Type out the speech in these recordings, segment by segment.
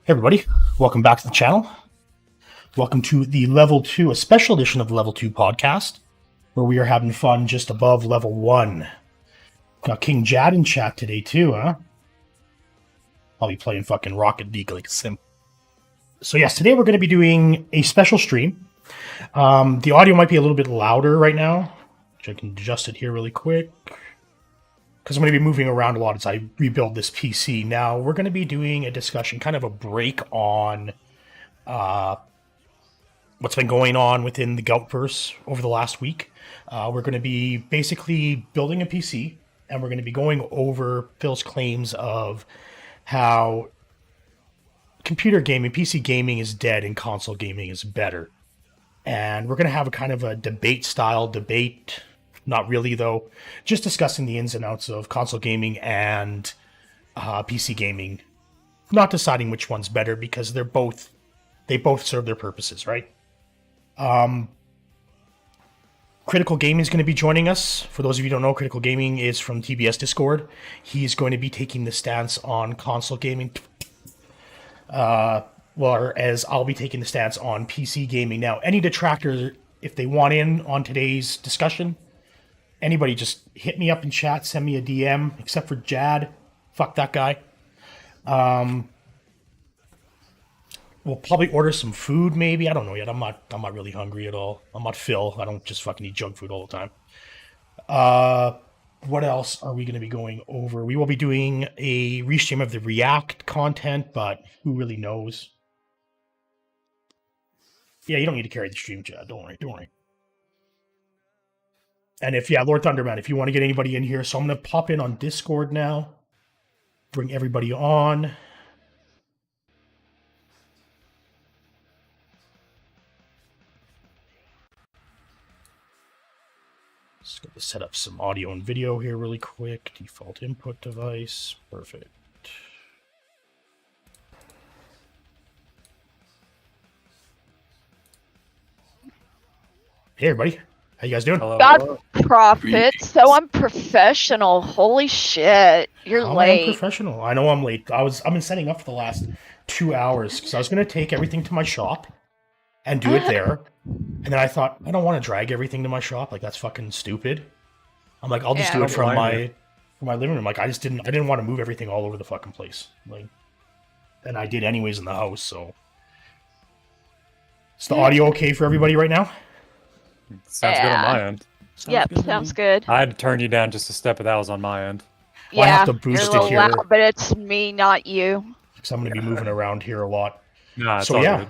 Hey everybody, welcome back to the channel. Welcome to the Level 2, a special edition of the Level 2 podcast, where we are having fun just above Level 1. Got King Jad in chat today too, huh? I'll be playing fucking Rocket League like a sim. So yes, today we're going to be doing a special stream. The audio might be a little bit louder right now, which I can adjust it here really quick, because I'm going to be moving around a lot as I rebuild this PC. Now, we're going to be doing a discussion, kind of a break on what's been going on within the Goutverse over the last week. We're going to be basically building a PC, and we're going to be going over Phil's claims of how computer gaming, PC gaming is dead and console gaming is better. And we're going to have a kind of a debate-style debate. Not really, though. Just discussing the ins and outs of console gaming and PC gaming. Not deciding which one's better because they both serve their purposes, right? Critical Gaming is going to be joining us. For those of you who don't know, Critical Gaming is from TBS Discord. He's going to be taking the stance on console gaming. Whereas I'll be taking the stance on PC gaming. Now, any detractors, if they want in on today's discussion, anybody just hit me up in chat, send me a DM, except for Jad. Fuck that guy. We'll probably order some food, maybe. I don't know yet. I'm not really hungry at all. I'm not Phil. I don't just fucking eat junk food all the time. What else are we going to be going over? We will be doing a restream of the reACK content, but who really knows? Yeah, you don't need to carry the stream, Jad. Don't worry. And Lord Thunderman, if you want to get anybody in here, so I'm going to pop in on Discord now. Bring everybody on. Just going to set up some audio and video here really quick. Default input device. Perfect. Hey, everybody. How you guys doing? God profit, so unprofessional. Holy shit, you're late. I'm professional. I know I'm late. I've been setting up for the last 2 hours because I was going to take everything to my shop and do it there. And then I thought, I don't want to drag everything to my shop. Like, that's fucking stupid. I'm like, I'll just do it from my living room. Like, I didn't want to move everything all over the fucking place. Like, and I did anyways in the house, so. Is the audio okay for everybody right now? Sounds good on my end. Sounds good. I had to turn you down just a step, but that was on my end. Well, I have to boost you're it here. loud, but it's me, not you. Because I'm going to be moving around here a lot. Nah, it's so all yeah, good.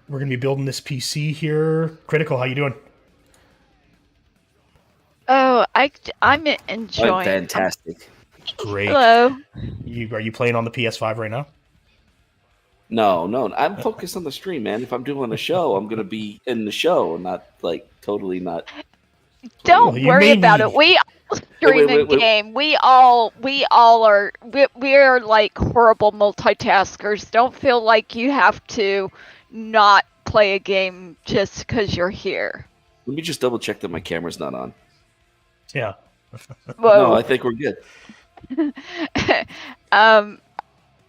we're going to be building this PC here. Critical, how you doing? Oh, I'm enjoying. I'm fantastic. Great. Hello. Are you playing on the PS5 right now? No, I'm focused on the stream, man. If I'm doing a show, I'm gonna be in the show, not like totally not. Don't worry about it. We all stream the game. We all are. We're like horrible multitaskers. Don't feel like you have to not play a game just because you're here. Let me just double check that my camera's not on. Yeah. Whoa. No, I think we're good.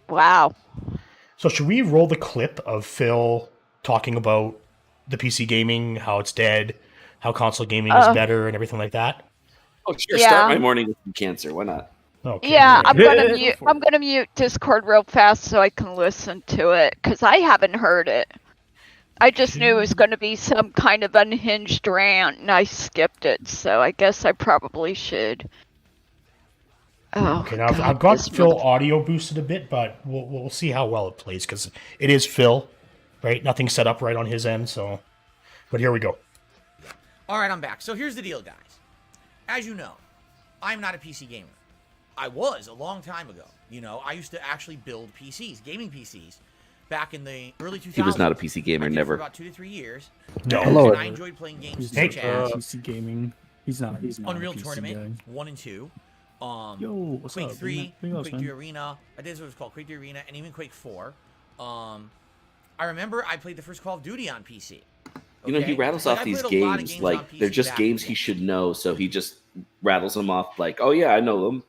Wow. So should we roll the clip of Phil talking about the PC gaming, how it's dead, how console gaming is better, and everything like that? Oh, sure. Yeah. Start my morning with some cancer. Why not? Okay. Yeah, I'm gonna mute Discord real fast so I can listen to it because I haven't heard it. I just knew it was going to be some kind of unhinged rant, and I skipped it, so I guess I probably should. Oh, okay, now God, I've got Phil audio boosted a bit, but we'll see how well it plays, because it is Phil, right? Nothing set up right on his end, so... But here we go. All right, I'm back. So here's the deal, guys. As you know, I'm not a PC gamer. I was a long time ago. You know, I used to actually build PCs, gaming PCs, back in the early 2000s. He was not a PC gamer, I did never. For about 2 to 3 years. No. Hello. And I enjoyed playing games such as PC gaming. He's not Unreal a PC Tournament guy. 1 and 2. Yo, what's Quake up? 3, Quake Quake 3 Arena. I did what it was called, Quake 3 Arena, and even Quake 4. I remember I played the first Call of Duty on PC. You know, he rattles off these games like they're just games he should know, so he just rattles them off like, oh yeah, I know them.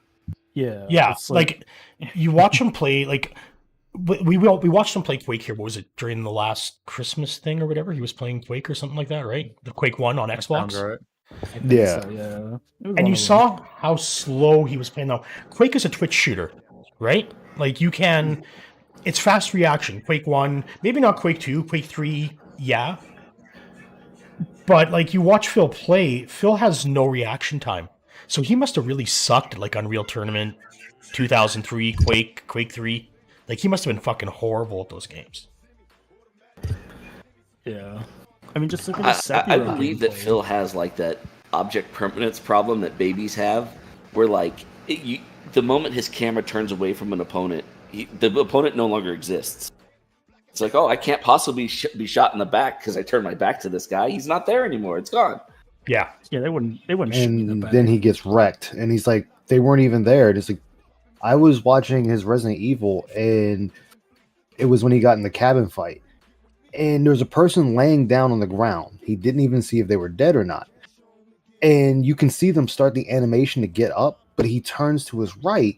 Yeah. Yeah, like you watch him play, like we watched him play Quake here. What was it, during the last Christmas thing or whatever? He was playing Quake or something like that, right? The Quake 1 on Xbox. Right. Yeah. So, yeah. And you saw how slow he was playing. Now, Quake is a Twitch shooter, right? Like you can, it's fast reaction. Quake 1, maybe not Quake 2, Quake 3, yeah. But like you watch Phil play, Phil has no reaction time. So he must have really sucked at like Unreal Tournament, 2003, Quake 3. Like he must have been fucking horrible at those games. Yeah. I mean, just look at the I believe that Phil has like that object permanence problem that babies have, where like the moment his camera turns away from an opponent, the opponent no longer exists. It's like, oh, I can't possibly be shot in the back because I turned my back to this guy. He's not there anymore. It's gone. Yeah. Yeah, they wouldn't shoot me in the And back. then he gets wrecked, and he's like, they weren't even there. It's like, I was watching his Resident Evil, and it was when he got in the cabin fight, and there was a person laying down on the ground. He didn't even see if they were dead or not, and you can see them start the animation to get up, but he turns to his right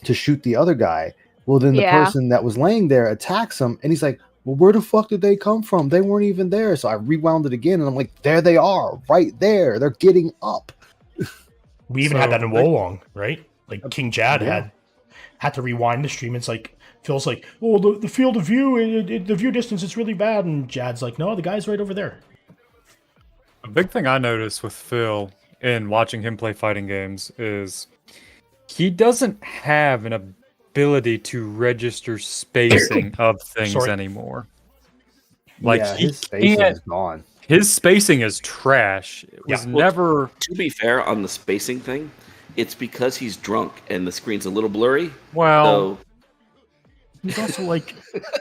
to shoot the other guy. Well, then the person that was laying there attacks him, and he's like, well, where the fuck did they come from? They weren't even there. So I rewound it again, and I'm like, there they are, right there. They're getting up. We even had that in Wolong, right? Like King Jad had to rewind the stream. It's like, Phil's like, oh, the field of view, the view distance is really bad. And Jad's like, no, the guy's right over there. A big thing I noticed with Phil in watching him play fighting games is he doesn't have an ability to register spacing of things anymore. Like yeah, he his spacing can't. is gone. His spacing is trash. It was never. To be fair on the spacing thing, it's because he's drunk and the screen's a little blurry. Well, he's also like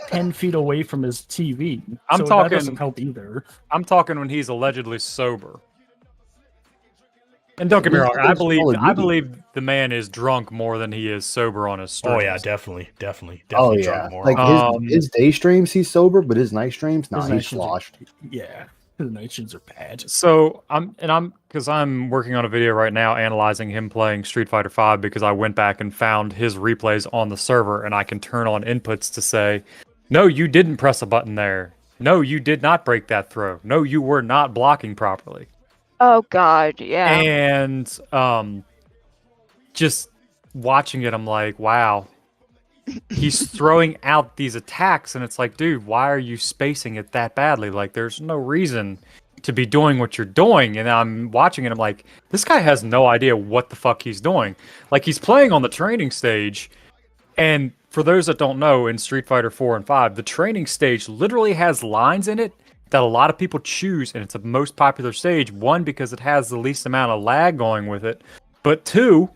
10 feet away from his TV. I'm so talking. That doesn't help either. I'm talking when he's allegedly sober. And don't get me wrong, I believe the man is drunk more than he is sober on his streams. Oh yeah, definitely Oh yeah, drunk more. like his day streams he's sober, but his night streams, nah, he's sloshed. Yeah, his night streams are bad. So I'm working on a video right now analyzing him playing Street Fighter V because I went back and found his replays on the server, and I can turn on inputs to say, no, you didn't press a button there. No, you did not break that throw. No, you were not blocking properly. Oh God, yeah. And just watching it, I'm like, wow. He's throwing out these attacks, and it's like, dude, why are you spacing it that badly? Like, there's no reason to be doing what you're doing. And I'm watching it, I'm like, this guy has no idea what the fuck he's doing. Like, he's playing on the training stage, and for those that don't know, in Street Fighter 4 and 5, the training stage literally has lines in it that a lot of people choose, and it's the most popular stage. One, because it has the least amount of lag going with it, but two,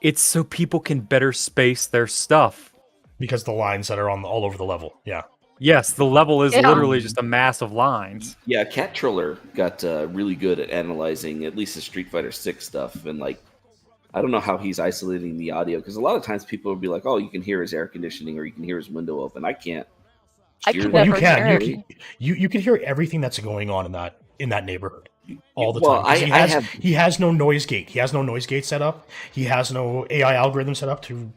it's so people can better space their stuff. Because the lines that are all over the level, yeah. Yes, the level is literally just a mass of lines. Yeah, Cat Troller got really good at analyzing at least the Street Fighter 6 stuff, and like, I don't know how he's isolating the audio, because a lot of times people will be like, oh, you can hear his air conditioning or you can hear his window open. I can't. I can Well, never hear it. You can hear everything that's going on in that neighborhood all the Well, time. He has no noise gate. He has no noise gate set up. He has no AI algorithm set up to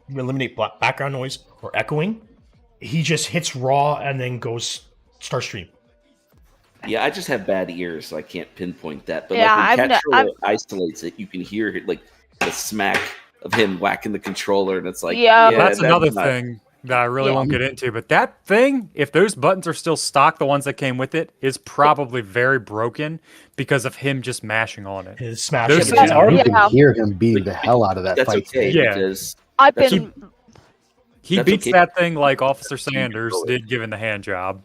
eliminate background noise or echoing. He just hits raw and then goes start stream. Yeah, I just have bad ears, so I can't pinpoint that. But Yeah, like when Cat Troller isolates it, you can hear like the smack of him whacking the controller, and it's like, Yeah. That's another thing. that I really won't get into, but that thing, if those buttons are still stock, the ones that came with it, is probably very broken because of him just mashing on it. His smash. There's everything. some- You can hear him beating the hell out of that That's fight. okay Yeah. because I've That's been He That's beats okay. that thing like Officer Sanders did given the hand job.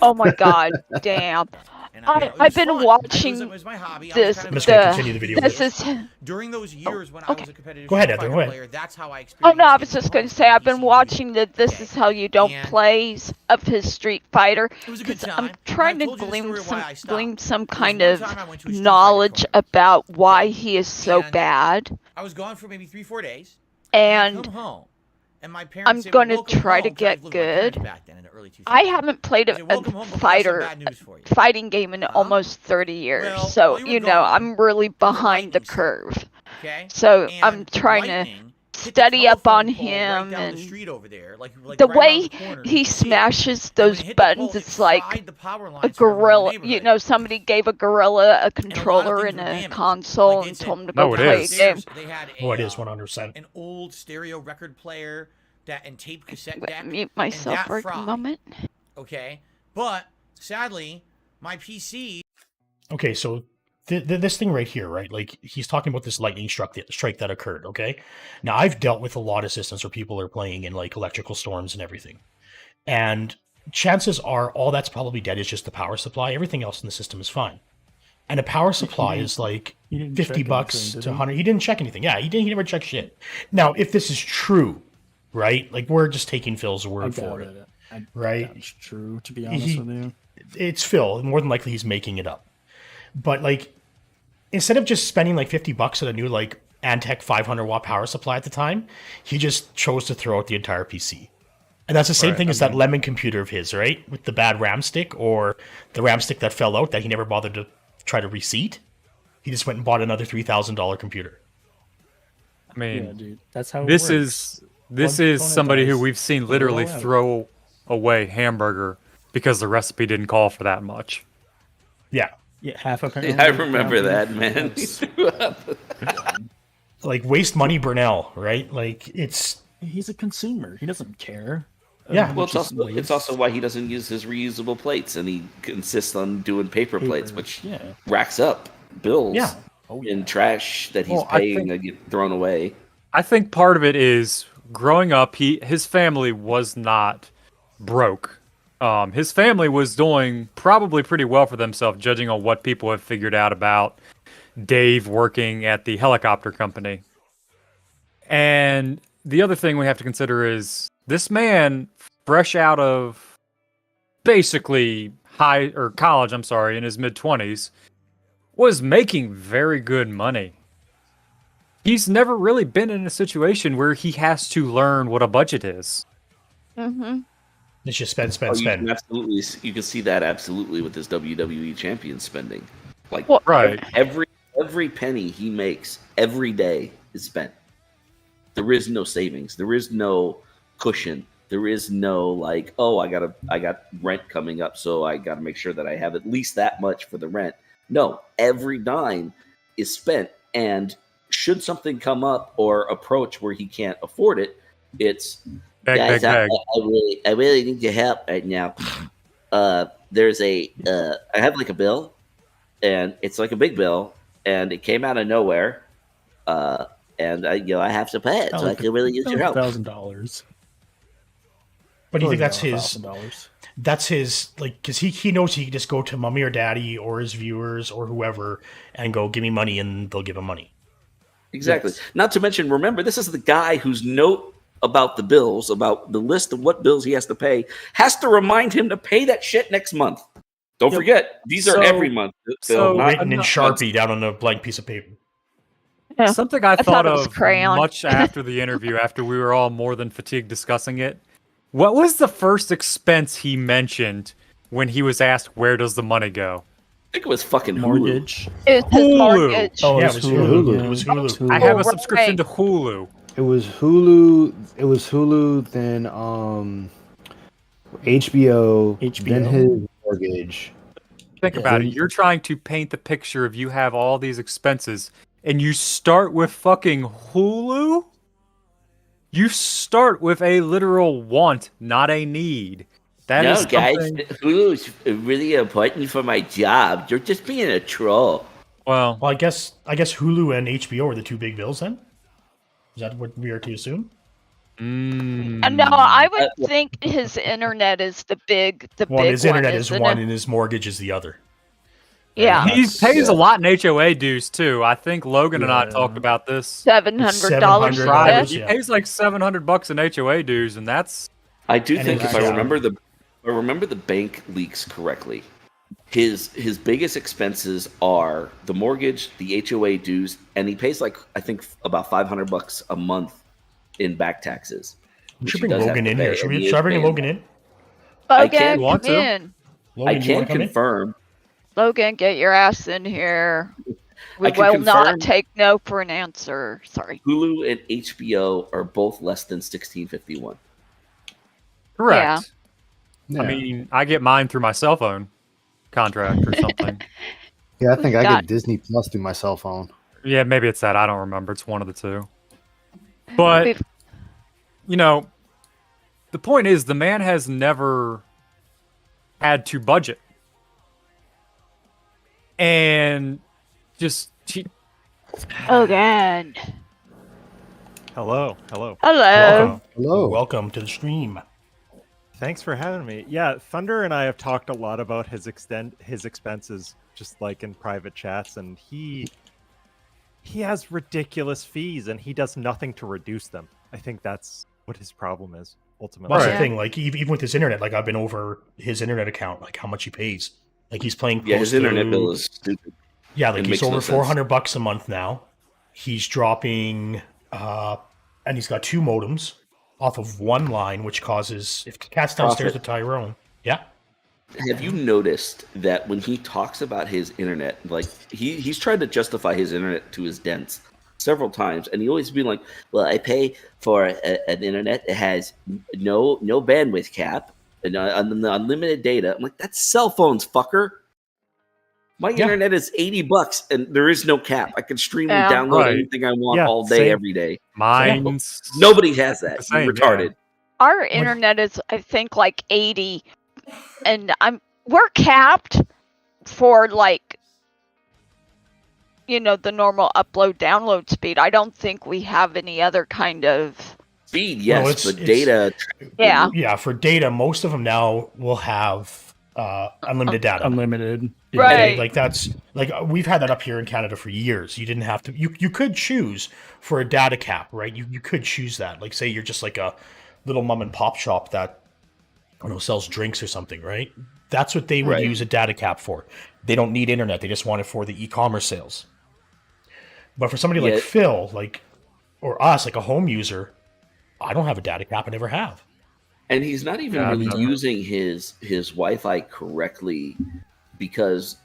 oh my god, damn. And I've it was been fun. watching It was my hobby. this. I I'm was just kind gonna of continue the video. This is. during those years when I okay. was a competitive Go ahead, Street Heather, Fighter go ahead. player, that's how I Oh experienced no, I was getting just going involved to say in I've been PC watching the This Okay. Is How You Don't And Plays of his Street Fighter it was a good because time. I'm trying to I've told you the glean story of why I stopped. glean some There was kind one of time I went to a Street Fighter knowledge tournament. about why Okay. he is so And bad, I was gone for maybe 3-4 days. and I come home, and my parents I'm say, gonna "Welcome try to home," 'cause I get lived with my parents good. back then in the early 2000s. I haven't played They say, a "Welcome home, but we got some bad news for you." fighting game in Huh? almost 30 years, Well, so while you were you know gone, I'm really there was a behind the lightning storm. curve. Okay. So And I'm trying to lightning hit the study up on telephone pole right him, down and the street over there, like the right way around the corner, you he could see it. smashes And when those it hit the buttons, pole, it it's like fried the power a lines for everyone in the gorilla. You neighborhood. know, somebody gave a gorilla a And a lot of controller things and were a damaged. console Like they and said, told him to No, go it play a is. game. downstairs, they had Oh, it is an 100%. old stereo record player that and tape cassette deck. Mute myself that for a fried. moment. Okay, but sadly, my PC. Okay, so this thing right here, right? Like he's talking about this lightning strike that occurred. Okay, now I've dealt with a lot of systems where people are playing in like electrical storms and everything, and chances are all that's probably dead is just the power supply. Everything else in the system is fine, and a power supply is like He didn't 50 check bucks anything, did to he? 100. He didn't check anything. Yeah, he didn't. He never checked shit. Now, if this is true, right? Like we're just taking Phil's I word doubt for it. it. Right? That's true, to be honest He- with you. It's Phil. More than likely, he's making it up. But like, instead of just spending like 50 bucks at a new like Antec 500 watt power supply at the time, he just chose to throw out the entire PC. And that's the same Right, thing as that Lemon computer of his, right? With the bad RAM stick or the RAM stick that fell out that he never bothered to try to reseat. He just went and bought another $3,000 computer. I mean, Yeah, dude. That's how it this works. is Plug somebody who dies. we've seen Let it literally roll out. throw away hamburger because the recipe didn't call for that much. Yeah. Yeah, half a pound. I remember down that, to man. yes. Like waste money, Burnell, right? Like it's, He's a consumer. He doesn't care. Yeah. Well, it's Just also, it's waste also why he doesn't use his reusable plates, and he insists on doing paper plates, paper. which Yeah. racks up bills yeah. Oh, in trash that he's Well, I paying think- that get thrown away. I think part of it is growing up. His family was not broke. His family was doing probably pretty well for themselves, judging on what people have figured out about Dave working at the helicopter company. And the other thing we have to consider is this man, fresh out of basically college, I'm sorry, in his mid-20s, was making very good money. He's never really been in a situation where he has to learn what a budget is. Mm-hmm. It's just spend, Oh, spend, you spend. can absolutely, you can see that absolutely with this WWE champion spending. Like Well, Right. every penny he makes every day is spent. There is no savings. There is no cushion. There is no like, oh, I got rent coming up, so I got to make sure that I have at least that much for the rent. No, every dime is spent, and should something come up or approach where he can't afford it, it's Beg, guys, beg, beg. I really need your help right now. There's I have like a bill, and it's like a big bill, and it came out of nowhere, and I have to pay it, so I can really use your help. $1,000. But do you think that's his, $1,000. that's his, like, because he knows he can just go to mommy or daddy or his viewers or whoever and go, give me money, and they'll give him money. Exactly. Not to mention, remember, this is the guy whose note about the bills, about the list of what bills he has to pay, has to remind him to pay that shit next month. Don't forget, these are So- every month. so not Written in once. Sharpie down on a blank piece of paper. Yeah. Something I thought thought it was of crayon. much after the interview, after we were all more than fatigued discussing it. What was the first expense he mentioned when he was asked, where does the money go? I think it was fucking Hulu. Mortgage. It's his Hulu. mortgage. Oh, Yeah, it's it was Hulu. It was yeah. Hulu. It's I have a right. subscription to Hulu. It was Hulu. It was Hulu. Then HBO. Then HBO. his mortgage. Think Yeah. about it. You're trying to paint the picture of you have all these expenses, and you start with fucking Hulu? You start with a literal want, not a need. That is guys, something... Hulu's really important for my job. You're just being a troll. Well, I guess Hulu and HBO are the two big bills then. Is that what we are to assume? No, I would think his internet is the big Well, his internet is isn't one, it? and his mortgage is the other. Yeah, he pays a lot in HOA dues too. I think Logan and I talked about this. $700. $700, He yeah. pays like $700 in HOA dues, and that's... I do And think it's- if I remember the bank leaks correctly, his biggest expenses are the mortgage, the HOA dues, and he pays like I think about $500 a month in back taxes. We which should he bring does have Logan to in pay, here. Should and he we is try bringing paying Logan in? Logan, want come to. in. Logan, I you can wanna come in? confirm. Logan, get your ass in here. We I can will confirm- not take no for an answer. Sorry. Hulu and HBO are both less than $16.51. correct. Yeah. I mean, I get mine through my cell phone contract or something. Yeah, I think I God. get Disney Plus through my cell phone. Yeah, maybe it's that. I don't remember. It's one of the two. But, We've- you know, the point is the man has never had to budget. And just... Logan. Hello. Hello. Hello. Welcome to the stream. Thanks for having me. Yeah, Thunder and I have talked a lot about his expenses, just like in private chats, and he has ridiculous fees, and he does nothing to reduce them. I think that's what his problem is ultimately. Well, that's Right. the thing. Like even with his internet, like I've been over his internet account, like how much he pays. Like he's playing. Yeah, close his internet to- bill is stupid. Yeah, like It he's makes no over sense. $400 a month now. He's dropping, and he's got two modems off of one line, which causes if Cat's downstairs Profit. with Tyrone. Yeah, Have you noticed that when he talks about his internet, like he's tried to justify his internet to his dents several times, and he always been like, "Well, I pay for an internet that has no bandwidth cap and unlimited data." I'm like, "That's cell phones, fucker." My Yeah. internet is $80, and there is no cap. I can stream Yeah. and download Right. anything I want Yeah, all day, same. every day. Mine's... Nobody has that. The same, You're retarded. Our internet is, I think, like 80, and we're capped for like, the normal upload download speed. I don't think we have any other kind of. Speed, yes, it's- but it's- data. Yeah. yeah. For data, most of them now will have unlimited data. Unlimited. Yeah, Right. Like that's like we've had that up here in Canada for years. You didn't have to. You could choose for a data cap, right? You could choose that. Like say you're just like a little mom and pop shop that sells drinks or something, right? That's what they would Right. use a data cap for. They don't need internet. They just want it for the e-commerce sales. But for somebody Yeah. like Phil, or us, like a home user, I don't have a data cap. I never have. And he's not even Yeah, really no. using his Wi-Fi correctly because,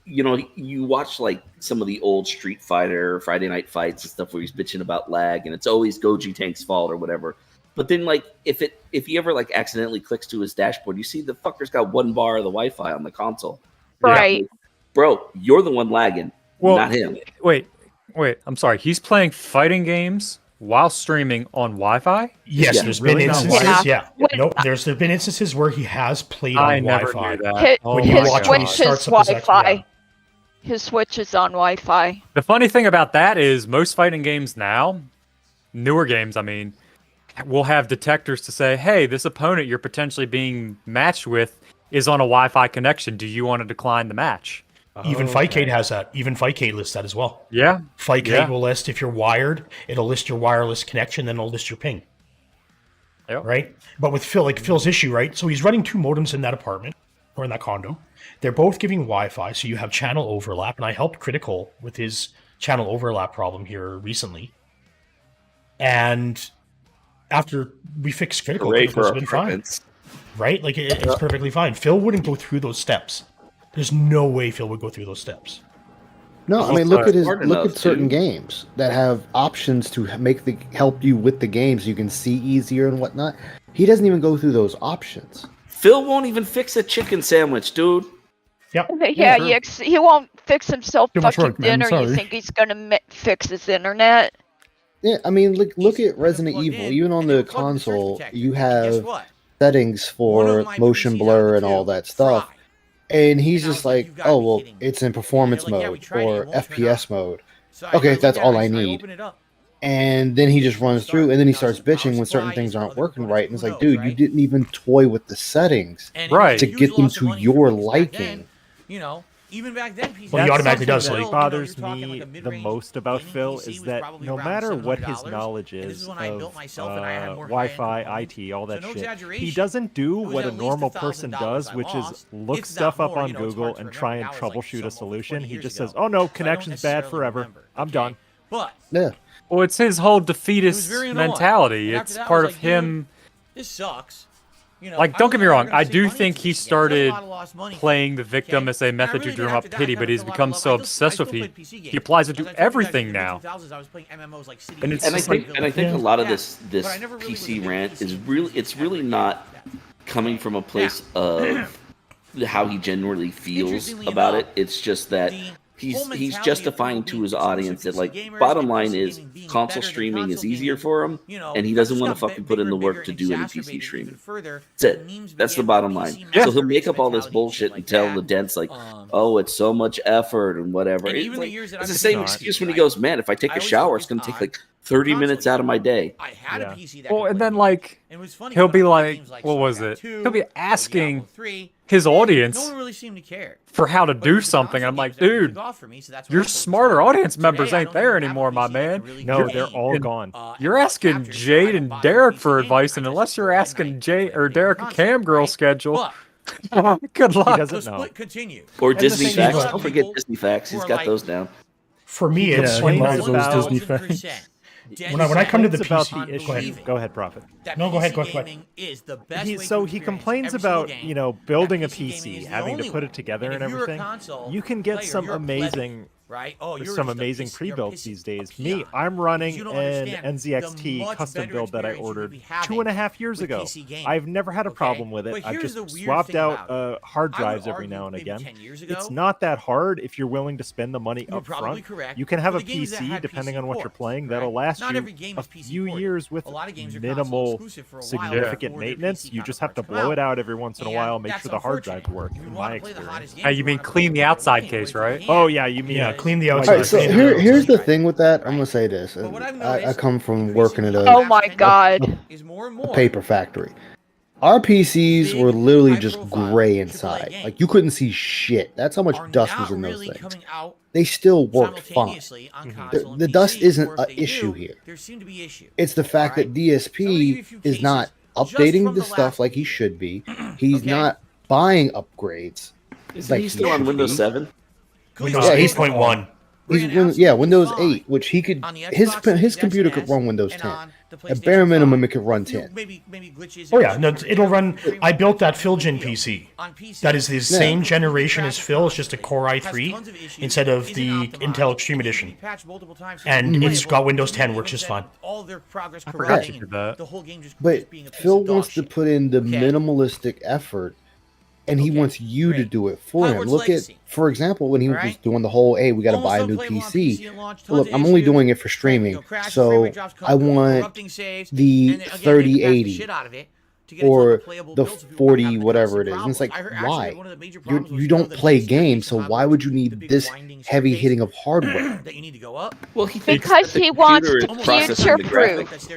you watch like some of the old Street Fighter, Friday Night Fights and stuff where he's bitching about lag, and it's always Goji Tank's fault or whatever. But then, if he ever accidentally clicks to his dashboard, you see the fucker's got one bar of the Wi-Fi on the console. Right. Bro, you're the one lagging, Well, not him. Wait. I'm sorry. He's playing fighting games while streaming on Wi-Fi? Yes, Yeah, there's really been not instances. Wi-Fi. Yeah, Wait, nope. There's been instances where he has played I on never Wi-Fi. knew that. His, Oh When you his watch when he Switch is starts up his Wi-Fi. yeah. His Switch is on Wi-Fi. The funny thing about that is most fighting games now, newer games, I mean, will have detectors to say, hey, this opponent you're potentially being matched with is on a Wi-Fi connection. Do you want to decline the match? Even Fightcade has that. Even Fightcade lists that as well. Yeah. Fightcade Yeah. will list if you're wired. It'll list your wireless connection, then it'll list your ping. Yep. Right? But with Phil, Phil's issue, right? So he's running two modems in that apartment or in that condo. They're both giving Wi-Fi, so you have channel overlap. And I helped Critical with his channel overlap problem here recently. And after we fixed Critical, Hooray for Critical's our been fine. apartments. Right? It's perfectly fine. Phil wouldn't go through those steps. There's no way Phil would go through those steps. No, I He's mean look not at smart look enough at certain to- games that have options to help you with the games. You can see easier and whatnot. He doesn't even go through those options. Phil won't even fix a chicken sandwich, dude. Yep. Yeah, sure. he won't fix himself Too much fucking work, man. dinner. You Sorry. think he's gonna fix his internet? Yeah, I mean, look at Resident Evil. Even on the console, you have settings for motion blur and all that stuff. And he's just like, oh, well, it's in performance mode or FPS mode. Okay, that's all I need. And then he just runs through, and then he starts bitching when certain things aren't working right. And it's like, dude, you didn't even toy with the settings to get them to your liking. Even back then, well, he automatically does. What bothers me the most about Phil is that no matter what his knowledge is of Wi-Fi, IT, all that shit, he doesn't do what a normal person does, which is look stuff up on Google and try and troubleshoot a solution. He just says, "Oh no, connection's bad forever. I'm done." But yeah, well, it's his whole defeatist mentality. It's part of him. This sucks. Like, don't get me wrong, I do think he started playing the victim as a method to drum up pity, but he's become so obsessed with it, he applies it to everything now. And I think a lot of this PC rant is really not coming from a place of how he generally feels about it. It's just that he's justifying to his audience that, like, bottom line is console streaming is easier for him, and he doesn't want to fucking put in the work to do any PC streaming. That's it. That's the bottom line. Yeah. So he'll make up all this bullshit and tell the dents, like, oh, it's so much effort and whatever. It's the same excuse when he goes, man, if I take a shower, it's going to take like 30 minutes out of my day. Well, and then, like, he'll be like, what was it? He'll be asking his audience for how to do something. I'm like, dude, your smarter audience members ain't there anymore, my man. No, they're all gone. You're asking Jade and Derek for advice, and unless you're asking Jade or Derek a cam girl schedule, good luck. He doesn't know. Or Disney Facts. Don't forget Disney Facts. He's got those down. For me, it's he knows those Disney Facts. When I come to the PC, go ahead, Prophet. No, go ahead. He complains about building a PC, having to put it together and everything. You can get some amazing pre-builds these days. I'm running an NZXT custom build that I ordered 2.5 years ago. I've never had a problem with it. I've just swapped out hard drives every now and again. It's not that hard if you're willing to spend the money up front. You can have a PC, depending on what you're playing, that'll last you a few years with minimal significant maintenance. You just have to blow it out every once in a while, make sure the hard drives work, in my experience. You mean clean the outside case, right? Oh, yeah, you mean... clean the outside. Right, so here's the thing with that. I'm gonna say this. I come from working at a paper factory. Our PCs were literally just gray inside. Like, you couldn't see shit. That's how much dust was in those things. They still worked fine. The dust isn't an issue here. It's the fact that DSP is not updating the stuff like he should be. He's not buying upgrades. Isn't he still on Windows 7? Windows 8.1. Windows 8, which he could his computer could run Windows 10. At bare minimum, it could run 10. Oh yeah, no, it'll run. I built that Philgen PC. That is the same generation as Phil. It's just a Core i3 instead of the Intel Extreme Edition, and it's got Windows 10, works just fine. I forgot you did that. But Phil wants to put in the minimalistic effort. And he wants you to do it for him. Look at, for example, when he was doing the whole, hey, we got to buy a new PC. Look, I'm only doing it for streaming. So I want the 3080 or the 40 whatever it is. And it's like, why? You don't play games, so why would you need this heavy hitting of hardware? Well, because he wants to future-proof.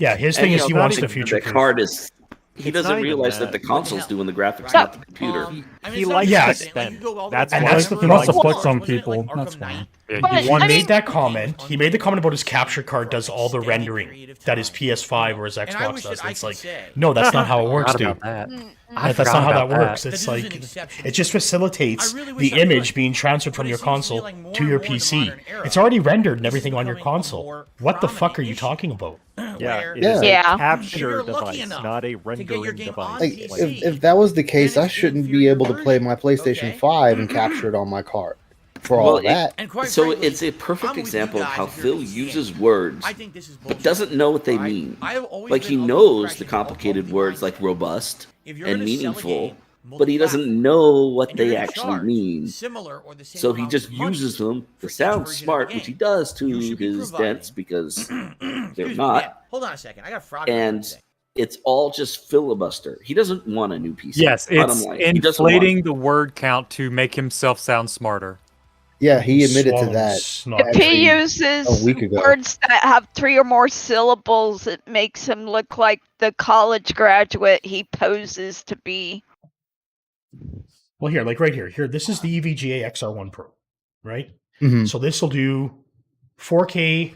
Yeah, his thing is he wants to future-proof. He doesn't realize that the console's doing the graphics, not the computer. He likes to spend. That's the he wants to flex on people. That's fine. He made that comment. He made the comment about his capture card does all the rendering that his PS5 or his Xbox does. And it's like, no, that's not how it works, dude. That's not how that works. It's like, it just facilitates the image being transferred from your console to your PC. It's already rendered and everything on your console. What the fuck are you talking about? Yeah, it is a capture device, not a rendering device. Like, if that was the case, I shouldn't be able to play my PlayStation 5 and capture it on my card. For all that. So it's a perfect example of how Phil uses words but doesn't know what they mean. Like, he knows the complicated words like robust and meaningful, but he doesn't know what and you're they gonna actually charge mean. similar or the same So he amount just of money uses them for to each sound version of smart, the which he game. does to You should be his providing- dents because they're Excuse me, not. man, hold on a second. I got a frog in my And today. it's all just filibuster. He doesn't want a new PC. Yes, Bottom it's line. He doesn't want inflating it. the word count to make himself sound smarter. Yeah, he admitted to Swallowing that. snot. If he Actually, uses a week ago. words that have 3 or more syllables, it makes him look like the college graduate he poses to be. Well, here, like right here. Here, this is the EVGA XR1 Pro, right? Mhm. So this will do 4K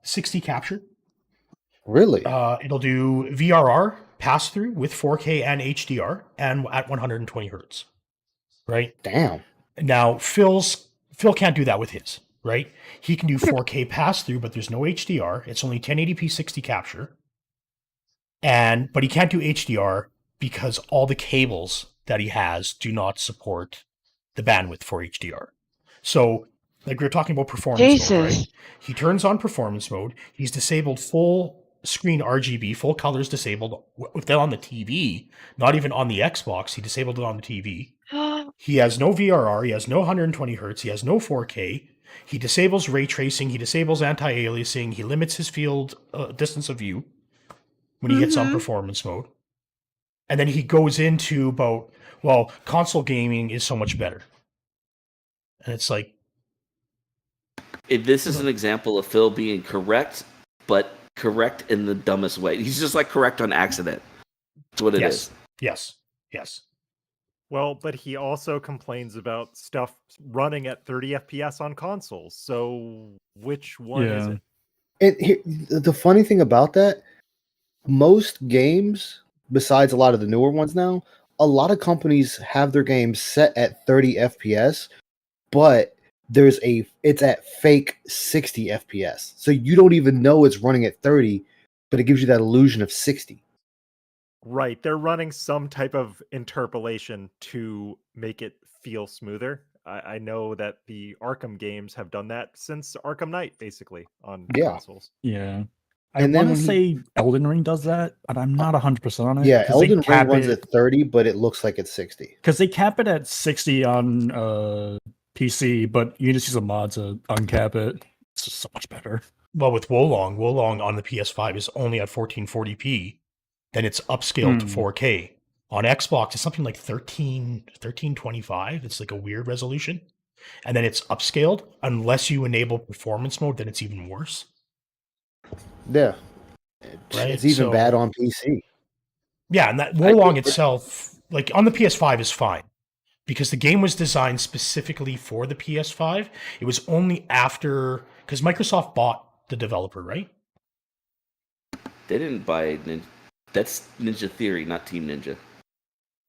60 capture. Really? It'll do VRR pass through with 4K and HDR and at 120 hertz, right? Damn. Now Phil can't do that with his, right? He can do 4K pass through, but there's no HDR. It's only 1080p 60 capture, but he can't do HDR because all the cables that he has do not support the bandwidth for HDR. So, like we were talking about performance mode, right? He turns on performance mode. He's disabled full screen RGB, full colors disabled without on the TV, not even on the Xbox. He disabled it on the TV. He has no VRR. He has no 120 hertz. He has no 4K. He disables ray tracing. He disables anti-aliasing. He limits his field distance of view when he hits on performance mode. And then he goes into about, well, console gaming is so much better. And it's like, If this is an example of Phil being correct, but correct in the dumbest way. He's just like correct on accident. That's what it is. yes. Well, but he also complains about stuff running at 30 FPS on consoles. So which one is it? And the funny thing about that, most games, besides a lot of the newer ones now, a lot of companies have their games set at 30 FPS, but it's at fake 60 FPS. So you don't even know it's running at 30, but it gives you that illusion of 60. Right. They're running some type of interpolation to make it feel smoother. I know that the Arkham games have done that since Arkham Knight, basically, on consoles. Yeah. And I then want to when say Elden Ring does that, but I'm not 100% on it. Yeah, 'cause they Elden Ring cap runs it- at 30, but it looks like it's 60. Because they cap it at 60 on PC, but you can just use a mod to uncap it. It's just so much better. Well, with Wolong on the PS5 is only at 1440p. Then it's upscaled to 4K. On Xbox, it's something like 1325. It's like a weird resolution. And then it's upscaled. Unless you enable performance mode, then it's even worse. Yeah. Right? It's even So- bad on PC. Yeah, and that Wolong itself, like on the PS5, is fine. Because the game was designed specifically for the PS5. It was only after... Because Microsoft bought the developer, right? They didn't buy Ninja. That's Ninja Theory, not Team Ninja.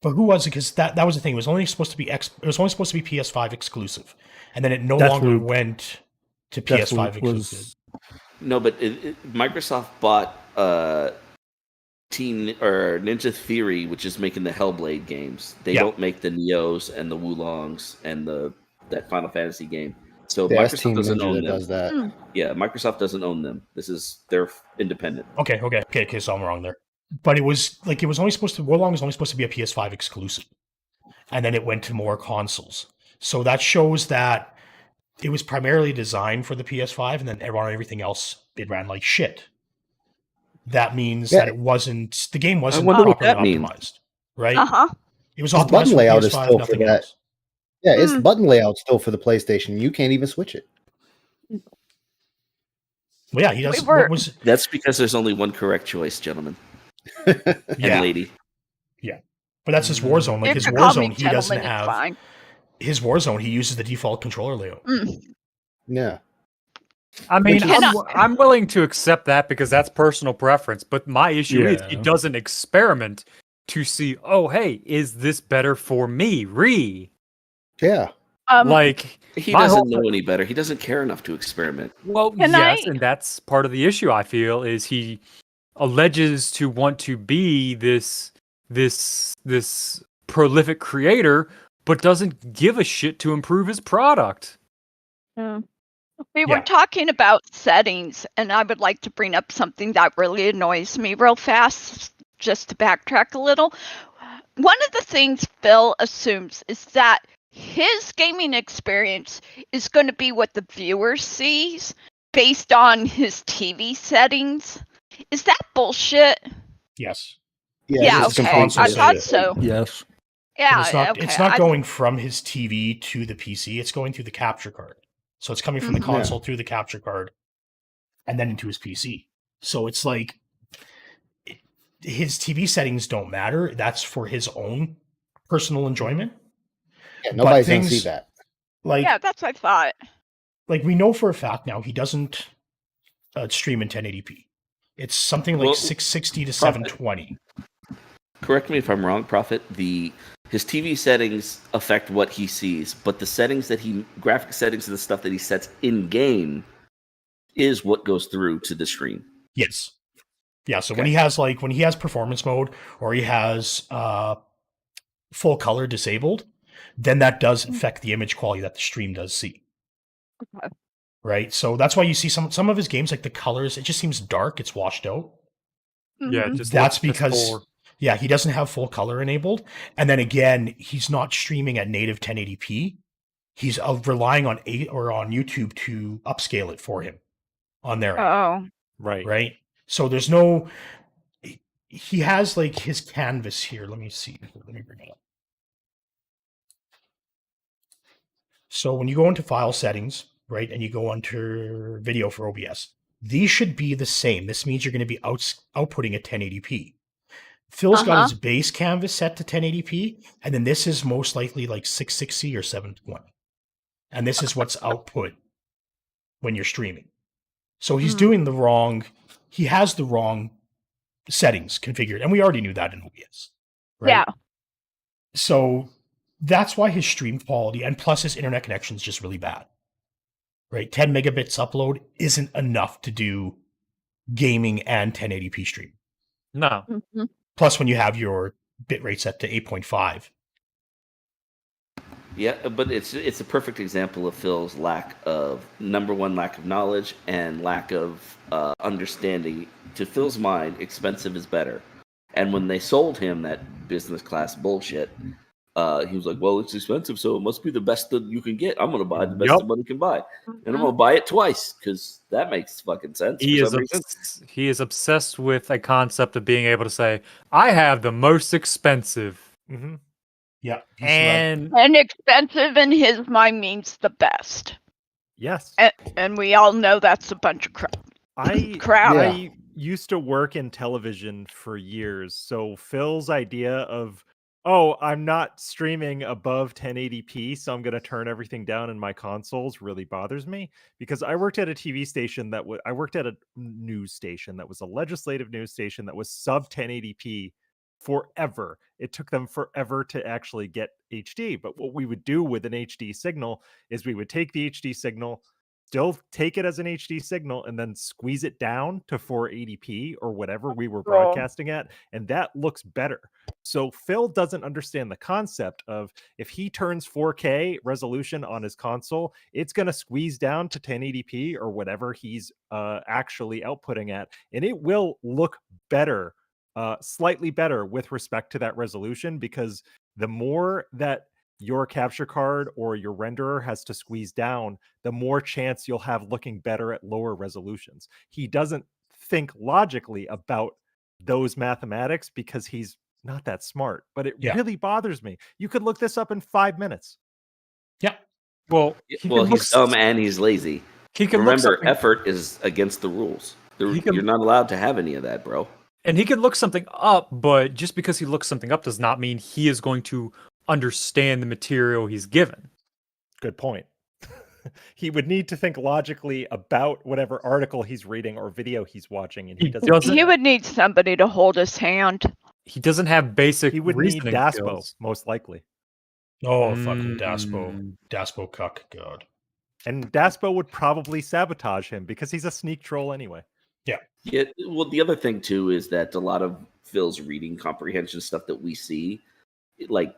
But who was it? Because that was the thing. It was only supposed to be it was only supposed to be PS5 exclusive, and then it no longer Deathloop. went to PS5 Deathloop was- exclusive. No, but Microsoft bought Ninja Theory, which is making the Hellblade games. They don't make the Neos and the Wulongs and that Final Fantasy game. So Yeah, that's Microsoft Team doesn't Ninja own that them. does that. Yeah, Microsoft doesn't own them. They're independent. Okay, so I'm wrong there. But it was only supposed to Wolong was only supposed to be a PS5 exclusive, and then it went to more consoles. So that shows that it was primarily designed for the PS5, and then everything else it ran like shit. That means that the game wasn't wonder what properly that means. optimized, right? Uh-huh. It was Its optimized button for layout is PS5, still for nothing that. else. Yeah, its button layout still for the PlayStation. You can't even switch it. Well, yeah, he does. We were- What was That's because there's only one correct choice, gentlemen yeah, and lady. but that's his Warzone. Like You his can call me Warzone, he doesn't gentleman, it's have fine. his Warzone. He uses the default controller layout. Yeah. I mean, And I'm willing to accept that because that's personal preference. But my issue is he Yeah. doesn't experiment to see, oh, hey, is this better for me? Yeah. Like, He my doesn't whole- know any better. He doesn't care enough to experiment. well, Can yes, I- and that's part of the issue. I feel is he alleges to want to be this prolific creator, but doesn't give a shit to improve his product. We were talking about settings, and I would like to bring up something that really annoys me real fast, just to backtrack a little. one of the things Phil assumes is that his gaming experience is going to be what the viewer sees based on his TV settings. Is that bullshit? Yes. Yeah, it's okay. complete I thought bullshit. so. Yes. Yeah, It's not going from his TV to the PC. It's going through the capture card. So it's coming from the console through the capture card and then into his PC. So it's like his TV settings don't matter. That's for his own personal enjoyment. Yeah, nobody's going to see things that. Like, yeah, that's what I thought. Like, we know for a fact now he doesn't stream in 1080p. It's something like 660 to 720. Correct me if I'm wrong, Prophet. His TV settings affect what he sees, but the settings that graphic settings of the stuff that he sets in game is what goes through to the stream. Yes. Yeah, so when he has performance mode or he has full color disabled, then that does affect the image quality that the stream does see. Okay. Right? So that's why you see some of his games, like the colors, it just seems dark, it's washed out. Yeah, just that's because he doesn't have full color enabled. And then again, he's not streaming at native 1080p. He's relying on on YouTube to upscale it for him on their end. Oh. Right. So there's no. He has like his canvas here. Let me see. Let me bring it up. So when you go into file settings, right, and you go under video for OBS, these should be the same. This means you're going to be outputting at 1080p. Phil's got his base canvas set to 1080p, and then this is most likely like 660 or 720. And this is what's output when you're streaming. So he's doing he has the wrong settings configured, and we already knew that in OBS. Right? Yeah. So that's why his stream quality and plus his internet connection is just really bad. Right? 10 megabits upload isn't enough to do gaming and 1080p stream. No. Mm-hmm. Plus, when you have your bitrate set to 8.5. Yeah, but it's a perfect example of Phil's lack of knowledge and lack of understanding. To Phil's mind, expensive is better. And when they sold him that business class bullshit, he was like, "Well, it's expensive, so it must be the best that you can get. I'm going to buy the best that money can buy, and I'm going to buy it twice because that makes fucking sense." He is obsessed with a concept of being able to say, "I have the most expensive." Mm-hmm. Yeah, and expensive in his mind means the best. Yes, and we all know that's a bunch of crap. I used to work in television for years, so Phil's idea of, "Oh, I'm not streaming above 1080p, so I'm going to turn everything down in my consoles," really bothers me, because I worked at a TV station I worked at a news station that was a legislative news station that was sub 1080p forever. It took them forever to actually get HD. But what we would do with an HD signal is we would take the HD signal, still take it as an HD signal, and then squeeze it down to 480p or whatever we were broadcasting at, and that looks better. So Phil doesn't understand the concept of, if he turns 4K resolution on his console, it's going to squeeze down to 1080p or whatever he's actually outputting at, and it will look better, slightly better with respect to that resolution, because the more that your capture card or your renderer has to squeeze down, the more chance you'll have looking better at lower resolutions. He doesn't think logically about those mathematics because he's not that smart, but it really bothers me. You could look this up in 5 minutes. Yeah. Well, he's dumb and he's lazy. Remember, effort is against the rules. You're not allowed to have any of that, bro. And he can look something up, but just because he looks something up does not mean he is going to understand the material he's given. Good point. He would need to think logically about whatever article he's reading or video he's watching, and he doesn't. He would need somebody to hold his hand. He doesn't have basic. He would need Daspo, most likely. Oh, fucking Daspo. Daspo cuck, God. And Daspo would probably sabotage him because he's a sneak troll anyway. Yeah. Yeah. Well, the other thing too is that a lot of Phil's reading comprehension stuff that we see, like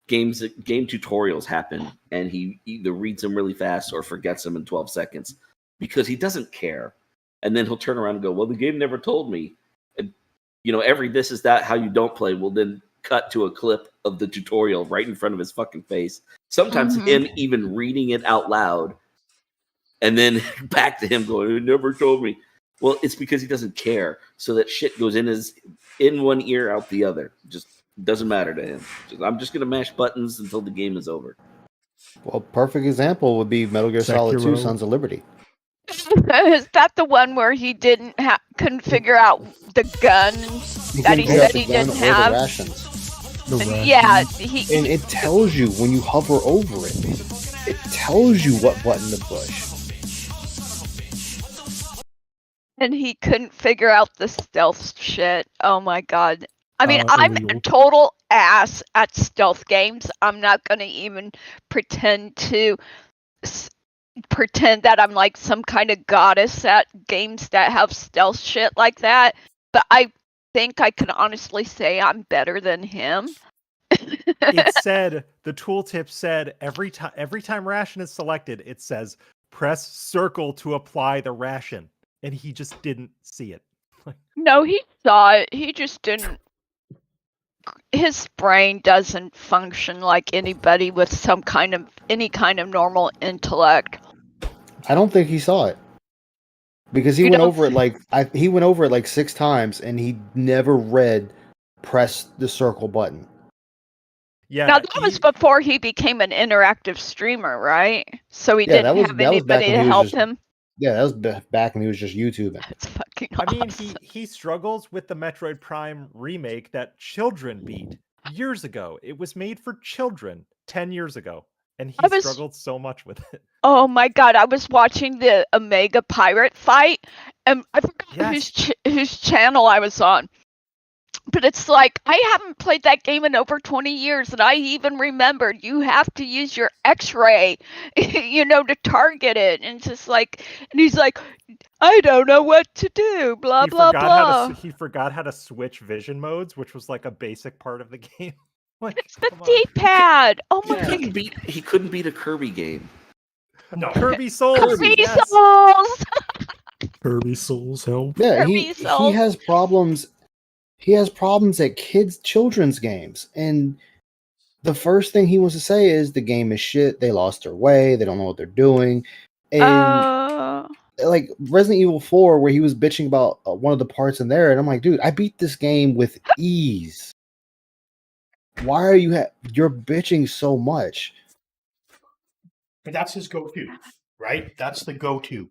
game tutorials happen, and he either reads them really fast or forgets them in 12 seconds because he doesn't care. And then he'll turn around and go, "Well, the game never told me. And, every this is that how you don't play." Well, then cut to a clip of the tutorial right in front of his fucking face. Sometimes him even reading it out loud, and then back to him going, "You never told me." Well, it's because he doesn't care. So that shit goes in one ear, out the other. Just doesn't matter to him. I'm just gonna mash buttons until the game is over. Well, perfect example would be Metal Gear Solid 2: Sekiro. Sons of Liberty. Is that the one where he couldn't figure out the gun that he said he didn't have? The rations. Yeah, And it tells you when you hover over it. It tells you what button to push. And he couldn't figure out the stealth shit. Oh my god. I mean, I'm illegal. a total ass at stealth games. I'm not gonna even pretend that I'm like some kind of goddess at games that have stealth shit like that. But I think I can honestly say I'm better than him. It said, the tooltip said every time ration is selected, it says press circle to apply the ration, and he just didn't see it. No, he saw it. He just didn't. His brain doesn't function like anybody with any kind of normal intellect. I don't think he saw it because he went over it like 6 times, and he never read press the circle button. Yeah. Now that was before he became an interactive streamer, right? So he Yeah, didn't have anybody to help him. Yeah, that was back when he was just YouTubing. That's fucking I mean, awesome. he struggles with the Metroid Prime remake that children beat years ago. It was made for children 10 years ago, and he struggled so much with it. Oh my god, I was watching the Omega Pirate fight, and I forgot whose channel I was on. But it's like, I haven't played that game in over 20 years, and I even remembered you have to use your X-ray, to target it. And it's just like, and he's like, I don't know what to do, blah, blah. He forgot how to switch vision modes, which was like a basic part of the game. Like, it's the D-pad. Oh my god. He couldn't beat a Kirby game. No. Kirby Souls. Souls. Kirby Souls, help. Yeah, he has problems. He has problems at children's games, and the first thing he wants to say is the game is shit. They lost their way. They don't know what they're doing. And like Resident Evil 4, where he was bitching about one of the parts in there, and I'm like, dude, I beat this game with ease. Why are you're bitching so much? But that's his go-to, right? That's the go-to.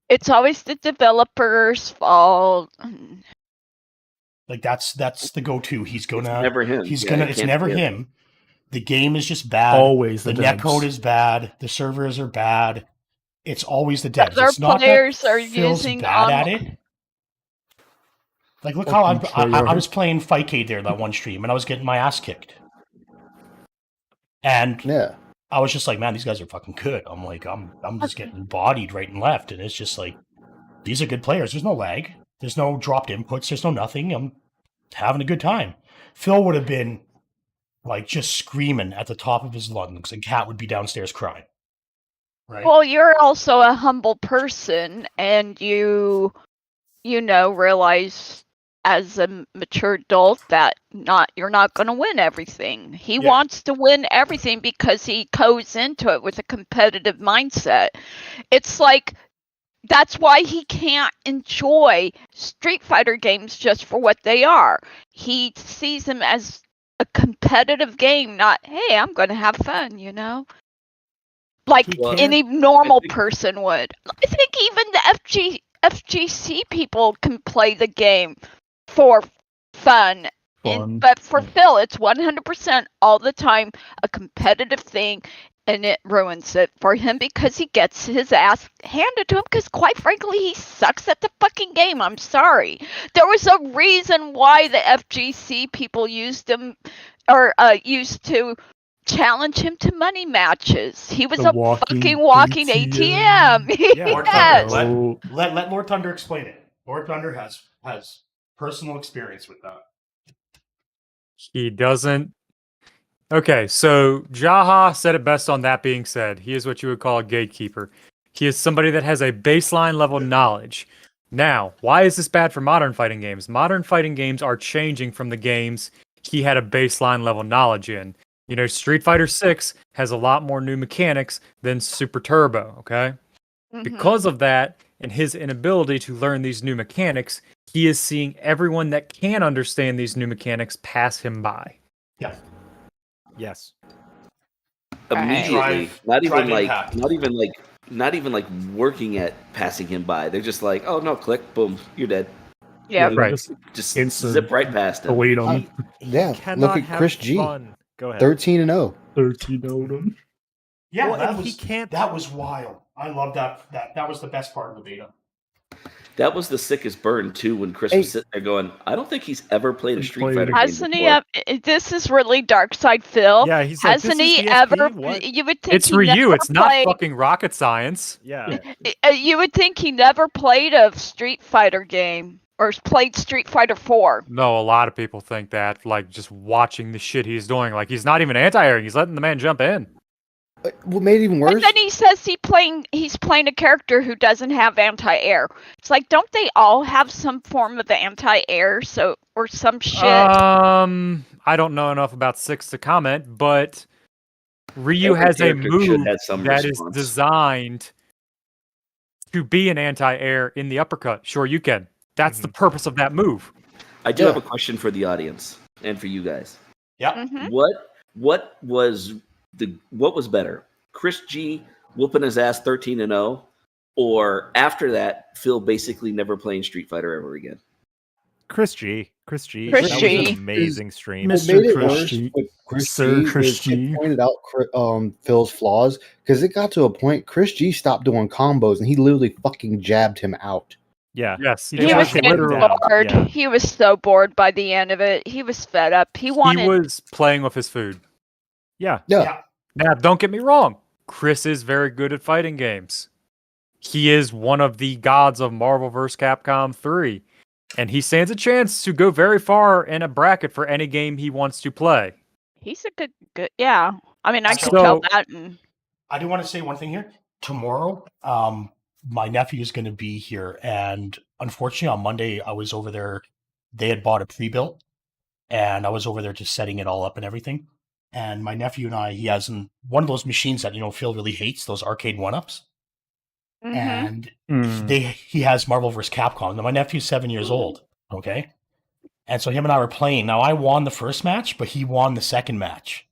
It's always the developer's fault. Like that's the go-to. He's gonna. It's never him. It's never him. The game is just bad. Always the netcode is bad. The servers are bad. It's always the devs. Other it's not players that are Phil's using bad at it. Like look how I was playing Fightcade there that one stream, and I was getting my ass kicked. And yeah, I was just like, man, these guys are fucking good. I'm like, I'm just getting bodied right and left, and it's just like, these are good players. There's no lag. There's no dropped inputs. There's no nothing. I'm having a good time. Phil would have been like just screaming at the top of his lungs, and Kat would be downstairs crying. Right. Well, you're also a humble person, and you realize as a mature adult that you're not going to win everything. He wants to win everything because he goes into it with a competitive mindset. It's like, that's why he can't enjoy Street Fighter games just for what they are. He sees them as a competitive game, not, hey, I'm going to have fun, Like any normal person would. I think even the FGC people can play the game for fun. But for Phil, it's 100% all the time a competitive thing. And it ruins it for him because he gets his ass handed to him because, quite frankly, he sucks at the fucking game. I'm sorry. There was a reason why the FGC people used him or used to challenge him to money matches. He was a fucking walking ATM. Yes. Let Lord Thunder explain it. Lord Thunder has personal experience with that. He doesn't. Okay, so Jaha said it best on that being said. He is what you would call a gatekeeper. He is somebody that has a baseline level knowledge. Now, why is this bad for modern fighting games? Modern fighting games are changing from the games he had a baseline level knowledge in. You know, Street Fighter 6 has a lot more new mechanics than Super Turbo, okay? Because of that, and his inability to learn these new mechanics, he is seeing everyone that can understand these new mechanics pass him by. Yeah. Yes. Immediately, Drive not even like working at passing him by. They're just like, oh no, click, boom, you're dead. Yeah. Right. Just Instant zip right past him. Delete him. Yeah, Cannot look at have Chris G. fun. Go ahead. 13-0. 13 Yeah, Well, that and was he can't- that was wild. I love that. That was the best part of the beta. That was the sickest burn too when Chris was sitting there going, I don't think he's ever played a Street Fighter game Hasn't he before. This is really Dark Side Phil. Yeah, he's like, Hasn't "This is he DSP? ever? What?" You would think It's he for you. never It's not played- fucking rocket science. Yeah. You would think he never played a Street Fighter game or played Street Fighter 4. No, a lot of people think that, like, just watching the shit he's doing. Like, he's not even anti-airing. He's letting the man jump in. What made it even worse? And then he says he's playing a character who doesn't have anti-air. It's like, don't they all have some form of anti-air or some shit? I don't know enough about 6 to comment, but Ryu Every has a character should move have some that is response. designed to be an anti-air in the uppercut. Sure, you can. That's the purpose of that move. I do have a question for the audience and for you guys. Yeah. Mhm. What was better? Chris G whooping his ass 13-0, or after that, Phil basically never playing Street Fighter ever again? Chris G. That G. was an amazing stream. What Mr. made it Chris worse G. with Chris Sir G Chris is G. it pointed out Phil's flaws because it got to a point Chris G stopped doing combos and he literally fucking jabbed him out. Yeah. Yes. He He just was shut him getting down. bored. Yeah. He was so bored by the end of it. He was fed up. He He wanted. was playing with his food. Yeah. Yeah. Now, don't get me wrong. Chris is very good at fighting games. He is one of the gods of Marvel vs. Capcom 3. And he stands a chance to go very far in a bracket for any game he wants to play. He's a good. Yeah. I mean, I So- can tell that. And I do want to say one thing here. Tomorrow, my nephew is going to be here, and unfortunately, on Monday, I was over there. They had bought a pre-built, and I was over there just setting it all up and everything. And my nephew and he has one of those machines that Phil really hates, those arcade one-ups. Mhm. And Mm. he has Marvel vs. Capcom. Now my nephew's 7 years old. Okay, and so him and I were playing. Now I won the first match, but he won the second match.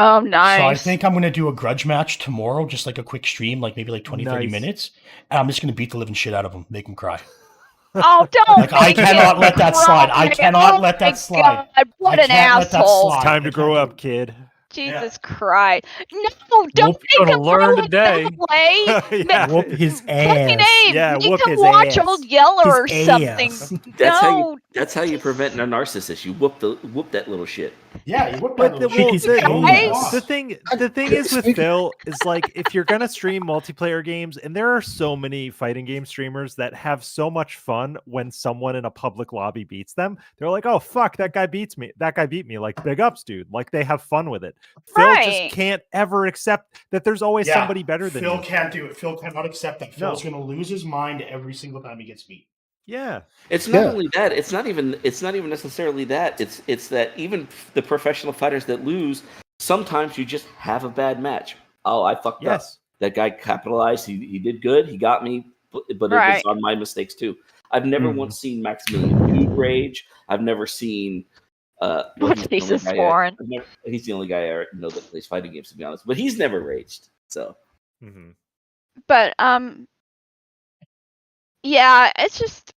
Oh, nice. So I think I'm going to do a grudge match tomorrow, just like a quick stream, like maybe like 20, 30 Nice. minutes. And I'm just going to beat the living shit out of him, make him cry. Oh, don't. Like, I make cannot him let that slide. I cry. cannot Oh let that my slide. God, what I an can't let that asshole. slide. Time to grow up, kid. Jesus Christ. No, don't Whoop, make gonna him learn ruin today. Gameplay. Yeah. Whoop his Fucking ass. A, Yeah, make whoop him his watch ass. Old Yeller or His something. ass. That's how you prevent a narcissist. You whoop that little shit. Yeah, you whoop that But little well, shit. His ass. the thing is with Phil is like if you're gonna stream multiplayer games, and there are so many fighting game streamers that have so much fun when someone in a public lobby beats them. They're like, "Oh fuck, that guy beats me. That guy beat me." Like, big ups, dude. Like they have fun with it. Phil Right. just can't ever accept that there's always Yeah, somebody better than Phil you. can't do it. Phil cannot accept that. No. Phil's going to lose his mind every single time he gets beat. Yeah. It's not Yeah. only that. It's not even necessarily that. It's that even the professional fighters that lose, sometimes you just have a bad match. Oh, I fucked up. Yes. That guy capitalized. He did good. He got me, but it was Right. on my mistakes too. I've never once seen Maximilian Dude rage. I've never seen. Oh, he's the only Jesus, guy Warren. he's the only guy I know that plays fighting games, to be honest. But he's never raged. So Mhm. But yeah, it's just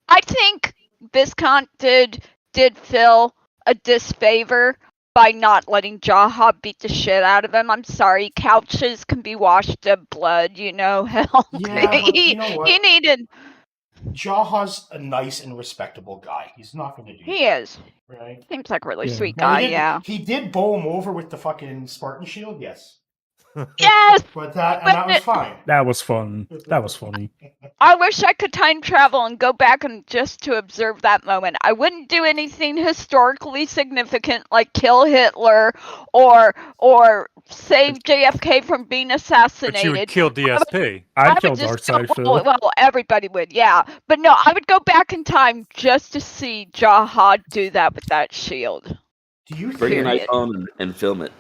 I think Viscount did Phil a disfavor by not letting Jaha beat the shit out of him. I'm sorry, couches can be washed of blood, hell. Yeah, but you know what? He needed Jaha's a nice and respectable guy. He's not going to do he is. that, right? Seems like a really Yeah. sweet Now, guy, yeah. He did bow him over with the fucking Spartan shield, yes. Yes. But that was fine. That was fun. That was funny. I wish I could time travel and go back and just to observe that moment. I wouldn't do anything historically significant like kill Hitler or save JFK from being assassinated. But you would kill DSP. I'd kill Darkseid Phil. Well, everybody would, yeah. But no, I would go back in time just to see Jahad do that with that shield. Do you Bring an think? iPhone and film it.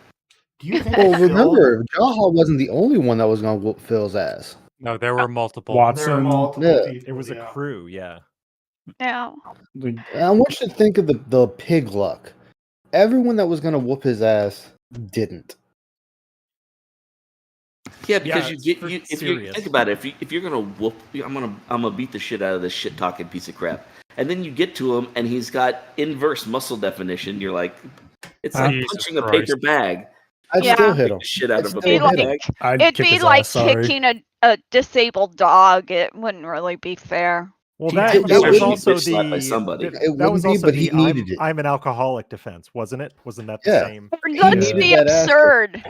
Do you think? Well, Phil- remember, Jaha wasn't the only one that was going to whoop Phil's ass. No, there were multiple. There are Watson. multiple Yeah. people, It was a yeah. crew, yeah. Yeah. And I want you to think of the pig luck. Everyone that was going to whoop his ass didn't. Yeah, because it's if you serious. think about it, if you're gonna whoop, I'm gonna beat the shit out of this shit talking piece of crap, and then you get to him and he's got inverse muscle definition. You're like, it's like Jesus punching a Christ. paper bag. I'd Yeah. still hit Beat him. the shit out of a It'd paper like- bag. I'd It'd kick be his like ass, sorry. kicking a disabled dog. It wouldn't really be fair. Well, Do you that, think that it was would be also bitch slapped by somebody? that It was wouldn't be, also but he the needed it. I'm an alcoholic defense, wasn't it? Wasn't that the Yeah. same? Let's needed be that aspect. absurd.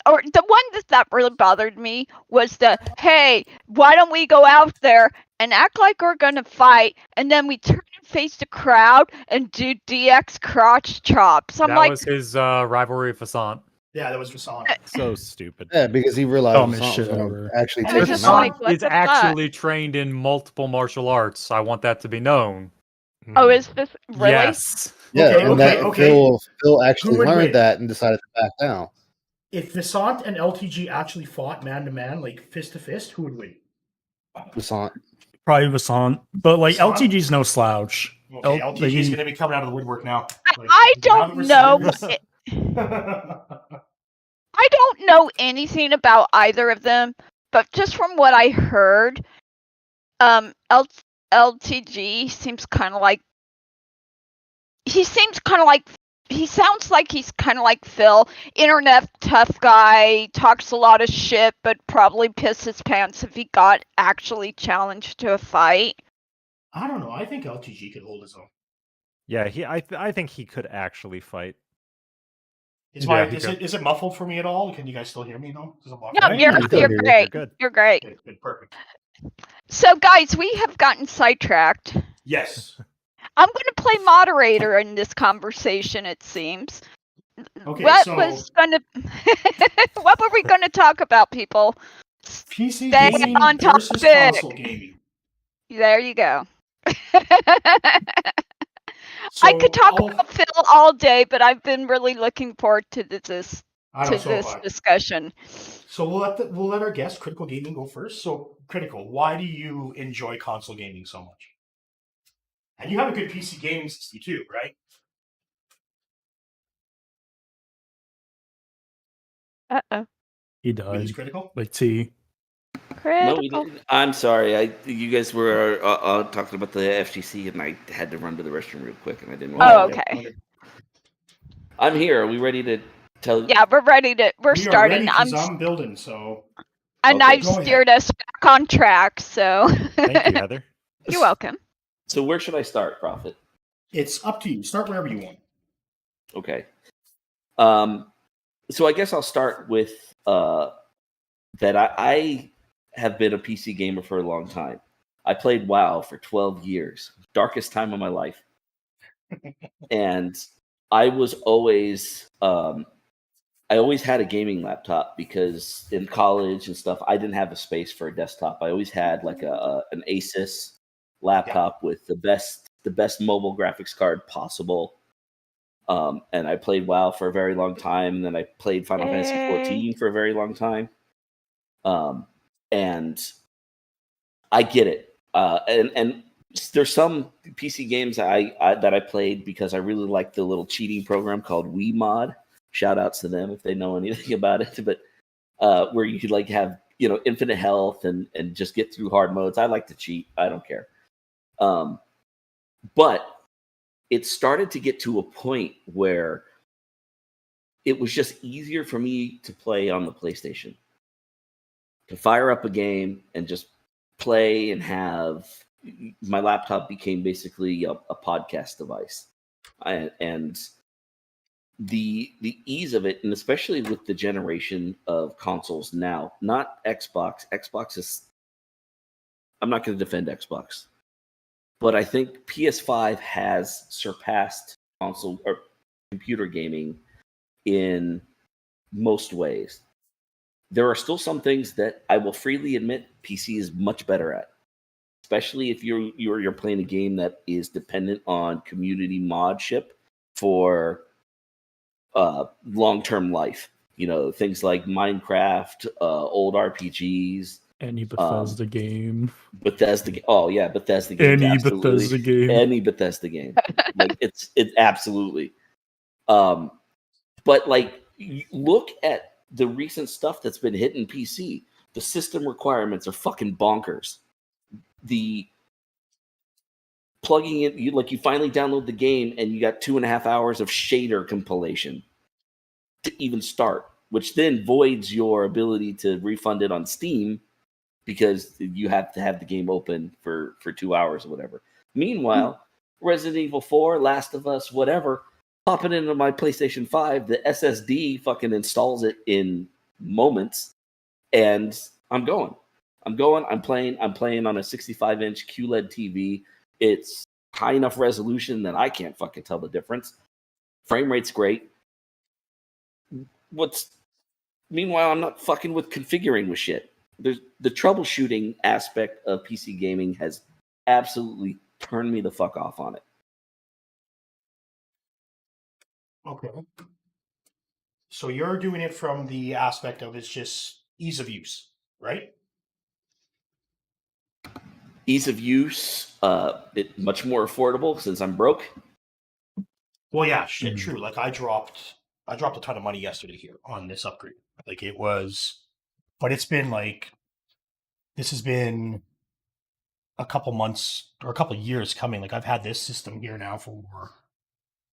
Or the one that really bothered me was the, hey, why don't we go out there and act like we're gonna fight, and then we turn and face the crowd and do DX crotch chops. I'm that like, was his rivalry with Fasant. Yeah, that was Vasant. So stupid. Yeah, because he realized Dumbest Vasant was shit going ever. to actually I take was him just out. like, what is the fuck? actually trained in multiple martial arts. I want that to be known. Oh, is this really? Yes. Yeah, Okay, and that okay. Phil actually would win? learned that and decided to back down. If Vasant and LTG actually fought man to man, like fist to fist, who would win? Vasant. Probably Vasant. But like Vasant? LTG's no slouch. Okay, LTG is going to be coming out of the woodwork now. Like, I now that don't we're know. seeing I don't know anything about either of them, but just from what I heard, LTG seems kind of like he sounds like he's kind of like Phil, internet tough guy, talks a lot of shit, but probably piss his pants if he got actually challenged to a fight. I don't know. I think LTG could hold his own. Yeah, I think he could actually fight. Is it muffled for me at all? Can you guys still hear me? No, does it block No, me? you're still hear you. great. You're good. You're great. Okay, good, perfect. So, guys, we have gotten sidetracked. Yes. I'm going to play moderator in this conversation, it seems. Okay, What so was going to what were we going to talk about, people? PC Stay gaming on versus topic. console gaming. There you go. So I could talk I'll- about Phil all day, but I've been really looking forward to this I know, so have I. discussion. So we'll let our guest, Critical Gaming, go first. So, Critical, why do you enjoy console gaming so much? And you have a good PC gaming system too, right? Uh-oh. He With died. his Critical? Like T. No, we Critical. didn't. I'm sorry. You guys were talking about the FGC, and I had to run to the restroom real quick, and I didn't. Oh, want to. okay. I'm here. Are we ready to tell? Yeah, we're ready to. We're We are starting. ready 'cause I'm building, so and Okay, I've go ahead. steered us back on track. So Thank you, Heather. you're welcome. So where should I start, Prophet? it's up to you. Start wherever you want. Okay. So I guess I'll start with that I have been a PC gamer for a long time. I played WoW for 12 years, darkest time of my life. And I was always I always had a gaming laptop because in college and stuff, I didn't have a space for a desktop. I always had like an Asus laptop with the best mobile graphics card possible. And I played WoW for a very long time, and then I played Final Fantasy XIV for a very long time. And I get it. And there's some PC games that I played because I really like the little cheating program called WeMod. Shout outs to them if they know anything about it. But where you could like have infinite health and just get through hard modes. I like to cheat. I don't care. But it started to get to a point where it was just easier for me to play on the PlayStation, to fire up a game and just play and have my laptop became basically a podcast device. And the ease of it, and especially with the generation of consoles now, not Xbox. Xbox is, I'm not going to defend Xbox, but I think PS5 has surpassed console or computer gaming in most ways. There are still some things that I will freely admit PC is much better at, especially if you're playing a game that is dependent on community modship for long-term life. You know, things like Minecraft, old RPGs, Any Bethesda game. Bethesda. Oh yeah, Bethesda games. Any Absolutely. Bethesda game. Any Bethesda game. Like it's absolutely. But like, look at the recent stuff that's been hitting PC. The system requirements are fucking bonkers. The plugging in, you finally download the game and you got 2.5 hours of shader compilation to even start, which then voids your ability to refund it on Steam because you have to have the game open for 2 hours or whatever. Meanwhile, Resident Evil 4, Last of Us, whatever, popping into my PlayStation 5, the SSD fucking installs it in moments, and I'm playing on a 65-inch QLED TV. It's high enough resolution that I can't fucking tell the difference. Frame rate's great. Meanwhile, I'm not fucking with configuring with shit. There's the troubleshooting aspect of PC gaming has absolutely turned me the fuck off on it. Okay. So you're doing it from the aspect of it's just ease of use, right? Ease of use, it much more affordable since I'm broke. Well, yeah, shit, true. Like I dropped a ton of money yesterday here on this upgrade. Like it was, but it's been like, this has been a couple months or a couple years coming. Like I've had this system here now for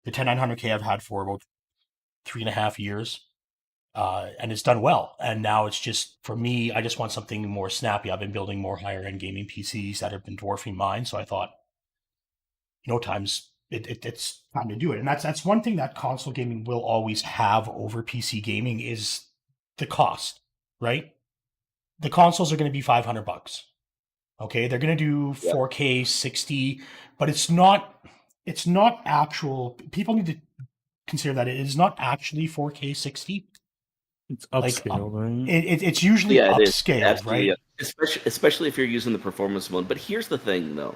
the 10900K I've had for about 3.5 years. And it's done well. And now it's just, for me, I just want something more snappy. I've been building more higher end gaming PCs that have been dwarfing mine. So I thought, it's time to do it. And that's one thing that console gaming will always have over PC gaming is the cost, right? The consoles are going to be $500. Okay, they're going to do 4K 60, but it's not actual. People need to consider that it is not actually 4K 60. It's upscaled, right? It's usually upscaled, right? Yeah. Especially if you're using the performance mode. But here's the thing, though.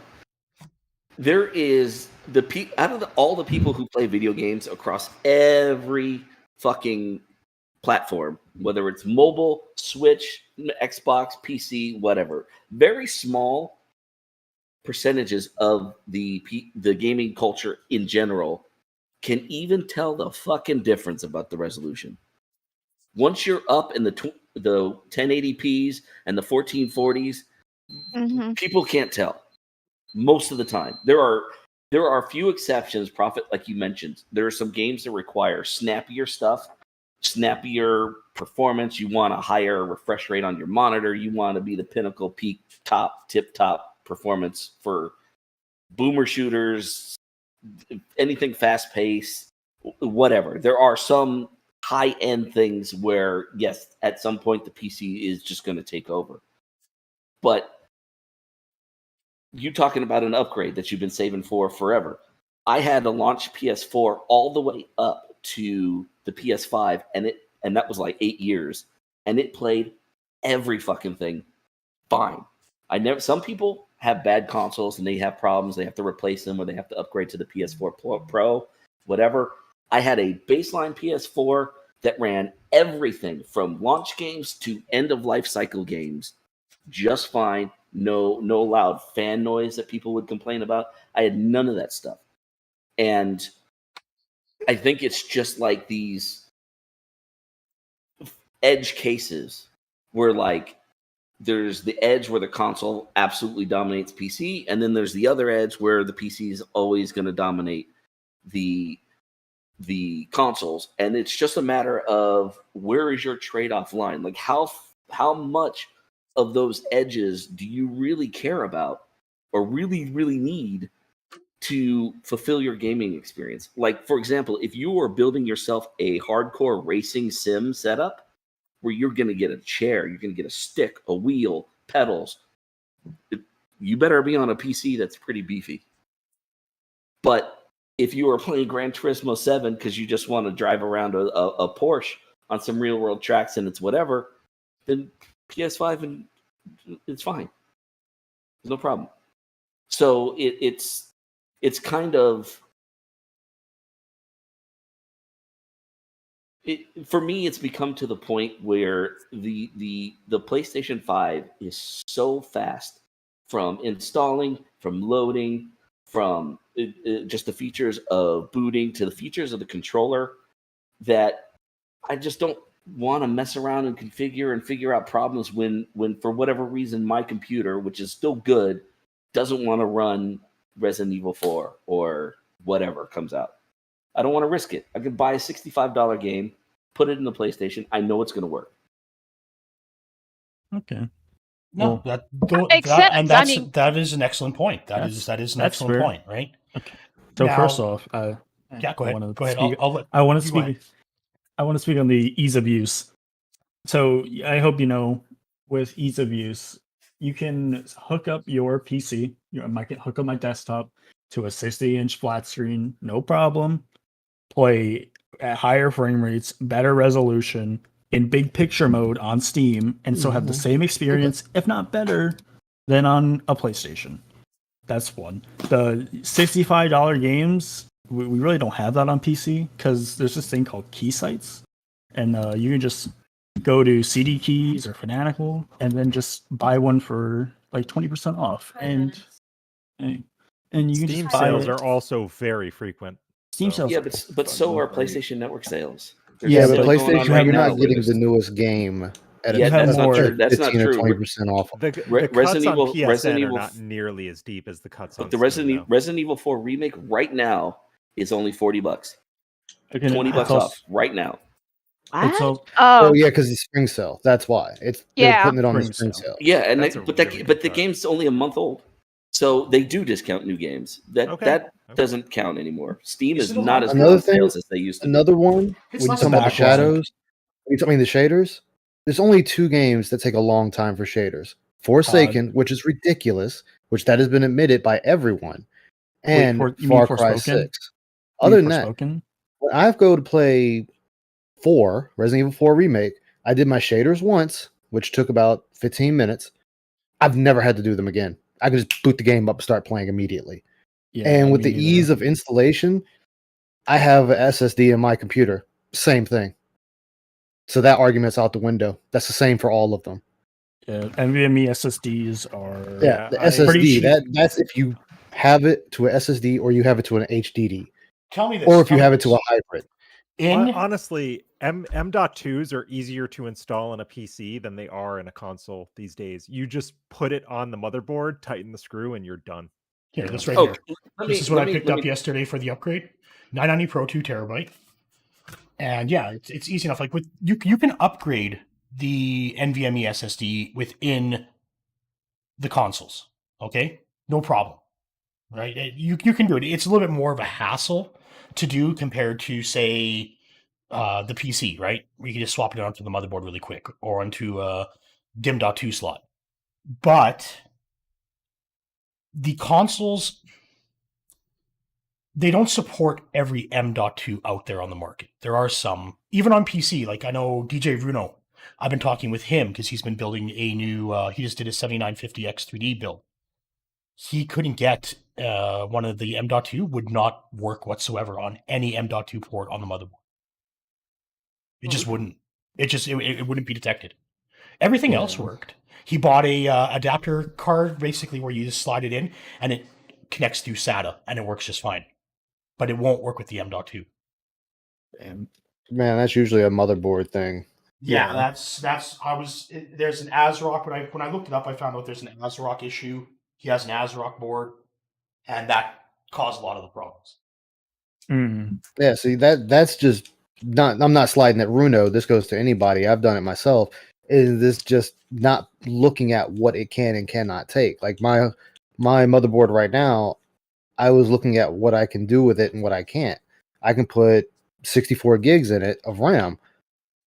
There is all the people who play video games across every fucking platform, whether it's mobile, Switch, Xbox, PC, whatever. Very small percentages of the gaming culture in general can even tell the fucking difference about the resolution. Once you're up in the 1080p's and the 1440s, people can't tell. Most of the time, there are a few exceptions. Prophet, like you mentioned, there are some games that require snappier stuff, snappier performance. You want a higher refresh rate on your monitor. You want to be the pinnacle, peak, tip top performance for boomer shooters, anything fast paced, whatever. There are some high end things where, yes, at some point the PC is just going to take over. But you talking about an upgrade that you've been saving for forever. I had to launch PS4 all the way up to the PS5, and that was like 8 years, and it played every fucking thing fine. Some people have bad consoles and they have problems. They have to replace them or they have to upgrade to the PS4 Pro, whatever. I had a baseline PS4 that ran everything from launch games to end of life cycle games just fine. No loud fan noise that people would complain about. I had none of that stuff. And I think it's just like these edge cases where like there's the edge where the console absolutely dominates PC, and then there's the other edge where the PC is always going to dominate the consoles. And it's just a matter of where is your trade-off line? Like how much of those edges do you really care about or really, really need to fulfill your gaming experience. Like, for example, if you are building yourself a hardcore racing sim setup where you're going to get a chair, you're going to get a stick, a wheel, pedals, you better be on a PC that's pretty beefy. But if you are playing Gran Turismo 7 because you just want to drive around a Porsche on some real world tracks and it's whatever, then PS5 and it's fine. There's no problem. So it's kind of for me. It's become to the point where the PlayStation 5 is so fast from installing, from loading, from just the features of booting to the features of the controller that I just don't want to mess around and configure and figure out problems when for whatever reason my computer, which is still good, doesn't want to run Resident Evil 4 or whatever comes out. I don't want to risk it. I could buy a $65 game, put it in the PlayStation. I know it's going to work. Okay. No, Well, that is an excellent point. That is an excellent fair. point, right? Okay. So Now- first off, Yeah, go ahead. Go ahead. Speak, I'll let I want to you speak. go ahead. I want to speak on the ease of use. So I hope you know, with ease of use, you can hook up your PC. I can hook up my desktop to a 60-inch flat screen, no problem. Play at higher frame rates, better resolution, in big picture mode on Steam, and still have the same experience, if not better, than on a PlayStation. That's one. The $65 games, we really don't have that on PC because there's this thing called key sites, and you can just go to CD Keys or Fanatical and then just buy one for like 20% off, and you can Steam just buy sales it. are also very frequent. Steam sales. Yeah, but so are PlayStation Network sales. There's Yeah, a but sale going on PlayStation, right you're now not where getting there's- the newest game at Yeah, that's not true. That's not 15 or true. 20% off. The Re- cuts Resident on Evil- PSN Resident are Evil- not nearly as deep as the cuts on But the Steam, though. Resident Evil 4 remake right now is only $40. Okay, $20 it's also- off right now. It's What? all, Oh Oh, yeah, because it's spring sale. That's why they're Yeah. putting it on the Spring spring sale. sale. Yeah, and That's a but really the good cut. game's only a month old, so they do discount new games. That Okay. doesn't count anymore. Steam Is is it a not lot? as Another good on thing- sales as they used to. Another one, It's when you less talk about the backlog. shadows, when you talk about the shaders, there's only two games that take a long time for shaders. Forsaken, which is ridiculous, which that has been admitted by everyone, and you mean Far Cry Forspoken? 6. Other than that, Forspoken? when I go to play Resident Evil 4 Remake, I did my shaders once, which took about 15 minutes. I've never had to do them again. I could just boot the game up and start playing immediately. Yeah, And with me the neither. ease of installation, I have an SSD in my computer. Same thing. So that argument's out the window. That's the same for all of them. Yeah, NVMe SSDs are Yeah, the I- Pretty SSD. cheap. That's if you have it to a SSD or you have it to an HDD, Tell me this. or if you tell me have it to this. a hybrid. Honestly, M.2s are easier to install on a PC than they are in a console these days. You just put it on the motherboard, tighten the screw, and you're done. Here, this right Oh, here. let This me- is what let I me- picked let up me- yesterday for the upgrade. 990 Pro 2 terabyte. And yeah, it's easy enough. Like with you can upgrade the NVMe SSD within the consoles. Okay? No problem. Right? You can do it. It's a little bit more of a hassle to do compared to say the PC, right? We can just swap it onto the motherboard really quick or onto a DIMM.2 slot. But the consoles, they don't support every M.2 out there on the market. There are some, even on PC. Like I know DJ Bruno, I've been talking with him because he's been building a new, he just did a 7950X3D build. He couldn't get one of the M.2 would not work whatsoever on any M.2 port on the motherboard. It just wouldn't. It wouldn't be detected. Everything else worked. He bought a adapter card basically where you just slide it in and it connects through SATA and it works just fine. But it won't work with the M.2. Man, that's usually a motherboard thing. Yeah, that's there's an ASRock. When I looked it up, I found out there's an ASRock issue. He has an ASRock board, and that caused a lot of the problems. Mm. Yeah, see that's just not. I'm not sliding at Runo. This goes to anybody. I've done it myself. Is this just not looking at what it can and cannot take? Like my motherboard right now, I was looking at what I can do with it and what I can't. I can put 64 gigs in it of RAM.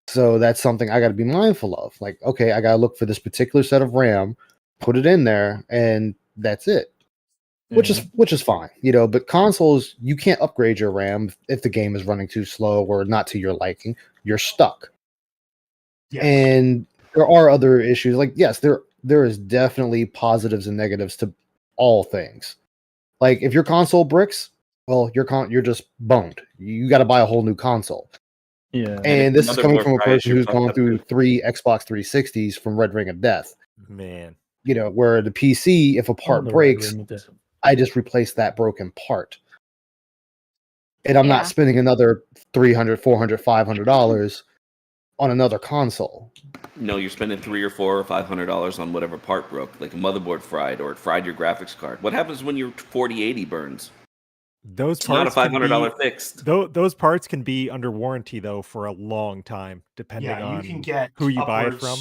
So that's something I got to be mindful of. Like, okay, I got to look for this particular set of RAM, put it in there, and that's it. Which is fine, but consoles, you can't upgrade your RAM if the game is running too slow or not to your liking. You're stuck. Yes. And there are other issues. Like, yes, there is definitely positives and negatives to all things. Like, if your console bricks, well, you're just boned. You got to buy a whole new console. Yeah. And this is coming from a person who's gone gone through 3 Xbox 360s from Red Ring of Death. Man. Where the PC, if a part breaks, I just replace that broken part. And I'm not spending another $300, $400, $500 on another console. No, you're spending $300 or $400 or $500 on whatever part broke, like a motherboard fried or it fried your graphics card. What happens when your 4080 burns? Those It's parts not a $500 fix. Those parts can be under warranty though for a long time, depending on you can get who you buy it from.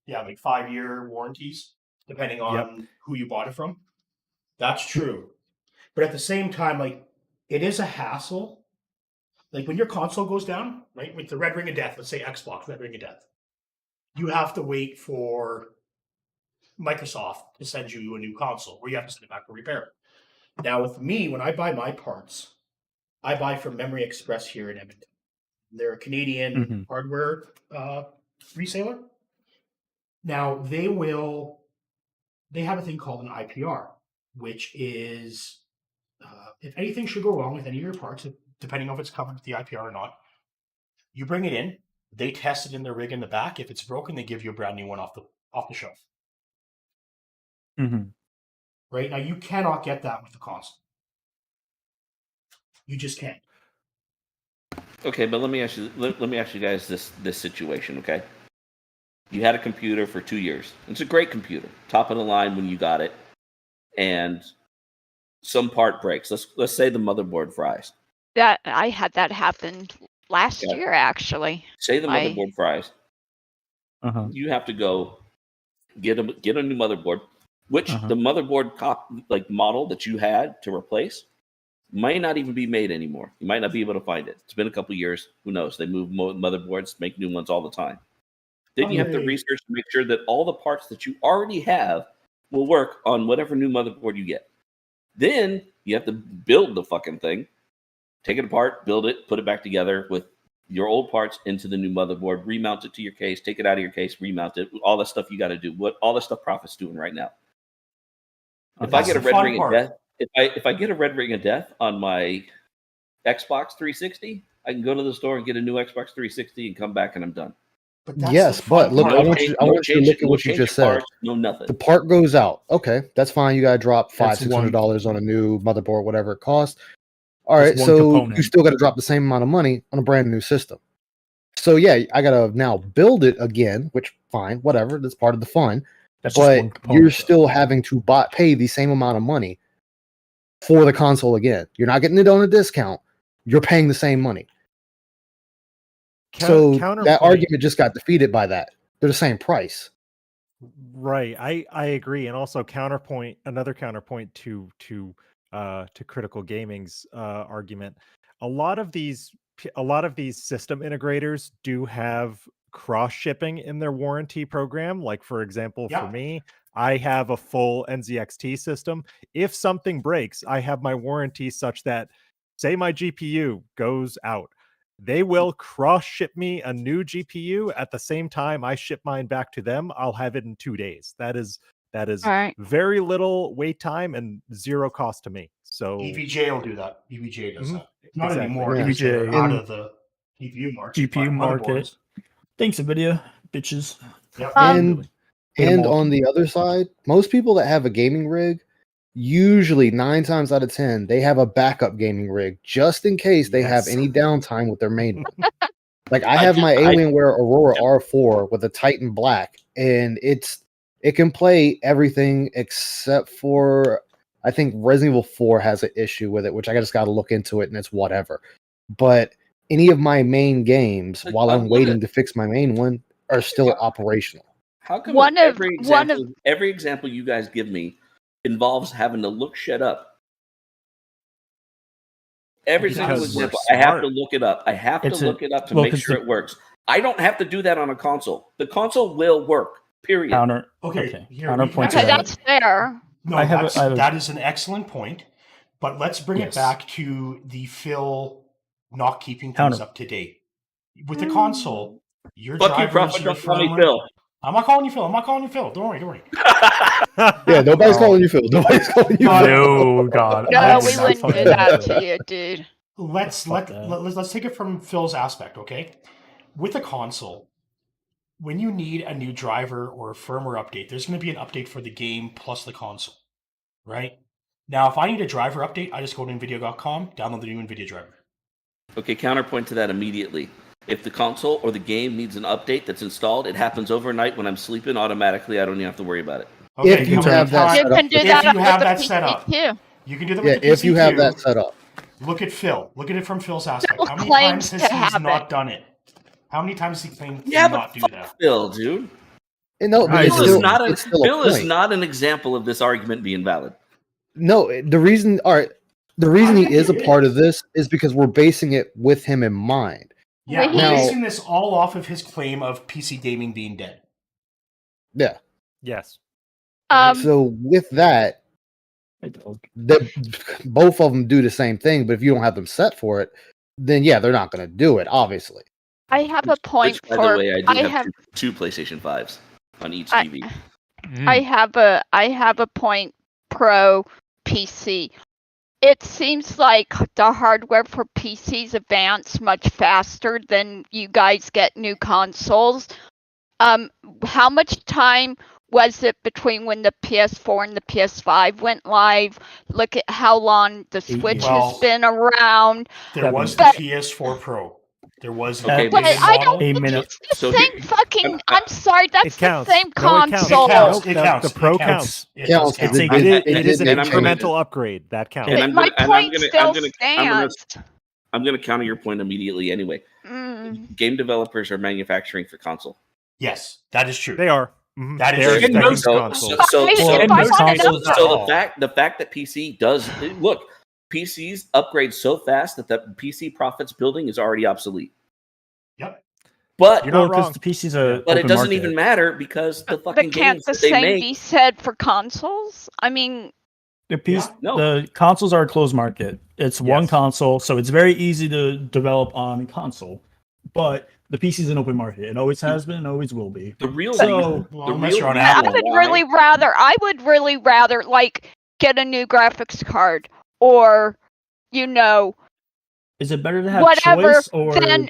Yeah, like 5-year warranties, depending on who you bought it from. That's true. But at the same time, like, it is a hassle. Like, when your console goes down, right, with the Red Ring of Death, let's say Xbox Red Ring of Death, you have to wait for Microsoft to send you a new console, or you have to send it back for repair. Now, with me, when I buy my parts, I buy from Memory Express here in Edmonton. They're a Canadian hardware reseller. Now, they have a thing called an IPR, which is if anything should go wrong with any of your parts, depending on if it's covered with the IPR or not, you bring it in, they test it in their rig in the back. If it's broken, they give you a brand new one off the shelf. Right now, you cannot get that with the console. You just can't. Okay, but let me ask you guys this situation, okay? You had a computer for 2 years. It's a great computer, top of the line when you got it, and some part breaks. Let's say the motherboard fries. That I had that happen last year, actually. Say the motherboard fries. You have to go get a new motherboard, which the motherboard model that you had to replace might not even be made anymore. You might not be able to find it. It's been a couple years. Who knows? They move motherboards, make new ones all the time. Then you have to research to make sure that all the parts that you already have will work on whatever new motherboard you get. Then you have to build the fucking thing, take it apart, build it, put it back together with your old parts into the new motherboard, remount it to your case, take it out of your case, remount it, all that stuff you got to do. All the stuff Prophet's doing right now. If I get a red ring of death, if I get a red ring of death on my Xbox 360, I can go to the store and get a new Xbox 360 and come back and I'm done. But look, I want you to look at what you just said. No, nothing. The part goes out. Okay, that's fine. You got to drop $500-$600 on a new motherboard, whatever it costs. All right, so you still got to drop the same amount of money on a brand new system. So yeah, I got to now build it again, which fine, whatever. That's part of the fun. But you're still having to pay the same amount of money for the console again. You're not getting it on a discount. You're paying the same money. So that argument just got defeated by that. They're the same price. Right. I agree. And also another counterpoint to Critical Gaming's argument. A lot of these system integrators do have cross shipping in their warranty program. Like, for example, for me, I have a full NZXT system. If something breaks, I have my warranty such that, say my GPU goes out, they will cross ship me a new GPU at the same time I ship mine back to them. I'll have it in 2 days. That is very little wait time and zero cost to me. So EVJ will do that. EVJ does that. Not Exactly. anymore. Yeah. EVJ out of the GPU market. Thanks, NVIDIA, bitches. Yep. And on the other side, most people that have a gaming rig, usually 9 times out of 10, they have a backup gaming rig just in case they have any downtime with their main one. Like I have my Alienware Aurora R4 with a Titan Black, and it can play everything except for, I think Resident Evil 4 has an issue with it, which I just got to look into it, and it's whatever. But any of my main games, while I'm waiting to fix my main one, are still operational. How come every example you guys give me involves having to look shit up Every single Because we're example. I have to smart. look it up. I have to look it up to well, make 'cause sure the- it works. I don't have to do that on a console. The console will work. Period. Counter. Okay, here, Counterpoint to Okay, that. that's fair. No, I have a- that is an excellent point. But let's bring it Yes. back to the Phil not keeping things Counter. up to date. With the console, your Fuck you, drivers, Prophet. your Don't call me firmware. Phil. I'm not calling you Phil. I'm not calling you Phil. Don't worry. Yeah, nobody's calling you Phil. Nobody's calling you Phil. No, God. No, I would we not wouldn't do fucking that do it. to you, dude. Let's Fuck that. let's take it from Phil's aspect, okay? With a console, when you need a new driver or a firmware update, there's going to be an update for the game plus the console, right? Now, if I need a driver update, I just go to NVIDIA.com, download the new NVIDIA driver. Okay, counterpoint to that immediately. If the console or the game needs an update that's installed, it happens overnight when I'm sleeping automatically. I don't even have to worry about it. Okay, If you have that You set up, can do If that you with have the that PC set up. too. you can do that yeah, with the PC if you have too. that set up. Look at Phil. Look at it from Phil's aspect. Phil How many claims times has to he have not it. done it? How many times has he claimed to Yeah, not but do fuck that? Phil, dude. And no, but Right, it's Phil, still, is not, it's still a Phil is point. not an example of this argument being valid. No, the reason, all right, the reason I he think is a it part is. of this is because we're basing it with him in mind. Yeah, Well, we're Now- basing this all off of his claim of PC gaming being dead. Yeah. Yes. So with that, both of them do the same thing, but if you don't have them set for it, then yeah, they're not going to do it, obviously. I have a point Which, by for. the way, I do I have have. two PlayStation 5s on each I- TV. I have a point pro PC. It seems like the hardware for PCs advance much faster than you guys get new consoles. How much time was it between when the PS4 and the PS5 went live? Look at how long the Switch years. has been around. There was the But- PS4 Pro. There was Okay, an But updated I model. don't. 8 minutes. It's the So same here- fucking. I- I'm sorry. That's the counts. same No, it counts. It console. counts. Nope, It the- counts. the Pro it counts. It Counts, does count. 'cause It did- is, it it is did an make incremental changes. upgrade. That counts. And I'm My gonna- and I'm point gonna- still I'm gonna- stands. I'm going to counter your point immediately anyway. Mm. Game developers are manufacturing for console. Yes, that is true. They are. Mhm. That is They are true. expecting Most- consoles. So If Well, I most wanted consoles to- are So all- the fact that PC does look, PCs upgrade so fast that the PC profits building is already obsolete. Yep. But You're not because wrong. the PCs are. but it open doesn't market. even matter because the fucking But can't games the that they same make. be said for consoles? I mean, The piece, Yeah, no. the consoles are a closed market. It's one Yes. console, so it's very easy to develop on console. But the PC is an open market. It always has been, and always will be. The real So- reason, Well, the unless real you're on reason I Apple. would why- really rather like get a new graphics card or Is it better to have whatever choice or than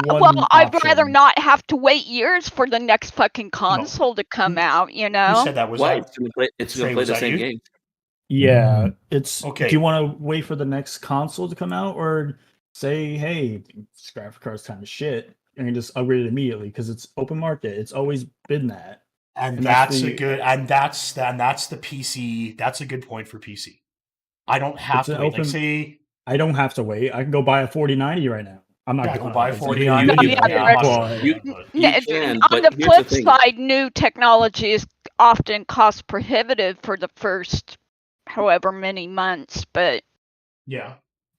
one well, I'd rather option? not have to wait years for the next fucking console to come out, Who said that? Was Why? that? It's going Trey, to play was the that same you? game. Yeah, it's Okay. Do you want to wait for the next console to come out, or say, hey, this graphic card's kind of shit, and you just upgrade it immediately because it's open market. It's always been that. And And that's that's that's the PC. That's a good point for PC. I don't have It's to an wait. Like open- say, I don't have to wait. I can go buy a 4090 right now. I'm not yeah, going go buy a to 4090. You- Yeah, Yeah, right. I'm not sure, You- but- You N- can, on but the here's flip the thing. side, new technology is often cost prohibitive for the first however many months, but yeah.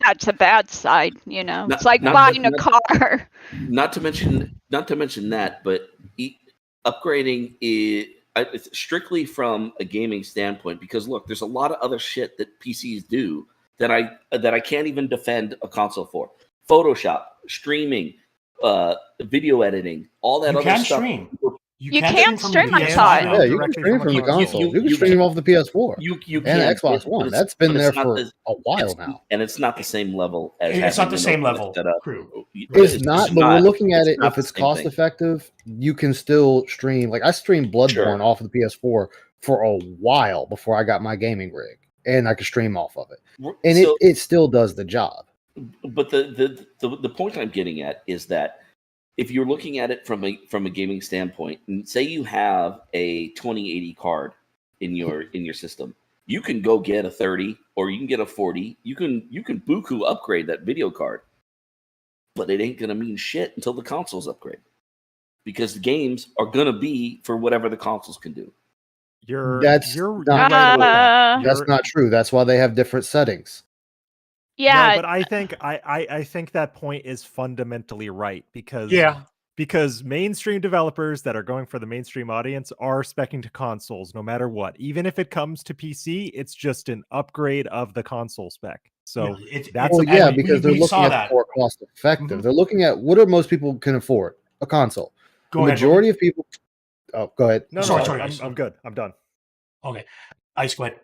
that's a bad side, Not- It's like not- buying a not- car. Not to mention that, but upgrading it's strictly from a gaming standpoint. Because look, there's a lot of other shit that PCs do that I can't even defend a console for. Photoshop, streaming, video editing, all that You other can stuff. stream. You can't from stream the on PS5 side. now. Yeah, you can directly stream from from a the console. console. You- You can you stream can- off the PS4 You and can, Xbox but One. it's- That's been but there it's not for the- a while it's- now. and it's not the same level as It's not having the an same OLED level. setup. True. It's just not, but we're looking at it. not If the it's same thing. cost effective, you can still stream. Like I streamed Bloodborne Sure. off of the PS4 for a while before I got my gaming rig, and I could stream off of it, and So- it still does the job. But the point I'm getting at is that if you're looking at it from a gaming standpoint, and say you have a 2080 card in your system, you can go get a 30 or you can get a 40. You can buku upgrade that video card, but it ain't gonna mean shit until the consoles upgrade, because the games are gonna be for whatever the consoles can do. You're That's you're not right about that. That's You're- not true. That's why they have different settings. Yeah. No, but I think I think that point is fundamentally right because Yeah. because mainstream developers that are going for the mainstream audience are speccing to consoles no matter what. Even if it comes to PC, it's just an upgrade of the console spec. So that's well, a yeah, point. because they're we looking saw at that. more cost effective. Mhm. They're looking at what are most people can afford? A console. Go The ahead, majority of people. Oh, go ahead. No, Sorry, no, sorry, I'm, Ice. I'm good. I'm done. Okay. Ice, go ahead.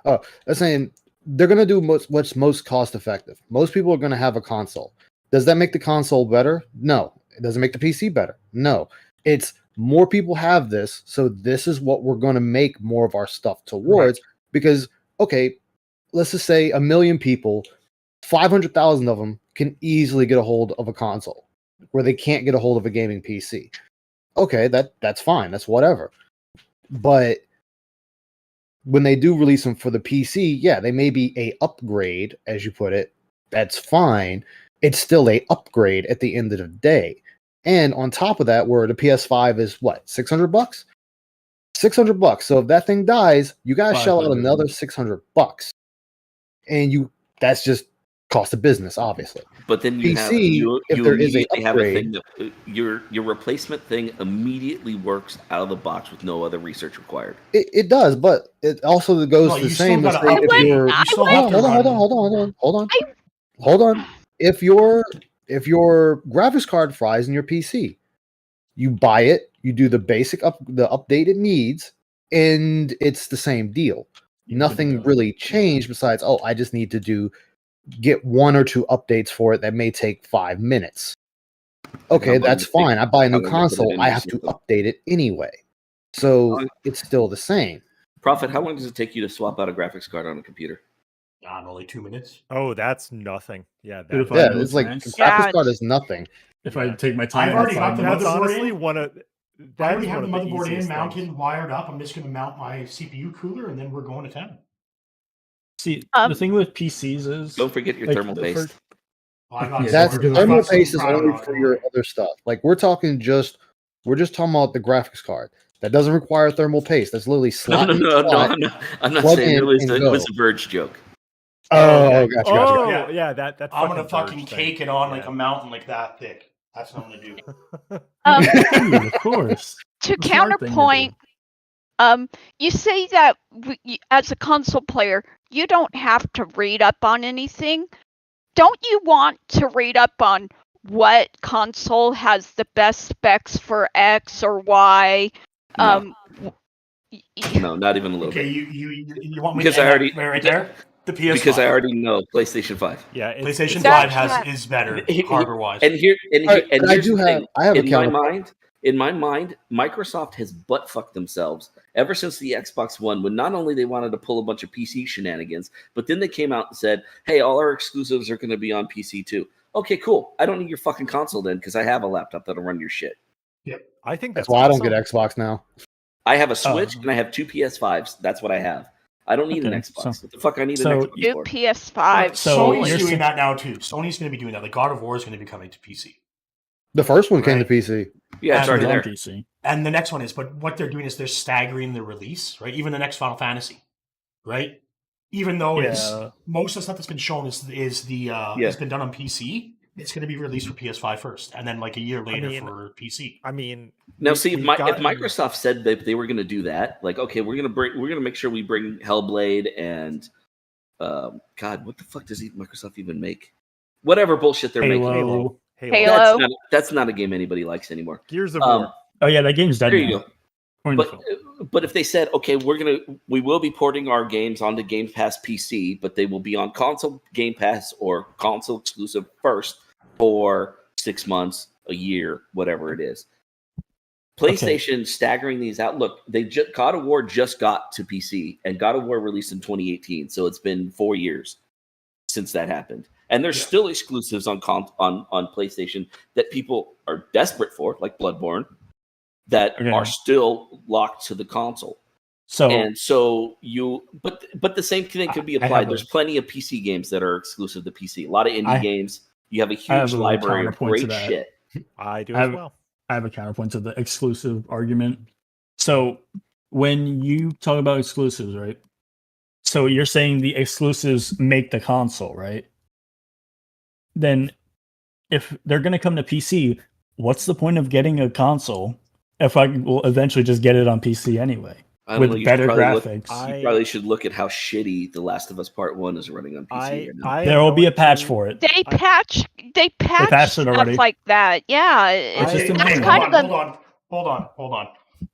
Oh, I'm saying they're going to do what's most cost effective. Most people are going to have a console. Does that make the console better? No. It doesn't make the PC better. No. It's more people have this, so this is what we're going to make more of our stuff towards. Because, okay, let's just say 1 million people, 500,000 of them can easily get a hold of a console where they can't get a hold of a gaming PC. Okay, that's fine. That's whatever. But when they do release them for the PC, yeah, they may be a upgrade, as you put it. That's fine. It's still a upgrade at the end of the day. And on top of that, where the PS5 is what, $600? $600. So if that thing dies, you guys shell out 500. another $600. And that's just cost of business, obviously. But then you PC, if you there is a immediately have a upgrade, thing that your replacement thing immediately works out of the box with no other research required. it does, but it also goes No, the you same. still As gotta say update. if you're, You still hold have to run. hold on. If your graphics card fries in your PC, you buy it, you do the the update it needs, and it's the same deal. Nothing really changed besides, I just need to get 1 or 2 updates for it that may take 5 minutes. Okay, that's fine. I buy a new console, I have to update it anyway. So it's still the same. Prophet, how long does it take you to swap out a graphics card on a computer? Only 2 minutes. Oh, that's nothing. Yeah, Two to that, 5 Yeah, minutes it's like max. graphics card is nothing. If I take my time, I've already got five the minutes. that's motherboard honestly in. one of I that already is have one the of the motherboard in, easiest mounted, things. wired up. I'm just going to mount my CPU cooler, and then we're going to town. See, the thing with PCs is Don't forget your like, thermal paste. I got That's some- I thermal got some paste is Proud only on it, for don't your worry. other stuff. Like we're talking we're just talking about the graphics card. That doesn't require thermal paste. That's literally slot in the slot, I'm not plug saying in, it was and it go. was a Verge joke. Oh, gotcha. Oh, Yeah. yeah, that I'm gonna fucking fucking Verge cake thing. it on like Yeah. a mountain like that thick. That's what I'm gonna do. Dude, of course. To The smart thing to do. counterpoint, you say that as a console player, you don't have to read up on anything. Don't you want to read up on what console has the best specs for X or Y? No, not even a little Okay, bit. you want me Because to I end already that right there? The PS5. because I already know PlayStation 5. Yeah, PlayStation That's 5 is better hardware wise. And Alright, here's but I the do thing. I have a in my mind, Microsoft has butt fucked themselves ever since the Xbox One, when not only they wanted to pull a bunch of PC shenanigans, but then they came out and said, "Hey, all our exclusives are going to be on PC too." Okay, cool. I don't need your fucking console then, because I have a laptop that'll run your shit. I think That's that's why awesome. I don't get Xbox now. I have a Switch and I have 2 PS5s. That's what I have. I don't need an Okay, Xbox. so- what the fuck I need so an Xbox New for? PS5. So Sony's you're doing saying- that now too. Sony's going to be doing that. Like God of War is going to be coming to PC, The first one came to Right. PC. Yeah, it's And already on there. PC. and the next one is. But what they're doing is they're staggering the release, right? Even the next Final Fantasy, right? Even though it's Yeah. most of the stuff that's been shown has been done on PC. It's going to be released for PS5 first, and then like a year later mean, for PC. I mean, Now, see, if we've if gotten- Microsoft said that they were going to do that, like, okay, we're going to make sure we bring Hellblade and God, what the fuck does Microsoft even make? Whatever bullshit they're making. Halo. Halo. That's not a game anybody likes anymore. Gears of War. Oh yeah, that game's dead There now. you go. Wonderful. But if they said, okay, we will be porting our games onto Game Pass PC, but they will be on console Game Pass or console exclusive first for 6 months, a year, whatever it is. PlayStation staggering these out. Look, God of War just got to PC, and God of War released in 2018, so it's been 4 years since that happened. And there's still exclusives on PlayStation that people are desperate for, like Bloodborne, that are still locked to the console. But the same thing could be applied. There's plenty of PC games that are exclusive to PC. A lot of indie games. You have a huge library of great shit. I do as well. I have a counterpoint to the exclusive argument. So when you talk about exclusives, right? So you're saying the exclusives make the console, right? then if they're going to come to PC, what's the point of getting a console if I will eventually just get it on PC anyway with better graphics? You probably should look at how shitty The Last of Us Part 1 is running on PC. There will be a patch for it. They patched it already. stuff like that. Yeah, It's just that's Hold on.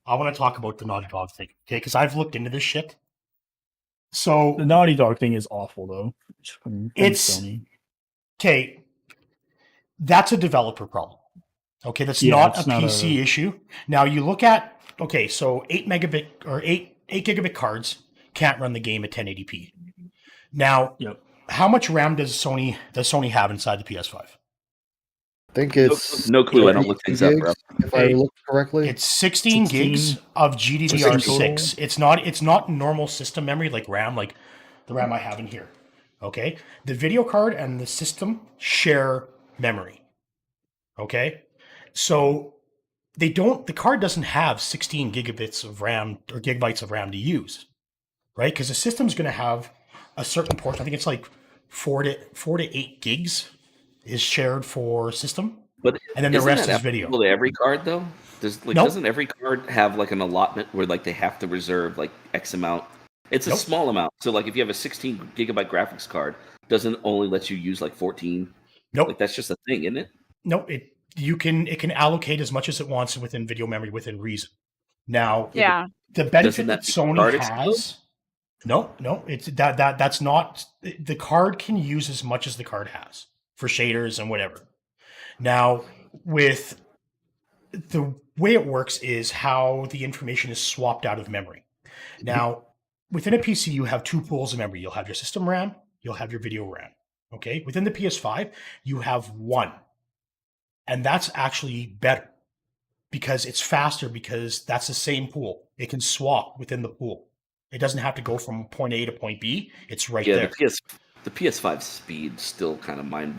I want to talk about the Naughty Dog thing, okay? Because I've looked into this shit. So the Naughty Dog thing is awful, though. It's Sony. Okay. That's a developer problem. Okay, that's not a PC issue. Now you look at so 8 gigabit cards can't run the game at 1080p. Now, how much RAM does Sony have inside the PS5? I think it's no clue. I don't look things up, bro. If I look correctly, it's 16 gigs of GDDR6. It's not normal system memory like RAM, like the RAM I have in here. Okay, the video card and the system share memory. Okay, so the card doesn't have 16 gigabits of RAM or gigabytes of RAM to use, right? Because the system's going to have a certain portion. I think it's like 4 to 8 gigs is shared for system, but and then the rest is video. To every card though, doesn't every card have like an allotment where like they have to reserve like X amount? It's a small amount. So like if you have a 16 gigabyte graphics card, doesn't only let you use like 14. Nope. Like that's just a thing, isn't it? No, it can allocate as much as it wants within video memory within reason. Now, the benefit that Sony has. No, it's that's not the card can use as much as the card has for shaders and whatever. Now, with the way it works is how the information is swapped out of memory. Now, within a PC, you have 2 pools of memory. You'll have your system RAM, you'll have your video RAM. Okay, within the PS5, you have 1. And that's actually better because it's faster because that's the same pool. It can swap within the pool. It doesn't have to go from point A to point B. It's right there. The PS5 speed still kind of mind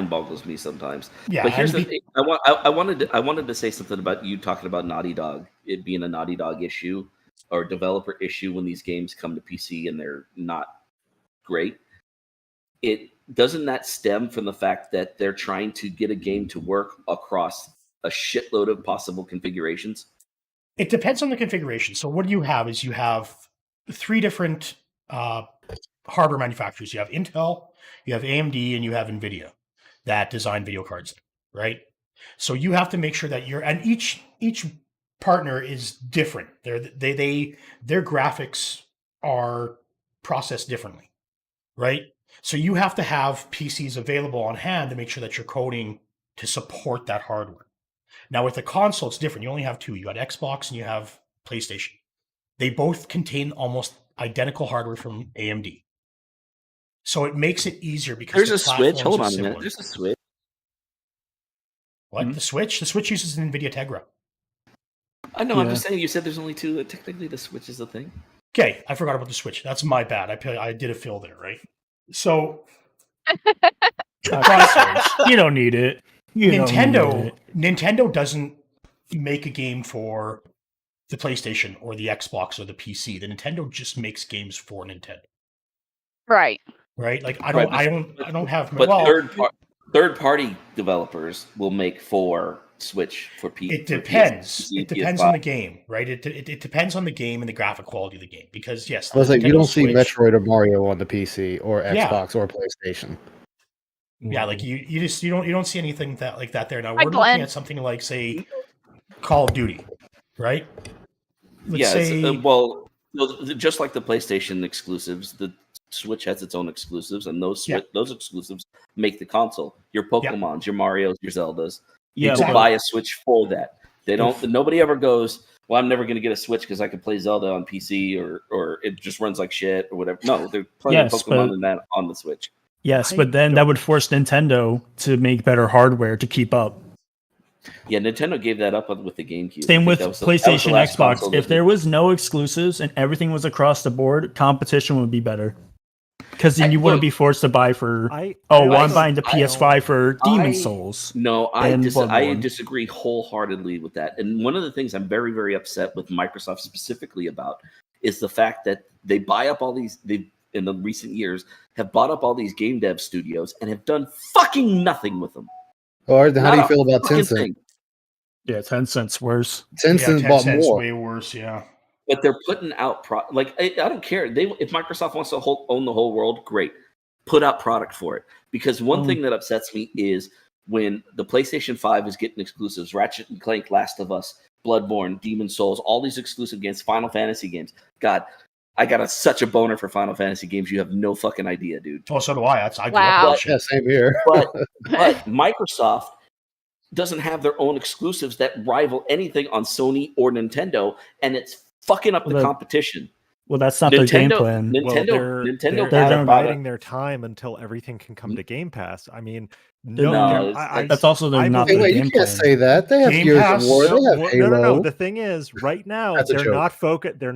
boggles me sometimes. Yeah, but here's the thing. I wanted to say something about you talking about Naughty Dog, it being a Naughty Dog issue or developer issue when these games come to PC and they're not great. Doesn't that stem from the fact that they're trying to get a game to work across a shitload of possible configurations? It depends on the configuration. So what you have is you have 3 different hardware manufacturers. You have Intel, you have AMD, and you have NVIDIA that design video cards, right? So you have to make sure that each partner is different. Their graphics are processed differently, right? So you have to have PCs available on hand to make sure that you're coding to support that hardware. Now with the console, it's different. You only have 2. You got Xbox and you have PlayStation. They both contain almost identical hardware from AMD. So it makes it easier because there's a Switch. Hold on a minute. There's a Switch. What? Mm-hmm. The Switch? The Switch uses an NVIDIA Tegra. I know. Yeah. I'm just saying. You said there's only 2. Technically, the Switch is the thing. Okay, I forgot about the Switch. That's my bad. I did a fill there, right? So you don't need it. Nintendo doesn't make a game for the PlayStation or the Xbox or the PC. The Nintendo just makes games for Nintendo. Right. Right? Like I don't have but third party developers will make for Switch for PC. It depends. It depends on the game, right? It depends on the game and the graphic quality of the game. Because yes, I was like, you don't see Metroid or Mario on the PC or Xbox or PlayStation. Yeah, like you don't see anything like that there. Now we're looking at something like say Call of Duty, right? Let's just like the PlayStation exclusives, the Switch has its own exclusives, and those exclusives make the console. Your Pokemons, your Marios, your Zeldas. You can buy a Switch for that. They don't. Nobody ever goes, well, I'm never going to get a Switch because I can play Zelda on PC or it just runs like shit or whatever. No, they're playing Pokemon and that on the Switch. Yes, but then that would force Nintendo to make better hardware to keep up. Yeah, Nintendo gave that up with the GameCube. Same with PlayStation, Xbox. If there was no exclusives and everything was across the board, competition would be better. Because then you wouldn't be forced to buy for, I'm buying the PS5 for Demon Souls. No, I disagree wholeheartedly with that. And one of the things I'm very, very upset with Microsoft specifically about is the fact that they buy up all these, in the recent years have bought up all these game dev studios and have done fucking nothing with them. Or how do you feel about fucking Tencent? thing. Yeah, Tencent's worse. Tencent bought Tencent's more. way worse. Yeah. But they're putting out I don't care. If Microsoft wants to own the whole world, great. Put out product for it. Because one thing that upsets me is when the PlayStation 5 is getting exclusives, Ratchet and Clank, Last of Us, Bloodborne, Demon Souls, all these exclusive games, Final Fantasy games. God, I got such a boner for Final Fantasy games. You have no fucking idea, dude. Oh, so do I. I grew Wow. up with that Yeah, shit. same here. But Microsoft doesn't have their own exclusives that rival anything on Sony or Nintendo, and it's fucking up the competition. Well, that's not their game plan. Nintendo they're biding their time until everything can come to Game Pass. I mean, that's also not their Wait, game you can't plan. say that. They have Game Gears Pass- of War. They have Halo. No. The thing is, right now That's a they're joke.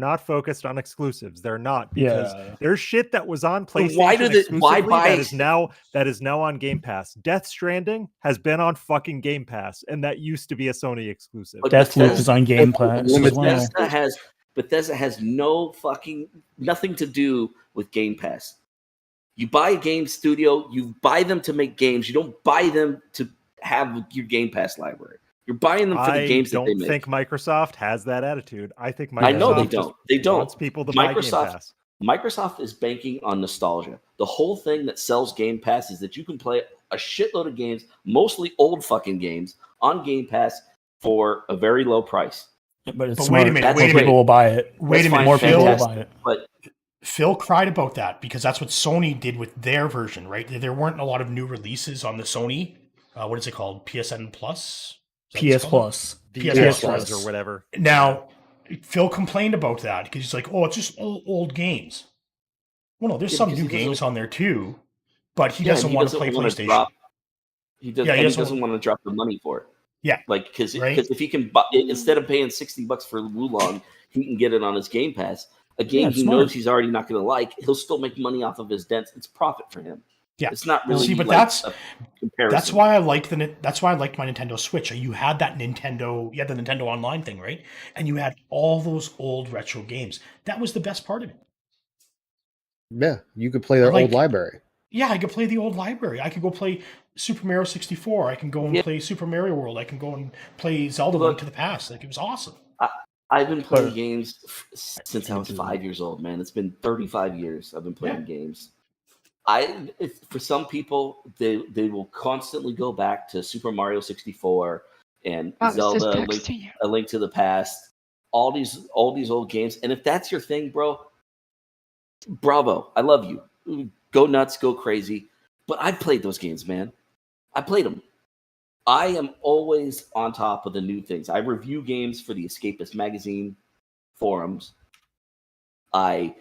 not focused on exclusives. They're not, because Yeah. there's shit that was on PlayStation Why do they- why exclusively buy- that is now on Game Pass. Death Stranding has been on fucking Game Pass, and that used to be a Sony exclusive. But Deathloop is on Game Pass as well. Bethesda has nothing to do with Game Pass. You buy a game studio, you buy them to make games. You don't buy them to have your Game Pass library. You're buying them for the games that they make. I don't think Microsoft has that attitude. I think Microsoft I know they don't. They don't. wants people to buy Game Pass. Microsoft is banking on nostalgia. The whole thing that sells Game Pass is that you can play a shitload of games, mostly old fucking games, on Game Pass for a very low price. But it's wait a minute, more people will buy it. Wait a minute, More people will fantastic. buy it. But Phil cried about that because that's what Sony did with their version, right? There weren't a lot of new releases on the Sony. What is it called? PSN Plus? PS Plus. PS Plus or whatever. Now, Phil complained about that because he's like, oh, it's just old games. Well, no, there's some new games on there too, but he doesn't want to play PlayStation. He doesn't want to drop the money for it. Yeah, like because if he can buy, instead of paying $60 for Wulong, he can get it on his Game Pass. A game he knows he's already not going to like. He'll still make money off of his dents. It's profit for him. Yeah, it's not really. See, but like a comparison. That's why I liked That's why I liked my Nintendo Switch. You had that Nintendo. You had the Nintendo Online thing, right? And you had all those old retro games. That was the best part of it. Yeah, you could play their old library. Yeah, I could play the old library. I could go play Super Mario 64. I can go and play Super Mario World. I can go and play Zelda Link to the Past. Like, it was awesome. I've been playing games since I was 5 years old, man. It's been 35 years I've been playing games. For some people, they will constantly go back to Super Mario 64 and Zelda, A Link to the Past, all these old games. And if that's your thing, bro, bravo. I love you. Go nuts, go crazy. But I've played those games, man. I played them. I am always on top of the new things. I review games for the Escapist magazine forums. My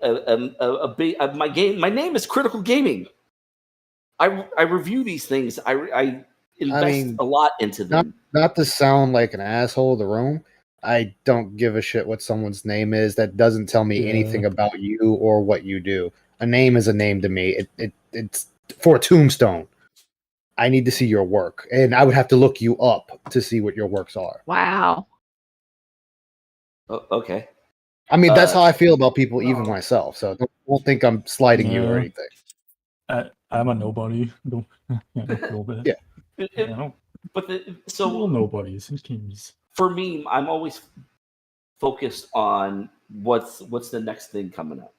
name is Critical Gaming. I review these things. I invest a lot into them. Not to sound like an asshole in the room, I don't give a shit what someone's name is. That doesn't tell me anything about you or what you do. A name is a name to me. It's for a tombstone. I need to see your work, and I would have to look you up to see what your works are. Wow. Oh, okay. I mean, that's how I feel about people, even myself. So don't think I'm slighting you or anything. I'm a nobody. Yeah. So nobodies. For me, I'm always focused on what's the next thing coming up.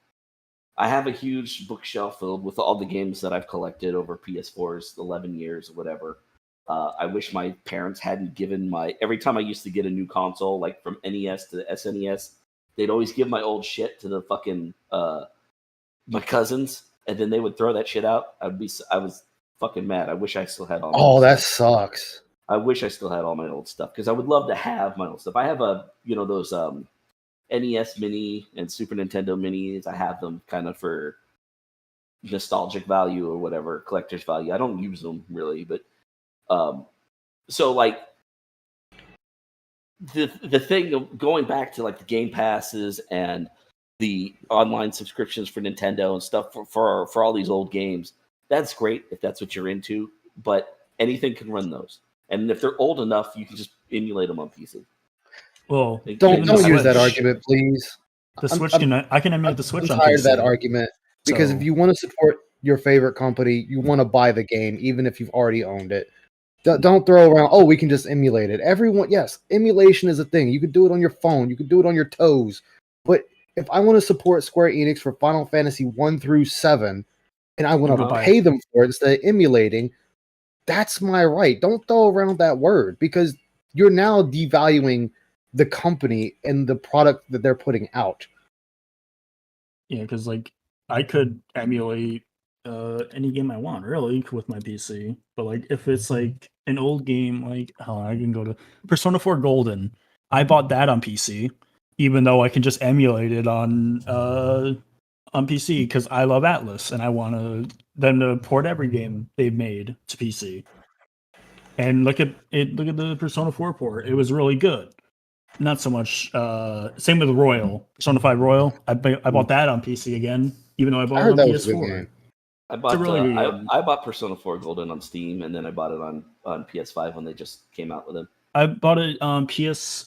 I have a huge bookshelf filled with all the games that I've collected over PS4's 11 years or whatever. I wish my parents hadn't given every time I used to get a new console, like from NES to SNES, they'd always give my old shit to the fucking my cousins, and then they would throw that shit out. I was fucking mad. I wish I still had all my old that stuff. sucks. I wish I still had all my old stuff because I would love to have my old stuff. I have those NES Mini and Super Nintendo Minis. I have them kind of for nostalgic value or whatever, collector's value. I don't use them really, but so like the thing of going back to like the Game Passes and the online subscriptions for Nintendo and stuff for all these old games, that's great if that's what you're into, but anything can run those. And if they're old enough, you can just emulate them on PC. Well, don't use that argument, please. The Switch I can emulate the Switch on tired PC. of that argument because if you want to support your favorite company, you want to buy the game even if you've already owned it. Don't throw around, oh, we can just emulate it. Everyone, yes, emulation is a thing. You can do it on your phone. You can do it on your toes. But if I want to support Square Enix for Final Fantasy 1 through 7, and I want to pay them for it instead of emulating, that's my right. Don't throw around that word because you're now devaluing the company and the product that they're putting out. Yeah, because like I could emulate any game I want really with my PC, but like if it's like an old game, like I can go to Persona 4 Golden. I bought that on PC, even though I can just emulate it on PC because I love Atlas and I want them to port every game they've made to PC. And look at it. Look at the Persona 4 port; it was really good. Not so much. Same with Royal, Persona 5 Royal. I bought that on PC again, even though I bought it on PS4. I bought Persona 4 Golden on Steam, and then I bought it on PS5 when they just came out with it. I bought it on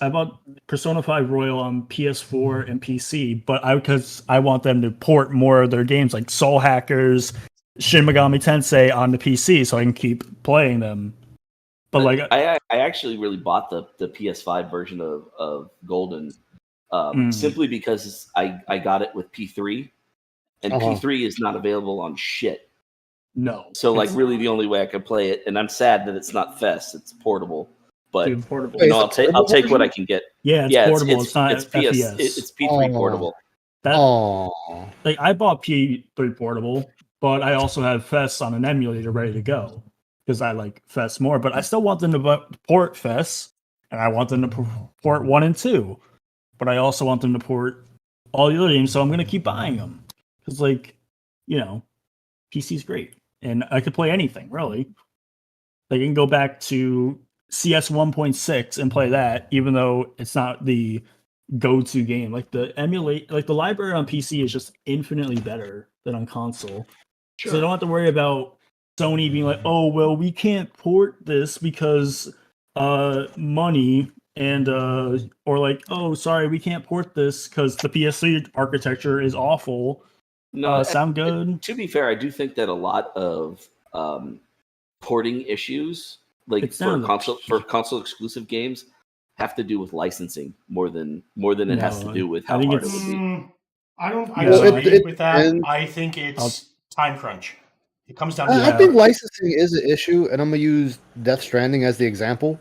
I bought Persona 5 Royal on PS4 and PC, but because I want them to port more of their games like Soul Hackers, Shin Megami Tensei on the PC, so I can keep playing them. But like, I actually really bought the PS5 version of Golden simply because I got it with P3. And P3 is not available on shit. No. So, like, really the only way I can play it, and I'm sad that it's not FES, it's portable. But, portable. You know, I'll take what I can get. Yeah, it's portable. It's not FES. It's P3 portable. Like, I bought P3 portable, but I also have FES on an emulator ready to go because I like FES more. But I still want them to port FES, and I want them to port 1 and 2. But I also want them to port all the other games, so I'm going to keep buying them. Because, like, you know, PC's great. And I could play anything, really. Like, I can go back to CS 1.6 and play that, even though it's not the go-to game. Like, the library on PC is just infinitely better than on console. Sure. So I don't have to worry about Sony being like, oh, well, we can't port this because money... And or like, oh, sorry, we can't port this because the PS3 architecture is awful. No, sound good. To be fair, I do think that a lot of porting issues, like for console exclusive games, have to do with licensing more than it has to do with how hard it would be. I don't agree with that. I think it's time crunch. It comes down to I think licensing is an issue, and I'm gonna use Death Stranding as the example.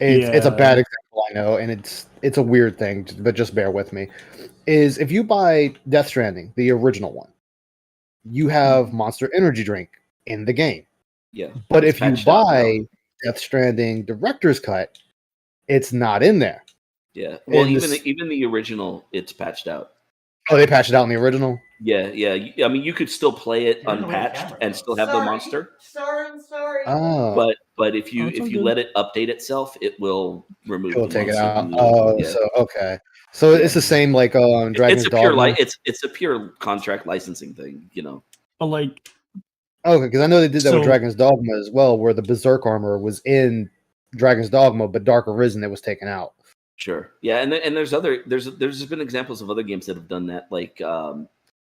It's a bad example, I know, and it's a weird thing, but just bear with me. Is if you buy Death Stranding, the original one, you have Monster Energy drink in the game. Yeah. But if you buy Death Stranding Director's Cut, it's not in there. Yeah. Well, even the original, it's patched out. Oh, they patched it out in the original? Yeah. I mean, you could still play it unpatched and still have the monster. Sorry. Oh. But if you let it update itself, it will remove. It will take it out. Oh, yeah. So okay. So it's the same like Dragon's Dogma. It's a pure contract licensing thing, you know. But like, okay, because I know they did that with Dragon's Dogma as well, where the Berserk armor was in Dragon's Dogma, but Dark Arisen it was taken out. Sure. Yeah, and there's been examples of other games that have done that. Like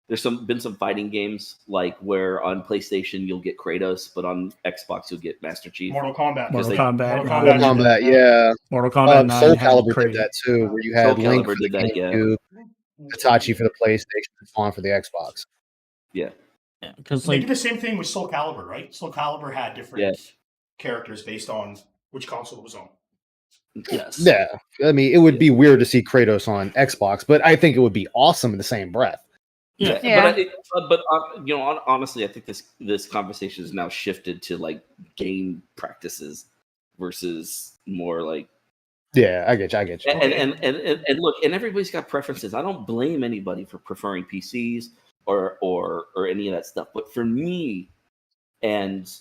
there's been some fighting games like where on PlayStation you'll get Kratos, but on Xbox you'll get Master Chief. Mortal Kombat, yeah. Mortal Kombat. Soul Calibur did that too, where you had Link for the GameCube, Hitachi for the PlayStation, and Spawn for the Xbox. Yeah. Because they did the same thing with Soul Calibur, right? Soul Calibur had different characters based on which console it was on. Yes. Yeah. I mean, it would be weird to see Kratos on Xbox, but I think it would be awesome in the same breath. Yeah. But you know, honestly, I think this conversation has now shifted to like game practices versus more like. Yeah, I get you. And look, and everybody's got preferences. I don't blame anybody for preferring PCs or any of that stuff. But for me, and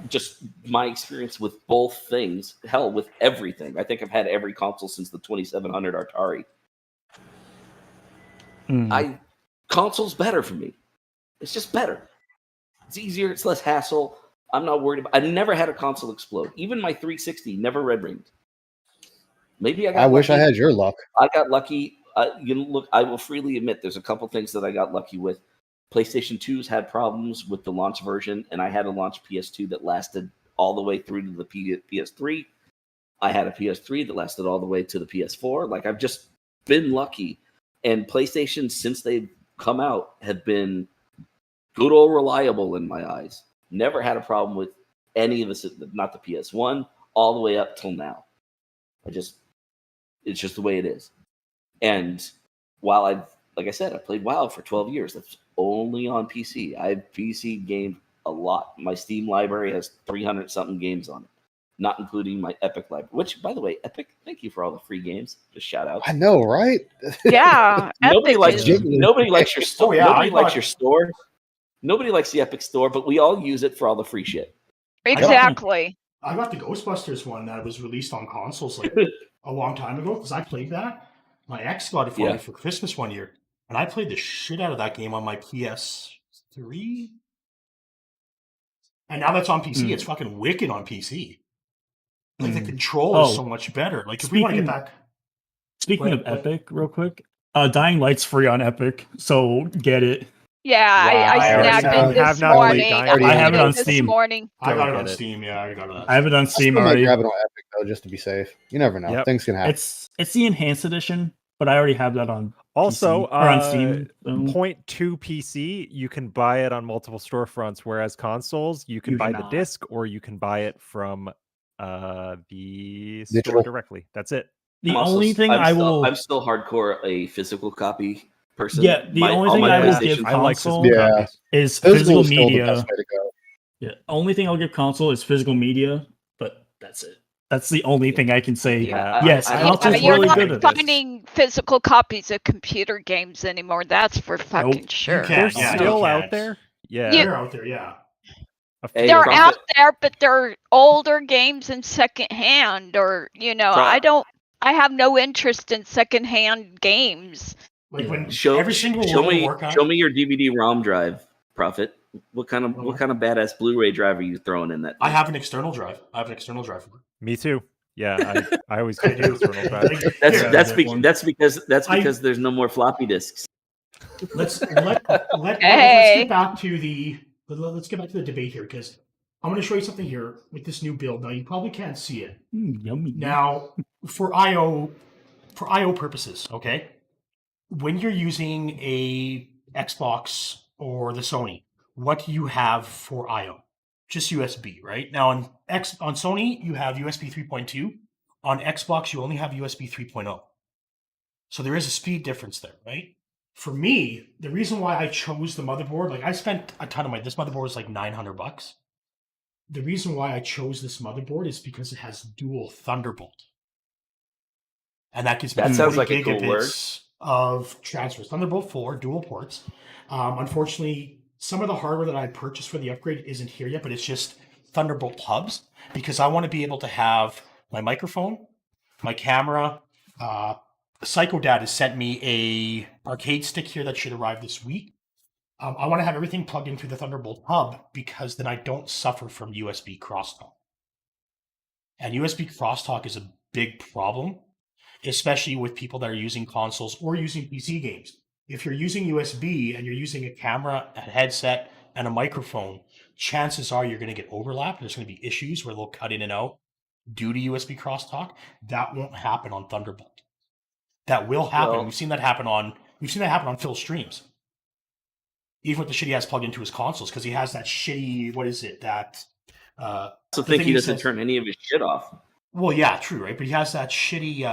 just my experience with both things, hell, with everything. I think I've had every console since the 2700 Atari. Console's better for me. It's just better. It's easier. It's less hassle. I'm not worried about. I never had a console explode. Even my 360 never red ringed. Maybe I got. I wish I had your luck. I got lucky look, I will freely admit there's a couple things that I got lucky with. PlayStation 2's had problems with the launch version, and I had a launch PS2 that lasted all the way through to the PS3. I had a PS3 that lasted all the way to the PS4. Like, I've just been lucky. And PlayStation, since they've come out, have been good old reliable in my eyes. Never had a problem with any of this, not the PS1, all the way up till now. It's just the way it is. And while like I said, I played WoW for 12 years. That's only on PC. I've PC gamed a lot. My Steam library has 300-something games on it, not including my Epic library. Which, by the way, Epic, thank you for all the free games. Just shout out. I know, right? Yeah. Nobody likes is- nobody likes your store. Oh, yeah, Nobody I likes thought- your store. Nobody likes the Epic store, but we all use it for all the free shit. Exactly. I got the Ghostbusters one that was released on consoles like a long time ago because I played that. My ex got it for me for Christmas one year, and I played the shit out of that game on my PS3. And now that's on PC. It's fucking wicked on PC. Like the control is so much better. Like if we want to get back. Speaking of Epic, real quick, Dying Light's free on Epic, so get it. Yeah, I snagged it this morning. I have it on this Steam. morning. I got it on Steam. Yeah, I got it. I have it on Steam I already. grab it on Epic though, just to be safe. You never know; Yep. things can happen. It's the enhanced edition, but I already have that on. Also, PC, or on Steam. Point 2 PC, you can buy it on multiple storefronts, whereas consoles, you can buy the disc or you can buy it from the store Digital. directly. That's it. The only thing I'm still hardcore a physical copy person. Yeah, the only thing I will give console is physical media. The best way to go. Yeah, only thing I'll give console is physical media, but that's it. That's the only thing I can say. Yeah, yes, console's you're really not good at this. finding physical copies of computer games anymore. That's for fucking sure. They're still out there. Yeah, they're out there. Yeah, they're out there, but they're older games in secondhand, or I have no interest in secondhand games. Like when show me Warcraft. your DVD-ROM drive, Prophet. What kind of badass Blu-ray drive are you throwing in that thing? I have an external drive. Me too. Yeah, I always get the external drive. That's because there's no more floppy disks. Let's get back to the debate here, because I'm going to show you something here with this new build. Now you probably can't see it. Yummy. Now for IO purposes, okay. When you're using a Xbox or the Sony, what do you have for I/O? Just USB, right? Now on Sony, you have USB 3.2. On Xbox, you only have USB 3.0. So there is a speed difference there, right? For me, the reason why I chose the motherboard, like I spent a ton of money. This motherboard is like $900. The reason why I chose this motherboard is because it has dual Thunderbolt, and that gives me 40 gigabits of transfers. Thunderbolt 4 dual ports. Unfortunately, some of the hardware that I purchased for the upgrade isn't here yet, but it's just Thunderbolt hubs, because I want to be able to have my microphone, my camera. Psycho Dad has sent me a arcade stick here that should arrive this week. I want to have everything plugged in through the Thunderbolt hub, because then I don't suffer from USB crosstalk. And USB crosstalk is a big problem, especially with people that are using consoles or using PC games. If you're using USB and you're using a camera, a headset, and a microphone, chances are you're going to get overlap. There's going to be issues where they'll cut in and out due to USB crosstalk. That won't happen on Thunderbolt. That will happen. Well, we've seen that happen on Phil's streams. Even with the shit he has plugged into his consoles, because he has that shitty, what is it? That I also think he doesn't turn any of his shit off. Well, yeah, true, right? But he has that shitty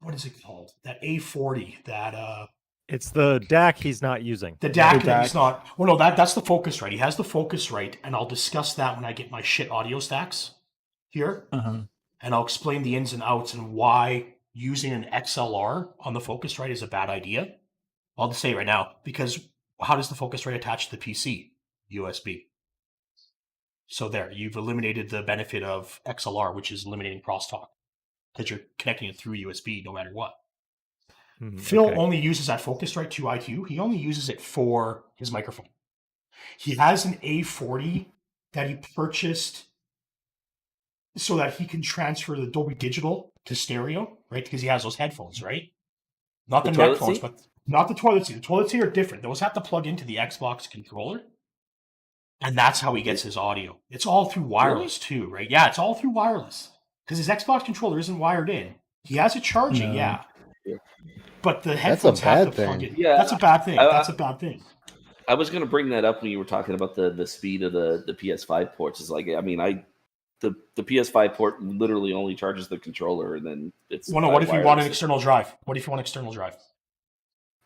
what is it called? That A40, that it's the DAC he's not using. The DAC that he's not. Well, no, that's the Focusrite. He has the Focusrite, and I'll discuss that when I get my shit audio stacks here. And I'll explain the ins and outs and why using an XLR on the Focusrite is a bad idea. I'll just say it right now, because how does the Focusrite attach to the PC? USB. So there, you've eliminated the benefit of XLR, which is eliminating crosstalk, because you're connecting it through USB no matter what. Phil only uses that Focusrite 2 IQ. He only uses it for his microphone. He has an A40 that he purchased so that he can transfer the Dolby Digital to stereo, right? Because he has those headphones, right? Not The the, toilet neck phones, seat? but not the toilet seat. The toilet seat are different. Those have to plug into the Xbox controller. And that's how he gets his audio. It's all through wireless too, right? Yeah, it's all through wireless. Because his Xbox controller isn't wired in. He has it charging, No. yeah. Yeah. But the That's a headphones have to bad plug thing. in. Yeah, That's a bad thing. I- That's a bad thing. I was going to bring that up when you were talking about the speed of the PS5 ports. It's like, I mean, the PS5 port literally only charges the controller, and then it's. Well, no, what if you want an wireless. external drive? What if you want an external drive?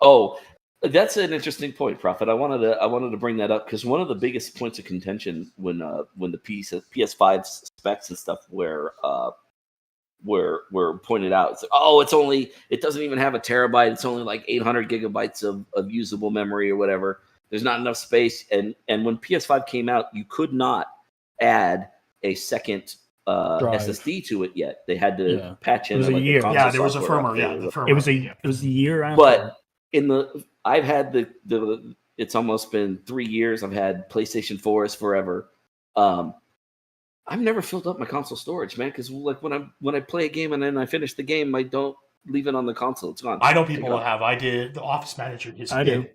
Oh, that's an interesting point, Prophet. I wanted to bring that up because one of the biggest points of contention when the PS5 specs and stuff were pointed out, it's like, oh, it doesn't even have a terabyte. It's only like 800 gigabytes of usable memory or whatever. There's not enough space. And when PS5 came out, you could not add a second Drive. SSD to it yet. They had to Yeah. patch in. It was a like, year. Yeah, there was a software firmware. update Yeah, or the whatever. firmware. It was the year after. But I've had the it's almost been 3 years. I've had PlayStation 4s forever. I've never filled up my console storage, man, because like when I play a game and then I finish the game, I don't leave it on the console. It's gone. I know people that have. I did. The office manager I do.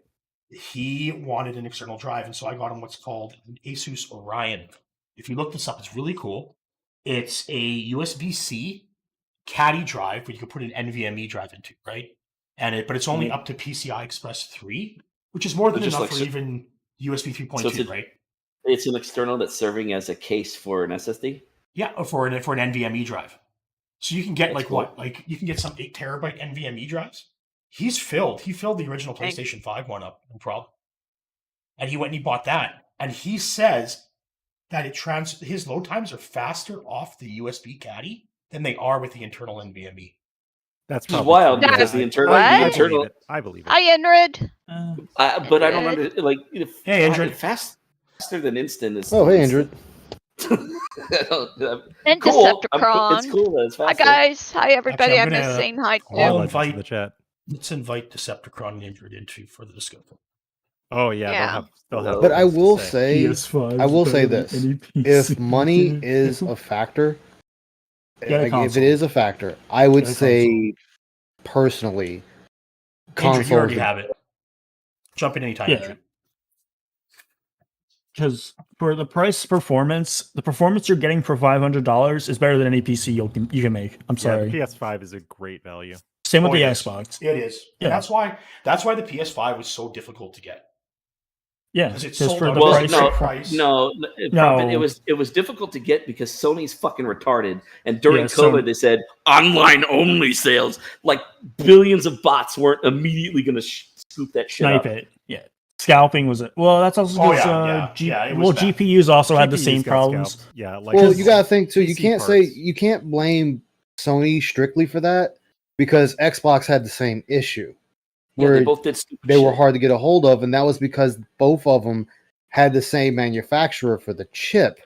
He wanted an external drive, and so I got him what's called an Asus Orion. If you look this up, it's really cool. It's a USB-C caddy drive where you can put an NVMe drive into, right? But it's only up to PCI Express 3, which is more than Just enough like for even USB 3.2, So it's right? It's an external that's serving as a case for an SSD. Yeah, for an NVMe drive. So you can get That's cool. you can get some 8 terabyte NVMe drives. He filled the original PlayStation 5 one up, no problem. And he went and he bought that. And he says that his load times are faster off the USB caddy than they are with the internal NVMe. That's Which is probably wild true. because the internal, What? I internal, believe it. I believe it. Hi, Indrid. but I don't understand. Like, Hey, Andrew. faster than instant is. Oh, hey, Andrew. And cool. Decepticon. It's cool that it's Hi, faster. guys. Hi, everybody. Actually, I I'm miss gonna- saying hi I'll Yeah, to. legends in invite- the chat. Let's invite Decepticon and Android into for the discussion. Oh yeah, Yeah. they'll have. But I things to will say. say, I will say this: if money is a factor, Get a like, if console. it is a factor, I would Get a say personally, Andrew, you already consoles. have it. Jump in anytime, Yeah. Andrew. Because for the price performance, the performance you're getting for $500 is better than any PC you can make. I'm Yeah, sorry. the PS5 is a great value. Same with Oh, the it is. Xbox. It is. Yeah. And that's why the PS5 was so difficult to get. Yeah, 'Cause it's just sold for out. the Well, price. no, Prophet, No. it was difficult to get because Sony's fucking retarded. And during Yeah, COVID, they said online only sales. Like billions of bots weren't immediately going to scoop that shit Snipe up. it. Yeah. Scalping was it? Well, that's also Oh, because yeah, it was bad. GPUs also had the GPUs same got problems. scalped. Yeah, like Well, you gotta think too. You PC can't parts. you can't blame Sony strictly for that because Xbox had the same issue Yeah, where they both did stupid they were shit. hard to get a hold of, and that was because both of them had the same manufacturer for the chip,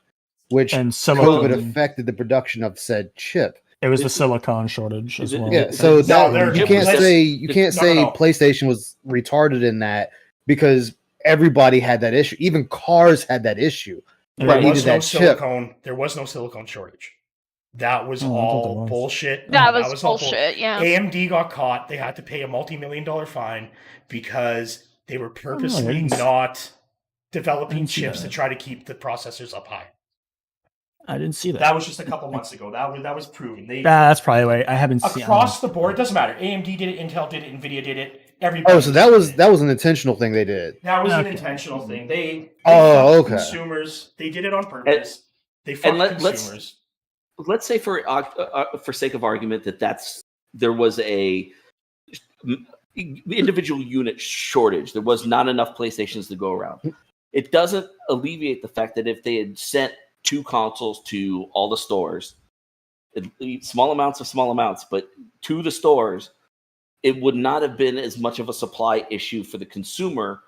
which And COVID silicon. affected the production of said chip. It was the Is- silicon shortage as is it- well. Yeah, so No, that they're- you can't let's- say you can't no, say no. PlayStation was retarded in that because everybody had that issue. Even cars had that issue. And But There it needed was no that chip. silicone. There was no silicone shortage. That was Oh, I thought all there was. bullshit. That No, was all bullshit. Yeah. AMD got caught. They had to pay a multi-million-dollar fine because they were purposely didn't- not developing didn't see chips to that. try to keep the processors up high. I didn't see that. That was just a couple months ago. That was proven. They That's probably why I haven't seen across the board. It doesn't matter. AMD did it. Intel did it. Nvidia did it. Everybody. Oh, so that was an intentional thing they did. That was an Okay. intentional thing. They Oh, fucked okay. consumers. They did it on purpose. They fucked let's- consumers. Let's say for sake of argument there was a individual unit shortage. There was not enough PlayStations to go around. It doesn't alleviate the fact that if they had sent 2 consoles to all the stores, small amounts, but to the stores, it would not have been as much of a supply issue for the consumer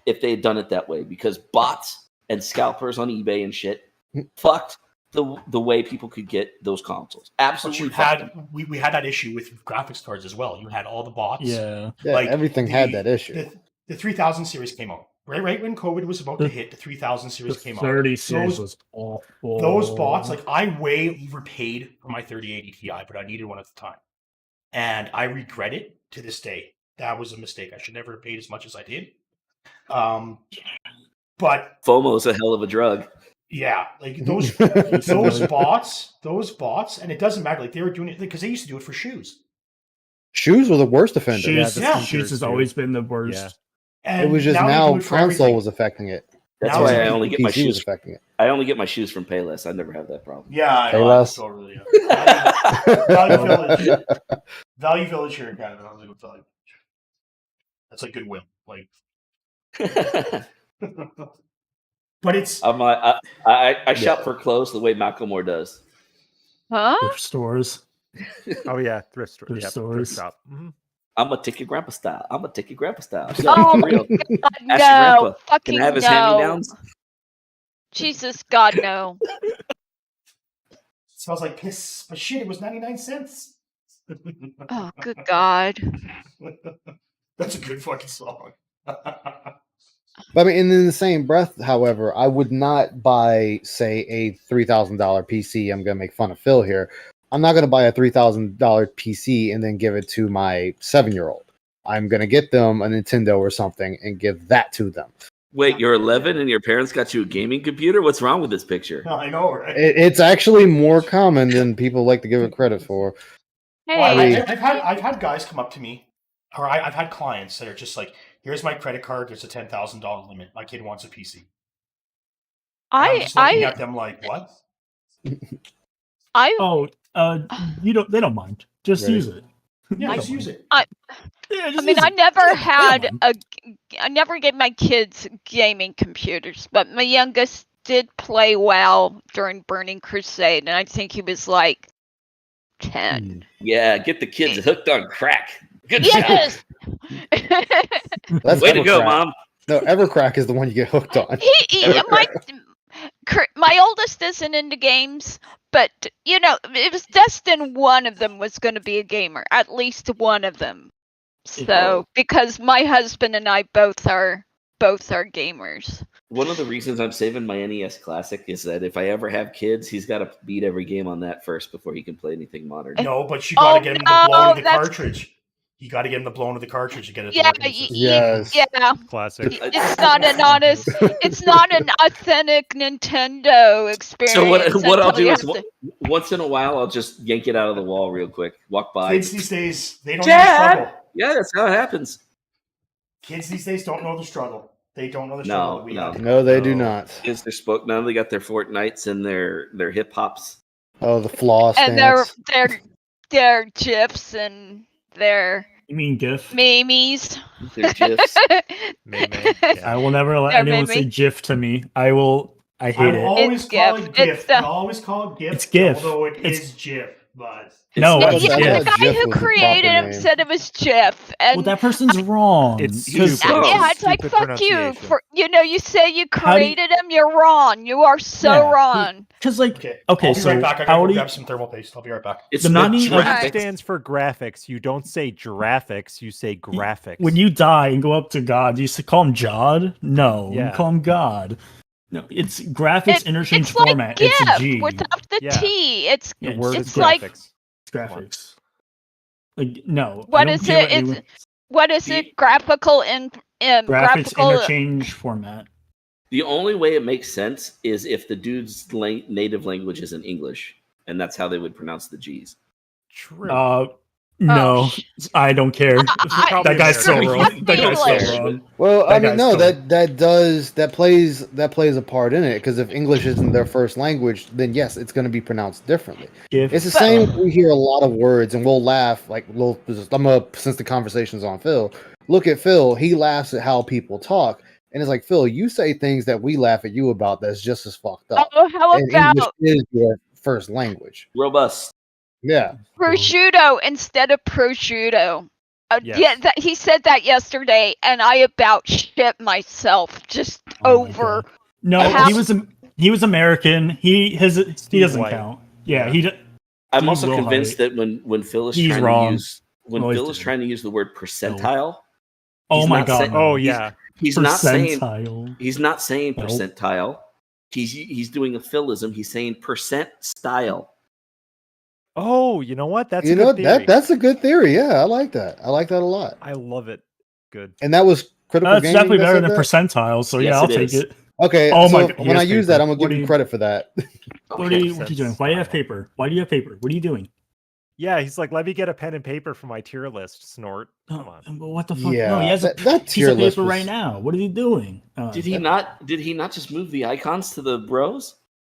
if they had done it that way, because bots and scalpers on eBay and shit fucked the way people could get those consoles. But Absolutely. you had we had that issue with graphics cards as well. You had all the bots. Yeah. Yeah, Like, everything had that issue. The 3000 series came out. Right when COVID was about to hit, the 3000 The series came out. 30 series Those- was awful. Those bots, like I way overpaid for my 3080 Ti, but I needed one at the time. and I regret it to this day. That was a mistake. I should never have paid as much as I did. But FOMO's a hell of a drug. yeah, like those bots, and it doesn't matter. Like they were doing it because they used to do it for shoes. Shoes were the worst offender. Shoes has always been the worst. Yeah. And It was just now now they do it for console everything. was affecting it. That's Now why it's I only get my PC was shoes. affecting it. I only get my shoes from Payless. I never have that problem. Yeah, I Hey, know. Les. Totally. Value Village. Value Village here in Canada. Value Village. That's like Goodwill. Like, but it's I shop for clothes the way Macklemore does. Huh? Thrift stores. Oh yeah, thrift store. Thrift Yeah, stores. thrift shop. Mhm. I'm gonna take your grandpa style. I'm gonna take your grandpa style. Oh For my real. God, Ask your no! grandpa. Fucking Can I have his no! hand-me-downs? Jesus God, no! it smells like piss, but shit, it was 99 cents. Oh, good God! That's a good fucking song. But I mean, and in the same breath, however, I would not buy, say, a $3,000 PC. I'm going to make fun of Phil here. I'm not going to buy a $3,000 PC and then give it to my 7-year-old. I'm going to get them a Nintendo or something and give that to them. Wait, you're 11 and your parents got you a gaming computer? What's wrong with this picture? I know, right? It's actually more common than people like to give it credit for. Hey, Well, mean- I've had guys come up to me, or I've had clients that are just like, "Here's my credit card. There's a $10,000 limit. My kid wants a PC." I'm just looking at them like, "What?" They don't mind. Just Right. use it. Yeah, They just don't use mind. it. Yeah, just I mean, use I it. never They don't had mind. I never gave my kids gaming computers, but my youngest did play WoW during Burning Crusade, and I think he was like 10. Yeah, get the kids hooked on crack. Good job. Yes. That's Way to go, Evercrack. Mom. No, Evercrack is the one you get hooked on. My oldest isn't into games, but it was destined one of them was going to be a gamer, at least one of them. So because my husband and I both are gamers. One of the reasons I'm saving my NES Classic is that if I ever have kids, he's got to beat every game on that first before he can play anything modern. No, but you got to get him to blow into the that's- cartridge. You got to get him to blow into the cartridge to get it. Yeah, Yes. yeah. Classic. It's not an honest. It's not an authentic Nintendo experience. So what I'll until do you is have to- once in a while I'll just yank it out of the wall real quick, walk by. Kids these days, they don't Dad! know the struggle. Yeah, that's how it happens. Kids these days don't know the struggle. They don't know the struggle that we No. have. No, they do not. Kids, they're spoke now. They got their Fortnites and their hip hops. Oh, the floss and stance. their gifs and their You mean GIF? memes. Their gifs. Meme, I yeah. will never let They're anyone meme. say GIF to me. I hate I it. always It's call GIF. it GIF. It's, I always call it GIF. It's GIF. Although it It's- is GIF, but No, That's- it's Yeah, I GIF. the thought guy GIF who was the created proper him name. said it was GIF, and Well, that person's wrong. It's 'cause- stupid. yeah, it's like Stupid fuck you pronunciation. for you say you How do you- created him. You're wrong. You are so Yeah. wrong. Because like, okay. okay, I'll be so right back. I how gotta do go you- grab some thermal paste. I'll be right back. It's The not meaning of- G Right. stands for graphics. You don't say graphics. You say graphics. when you die and go up to God, do you call him Jod? No, you Yeah. call him God. No. It's graphics interchange it's like format. GIF It's a G. without the Yeah. T. It's Yeah, the word it's is like- graphics. It's graphics. Like no. I What don't is give it? anyone- what is it? Graphical in graphics graphical. interchange format. The only way it makes sense is if the dude's native language is in English, and that's how they would pronounce the G's. True. No, I don't care. Probably That guy's so American. wrong. That guy's English. so wrong. Well, That I mean, guy's no, so- that plays a part in it because if English isn't their first language, then yes, it's going to be pronounced differently. GIF. It's the same. We hear a lot of words and we'll laugh. Like, since the conversation's on Phil, look at Phil. He laughs at how people talk, and it's like, Phil, you say things that we laugh at you about. That's just as fucked up. Oh, how And English about is your first language. Robust. Yeah. prosciutto instead of prosciutto? Yes. Yeah, he said that yesterday, and I about shit myself just Oh my over. God. No, How- he was American. He doesn't White. count. Yeah, Yeah. he. I'm Steve also Wilhite. convinced that when Phil is He's trying wrong. to use Always Phil is did. trying to use the word percentile, Oh He's my not God! saying- no. Oh yeah. he's not saying Percentile. he's not saying Nope. percentile. He's doing a Philism. He's saying percent style. Oh, you know what? That's You a know good theory. that's a good theory. Yeah, I like that. I like that a lot. I love it. Good. And that was critical. That's gaming definitely that better said than that? percentile. So Yes, yeah, I'll it take is. it. Okay. Oh so my God, when here's I use paper. that, I'm gonna What give do you you- credit for that. What are you doing? Why do you have paper? Why do you have paper? What are you doing? Yeah, he's like, let me get a pen and paper for my tier list. Snort. Come on. But what the fuck? Yeah, No, he has a that piece tier of list paper was- right now. What is he doing? Did he not just move the icons to the bros?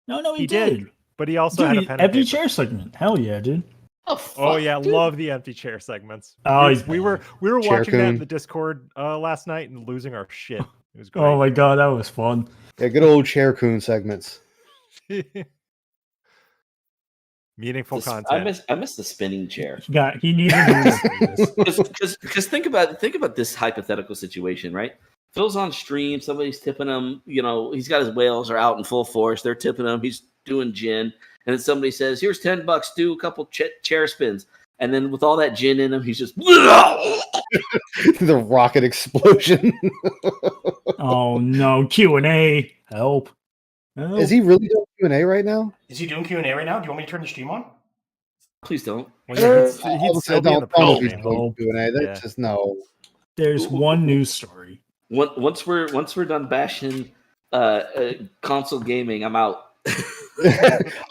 No, he He did. did. But he also Dude, had a pen and empty paper. chair segment. Hell yeah, dude. Oh, fuck, Oh yeah, dude. love the empty chair segments. Oh, we were Chair watching that in coon. the Discord last night and losing our shit. It was great. Oh my God, that was fun. Yeah, good old chair coon segments. Meaningful I content. miss the spinning chair. He needed this. Because think about this hypothetical situation, right? Phil's on stream, somebody's tipping him, he's got his whales are out in full force, they're tipping him, he's doing gin, and then somebody says, here's $10, do a couple chair spins. And then with all that gin in him, he's just The rocket explosion. Oh no, Q&A. Help. Is he really doing Q&A right now? Is he doing Q&A right now? Do you want me to turn the stream on? Please don't. Well, yeah, he'd I still be in the don't know if pro he's game. doing Q&A. That's Yeah. just no. There's one news story. Once we're done bashing console gaming, I'm out.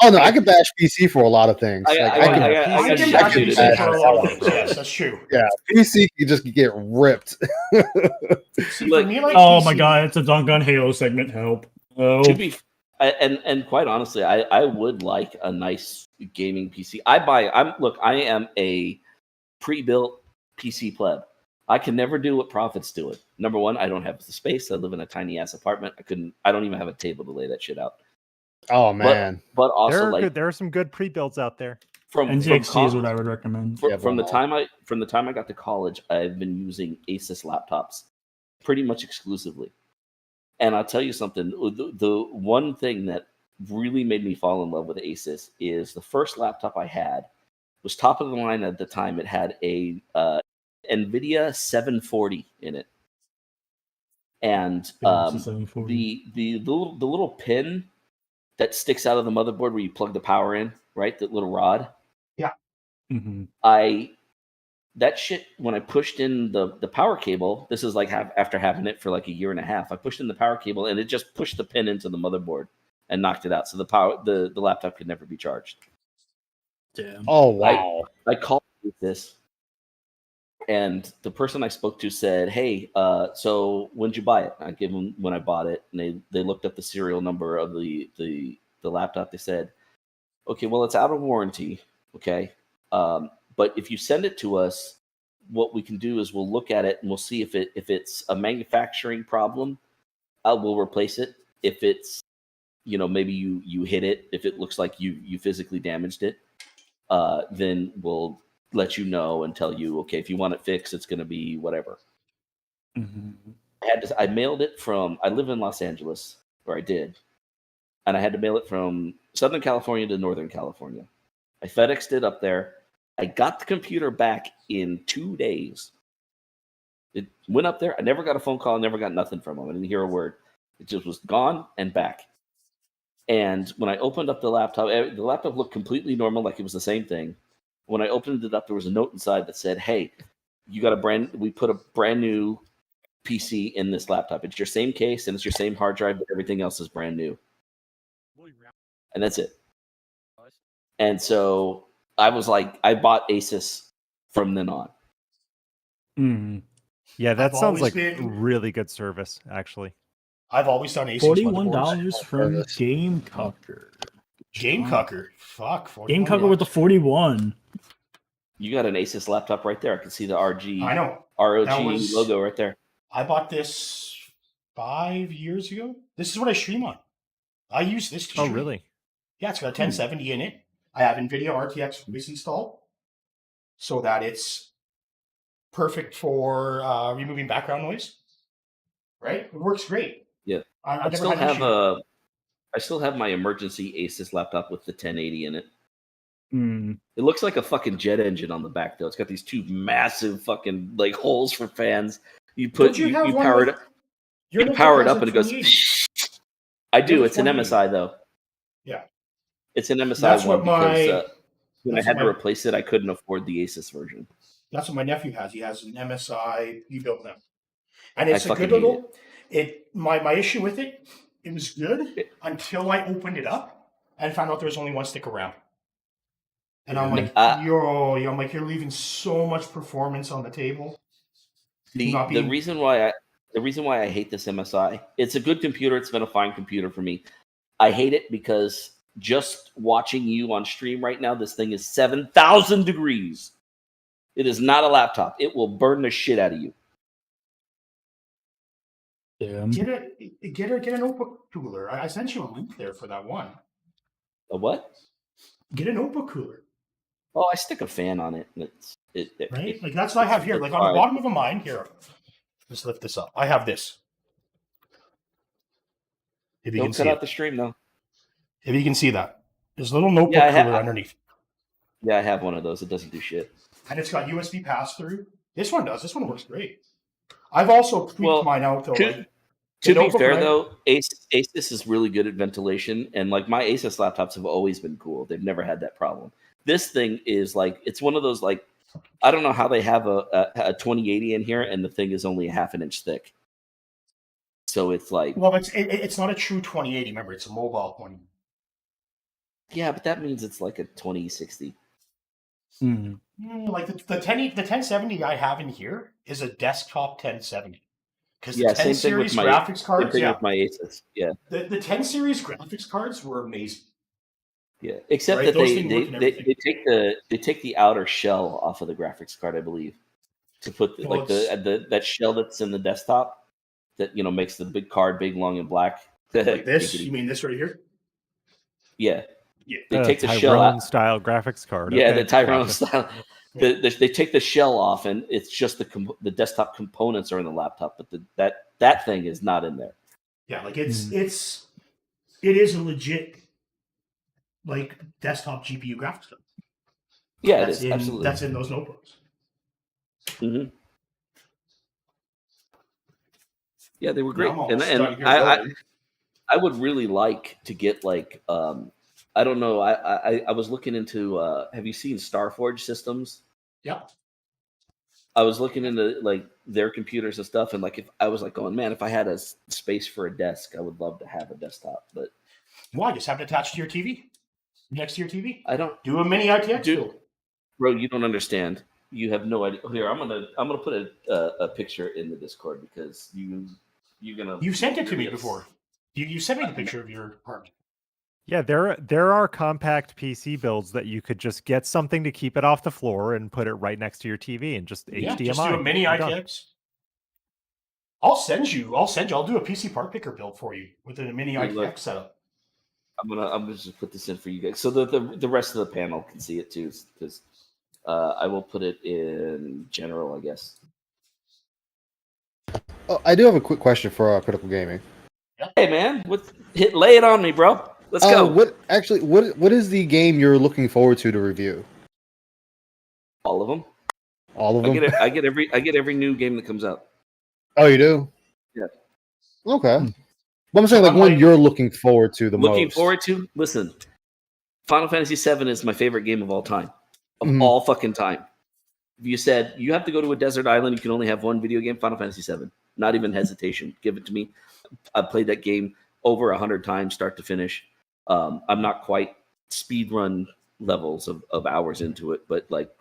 Oh no, I could bash PC for a lot of things. I I got can shit back to you do for today. a lot of things. Yes, that's true. Yeah, PC can just get ripped. See, Look, for me, like Oh PC, my God, it's a dunk on Halo segment. Help. Oh. To be and quite honestly, I would like a nice gaming PC. I am a pre-built PC pleb. I can never do what Prophet's doing. Number one, I don't have the space. I live in a tiny ass apartment. I don't even have a table to lay that shit out. Oh man, But also There are some good pre-builds out there. from NZXT is what I would recommend. from the time I got to college, I've been using Asus laptops pretty much exclusively. And I'll tell you something. The one thing that really made me fall in love with Asus is the first laptop I had was top of the line at the time. It had a NVIDIA 740 in it, and the little pin that sticks out of the motherboard where you plug the power in, right? That little rod. Yeah. Mm-hmm. That shit, when I pushed in the power cable, this is like after having it for like a year and a half, I pushed in the power cable and it just pushed the pin into the motherboard and knocked it out. So the laptop could never be charged. Damn. oh wow. I called this, and the person I spoke to said, "Hey, so when'd you buy it?" I gave them when I bought it, and they looked up the serial number of the laptop. They said, "Okay, well, it's out of warranty. Okay, but if you send it to us, what we can do is we'll look at it and we'll see if it's a manufacturing problem, we'll replace it. If it's maybe you hit it, if it looks like you physically damaged it, then we'll let you know and tell you, okay, if you want it fixed, it's going to be whatever." Mm-hmm. I mailed it I live in Los Angeles, or I did, and I had to mail it from Southern California to Northern California. I FedExed it up there. I got the computer back in 2 days. It went up there. I never got a phone call. I never got nothing from them. I didn't hear a word. It just was gone and back. And when I opened up the laptop looked completely normal, like it was the same thing. When I opened it up, there was a note inside that said, "Hey, we put a brand new PC in this laptop. It's your same case and it's your same hard drive, but everything else is brand new." And that's it. And so I was like, I bought Asus from then on. Mm-hmm. Yeah, that I've sounds always like been- really good service, actually. I've always done Asus $41 motherboards. from Game Cucker. Game Cucker. Fuck. Game Cucker with the 41. You got an Asus laptop right there. I can see the ROG I know. ROG logo right there. I bought this 5 years ago. This is what I stream on. I use this to Oh, stream. really? Yeah, it's got a 1070 in it. I have NVIDIA RTX voice installed so that it's perfect for removing background noise. Right? It works great. Yeah. I've never had an issue. I still have my emergency Asus laptop with the 1080 in it. Mm. It looks like a fucking jet engine on the back, though. It's got these two massive fucking like holes for fans. You Don't you have one power with- it up. Your You notebook power it has up a and it goes. 2080. I do. You have a It's an 2080. MSI though. Yeah. It's an MSI That's one what my because when I had to replace it, I couldn't afford the Asus version. That's what my nephew has. He has an MSI. He built them, and it's a good little. My issue with it, it was good until I opened it up and found out there was only one stick around. And I'm like, I'm like, you're leaving so much performance on the table. The reason why I hate this MSI, it's a good computer. It's been a fine computer for me. I hate it because just watching you on stream right now, this thing is 7,000 degrees. It is not a laptop. It will burn the shit out of you. Damn. Get a notebook cooler. I sent you a link there for that one. A what? Get a notebook cooler. Oh, I stick a fan on it. And right? Like that's what I have here. Like on the bottom of mine here. Let's lift this up. I have this. If you Don't can cut see out the stream though. If you can see that. There's a little notebook cooler underneath. Yeah, I have one of those. It doesn't do shit. And it's got USB pass-through. This one does. This one works great. I've also tweaked mine out though. To be fair though, Asus is really good at ventilation, and like my Asus laptops have always been cool. They've never had that problem. This thing is like, it's one of those, like, I don't know how they have a 2080 in here and the thing is only a half an inch thick. So it's like, well, it's not a true 2080. Remember, it's a mobile 20. Yeah, but that means it's like a 2060. Like the 1070 I have in here is a desktop 1070. Because the 10 series graphics cards, with my Asus, the 10 series graphics cards were amazing. Yeah, except that they take the outer shell off of the graphics card, I believe, to put that shell that's in the desktop that makes the big card big, long, and black. Like this? You mean this right here? Yeah. Yeah. They take the Tyrone shell out. style graphics card. Yeah, Okay. the Tyrone style. They take the shell off, and it's just the desktop components are in the laptop, but that thing is not in there. Yeah, like it is a legit like desktop GPU graphics card. Yeah, it is absolutely. That's in those notebooks. Mm-hmm. Yeah, they were great, and I would really like to get like I don't know. I was looking into. Have you seen Starforge Systems? Yeah. I was looking into like their computers and stuff, and like if I was like going, man, if I had a space for a desk, I would love to have a desktop. But why? Just have it attached to your TV, next to your TV. I don't do a mini ITX build. Bro, you don't understand. You have no idea. Here, I'm gonna put a picture in the Discord because you're gonna. You sent it to me before. You sent me the picture of your apartment. Yeah, there are compact PC builds that you could just get something to keep it off the floor and put it right next to your TV and just HDMI. Just do a mini ITX. I'll send you. I'll do a PC part picker build for you with a mini ITX setup. I'm gonna just put this in for you guys so that the rest of the panel can see it too. Because I will put it in general, I guess. Oh, I do have a quick question for Critical Gaming. Hey man, lay it on me, bro. Let's go. What is the game you're looking forward to review? All of them. All of them. I get every new game that comes out. Oh, you do? Yeah. Okay. But I'm saying like one you're looking forward to the most. Looking forward to? Listen, Final Fantasy VII is my favorite game of all time, all fucking time. If you said you have to go to a desert island, you can only have one video game. Final Fantasy VII. Not even hesitation. Give it to me. I've played that game over 100 times, start to finish. I'm not quite speedrun levels of hours into it, but like,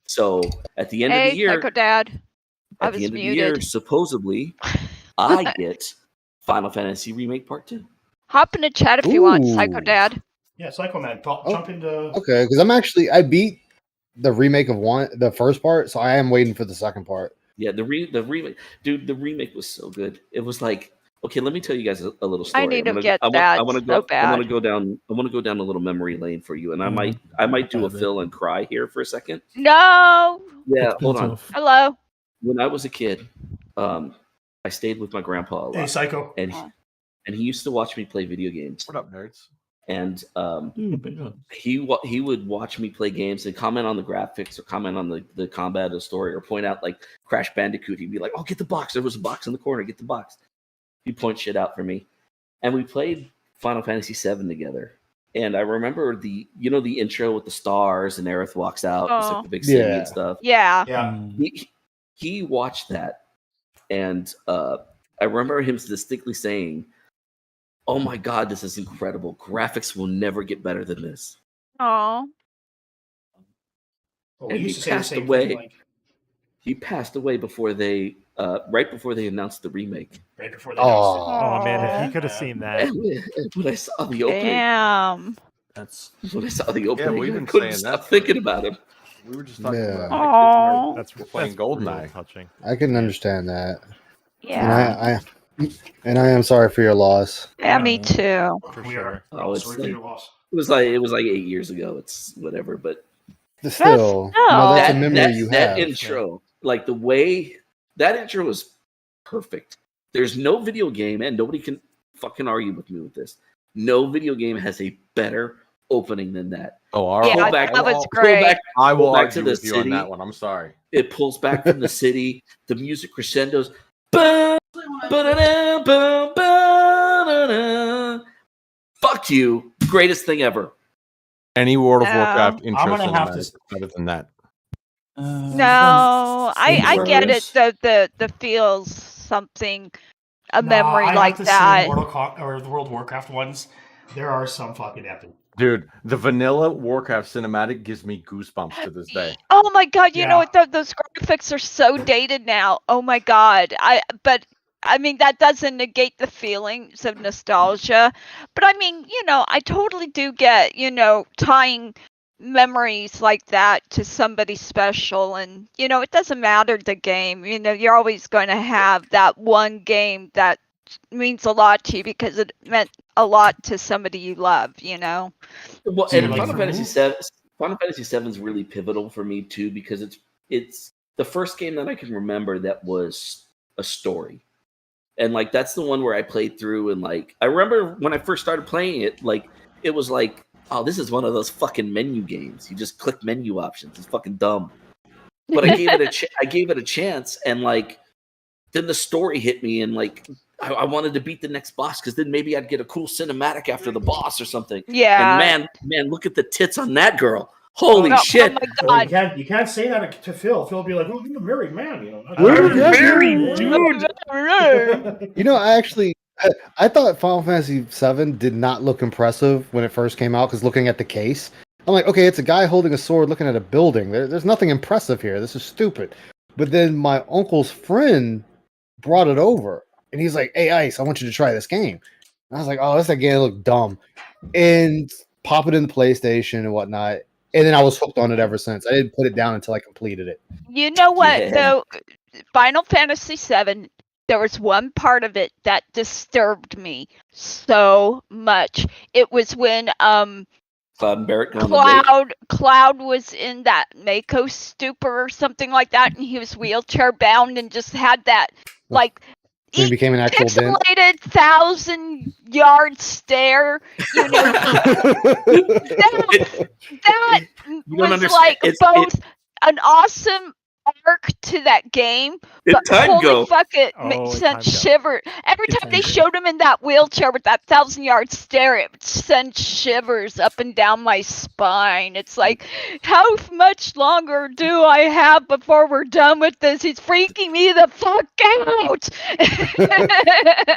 So at the end of the year, Psycho Dad, at the end of the year, supposedly, I get Final Fantasy Remake Part 2. Hop in the chat if you want, Psycho Dad. Yeah, Psycho Man, jump into. Okay, because I beat the remake of the first part, so I am waiting for the second part. Yeah, the remake, dude. The remake was so good. It was like. Okay, let me tell you guys a little story. I need to get that. I want to go down a little memory lane for you, and I might do a fill and cry here for a second. No. Yeah, hold on. Hello. When I was a kid, I stayed with my grandpa a lot. Hey, Psycho. And he used to watch me play video games. What up, nerds? And he would watch me play games and comment on the graphics or comment on the combat of the story or point out like Crash Bandicoot. He'd be like, "Oh, get the box. There was a box in the corner. Get the box." He'd point shit out for me. And we played Final Fantasy VII together. And I remember the intro with the stars and Aerith walks out. It's like the big city and stuff. Yeah. He watched that, and I remember him distinctly saying, "Oh my God, this is incredible! Graphics will never get better than this." Oh. And he passed away. He passed away before they, right before they announced the remake. Right before they announced it. Oh man, if you could have seen that. And when I saw the opening, Damn. when I saw the opening, we've I been couldn't saying stop that thinking about him. We were just talking about Oh. That's playing real GoldenEye. touching. I can understand that. Yeah. And I am sorry for your loss. Yeah, me too. For We sure. are. Oh, it's Sorry like- for your loss. It was like 8 years ago. It's whatever, but Still, no. that's a memory you that have. intro, like the way that intro was perfect. There's no video game, and nobody can fucking argue with me with this. No video game has a better opening than that. Oh, all right. Yeah, Pull back- that was pull great. back- I will Go back to argue the with you on city. that one. I'm sorry. It pulls back from the city. The music crescendos. Ba, ba-da-da, ba, ba-da-da. Fuck you. Greatest thing ever. Any World of Warcraft I'm intro gonna have cinematic to is better than that. No, I get it. The feels something a memory I like have to that. say or the World of Warcraft ones, there are some fucking epic. Dude, the vanilla Warcraft cinematic gives me goosebumps to this day. Oh my god, you know Yeah. what? Those graphics are so dated now. Oh my god. But I mean that doesn't negate the feelings of nostalgia. But I mean, I totally do get, tying memories like that to somebody special, and it doesn't matter the game. You're always going to have that one game that means a lot to you because it meant a lot to somebody you love. Well, So, and like, Final for Fantasy me- VII, Final Fantasy VII is really pivotal for me too because it's the first game that I can remember that was a story, and like that's the one where I played through and like I remember when I first started playing it, like it was like, oh, this is one of those fucking menu games. You just click menu options. It's fucking dumb. But I gave it a chance, and like then the story hit me, and like I wanted to beat the next boss because then maybe I'd get a cool cinematic after the boss or something. Yeah. And man, look at the tits on that girl. Holy Oh shit. my Well, god. you can't say that to Phil. Phil will be like, "Oh, you're a married man," Married, dude. You know, I thought Final Fantasy VII did not look impressive when it first came out because looking at the case, I'm like, okay, it's a guy holding a sword looking at a building. There's nothing impressive here. This is stupid. But then my uncle's friend brought it over, and he's like, "Hey, Ice, I want you to try this game." And I was like, "Oh, this game look dumb," and pop it in the PlayStation and whatnot. And then I was hooked on it ever since. I didn't put it down until I completed it. You know what, Yeah. though? Final Fantasy VII, there was one part of it that disturbed me so much. It was when Cloud and Barrett going to lake. Cloud was in that Mako stupor or something like that, and he was wheelchair bound and just had that like When it became an actual dent. pixelated 1,000-yard stare. That You don't was understand. like both an awesome arc to that game, but Time holy go. fuck, it Oh, sent Time Go. shiver. Every It time they Time Go. showed him in that wheelchair with that 1,000-yard stare, it would send shivers up and down my spine. It's like, how much longer do I have before we're done with this? He's freaking me the fuck out.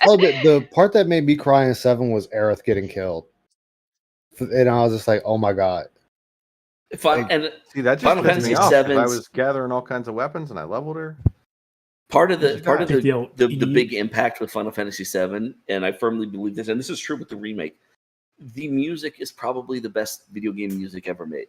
Oh, the part that made me cry in 7 was Aerith getting killed. And I was just like, oh my god. And See, that just Final pissed Fantasy me off. 'Cause I VII's was gathering all kinds of weapons and I leveled her. part of the Big deal. the big impact with Final Fantasy VII, and I firmly believe this, and this is true with the remake. The music is probably the best video game music ever made.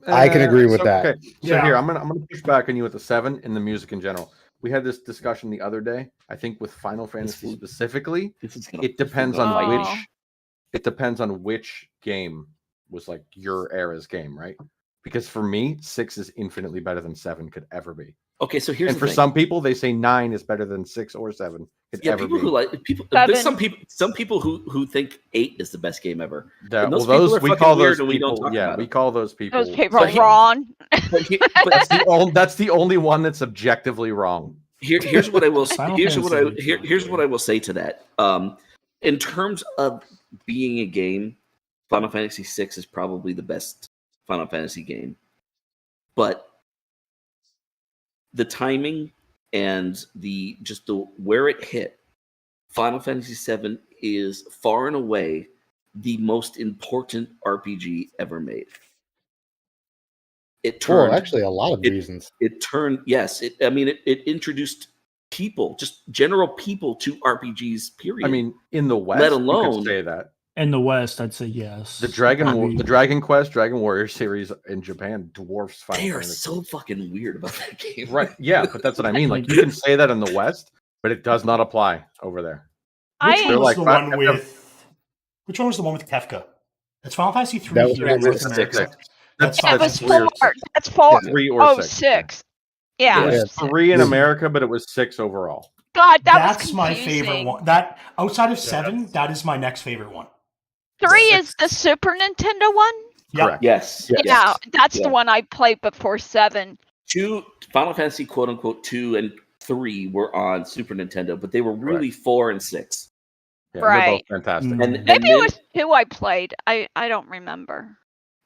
I can agree with that. Okay, so Yeah. here I'm gonna push back on you with the 7 and the music in general. We had this discussion the other day. I think with Final Fantasy food- specifically, This is gonna it depends fucking on Oh. which it depends on which game was like your era's game, right? Because for me, 6 is infinitely better than 7 could ever be. Okay, so here's And the for thing. some people, they say 9 is better than 6 or 7 could Yeah, ever people be. who like people. Seven. There's some people who think 8 is the best game ever. That, and those well, people those are we fucking call weird those and we don't people. talk Yeah, about we them. call those people. Those people So are he- wrong. But That's the only one that's objectively wrong. here's what I will Final here's what I Fantasy here's what I will say to that. In terms of being a game, Final Fantasy VI is probably the best Final Fantasy game. But the timing and the where it hit, Final Fantasy VII is far and away the most important RPG ever made. It turned actually a lot of reasons. It turned it introduced people, just general people, to RPGs. Period. I mean, in the West, let you alone could say that. In the West, I'd say yes. The Dragon Quest, Dragon Warrior series in Japan dwarfs Final They are Fantasy. so fucking weird about that game. Right? Yeah, but that's what I mean. Like, you can say that in the West, but it does not apply over there. Which one was the one Kefka. with? Which one was the one with Kefka? It's Final Fantasy 3 That was here in North six. America. That's That was 3 or 4. 6. That's 4. 3 or Oh, 6. 6. It Yeah. was 3 in America, but it was 6 overall. God, That's was my confusing. favorite one. That outside of 7, that is my next favorite one. 3 is the Super Nintendo one? Yeah. Correct. Yes. Yeah, yes. that's Yeah. the one I played before 7. 2 Final Fantasy quote unquote 2 and 3 were on Super Nintendo, but they were really 4 and 6. Yeah, Right. They're both fantastic. Mm. Maybe it was 2 I played. I don't remember.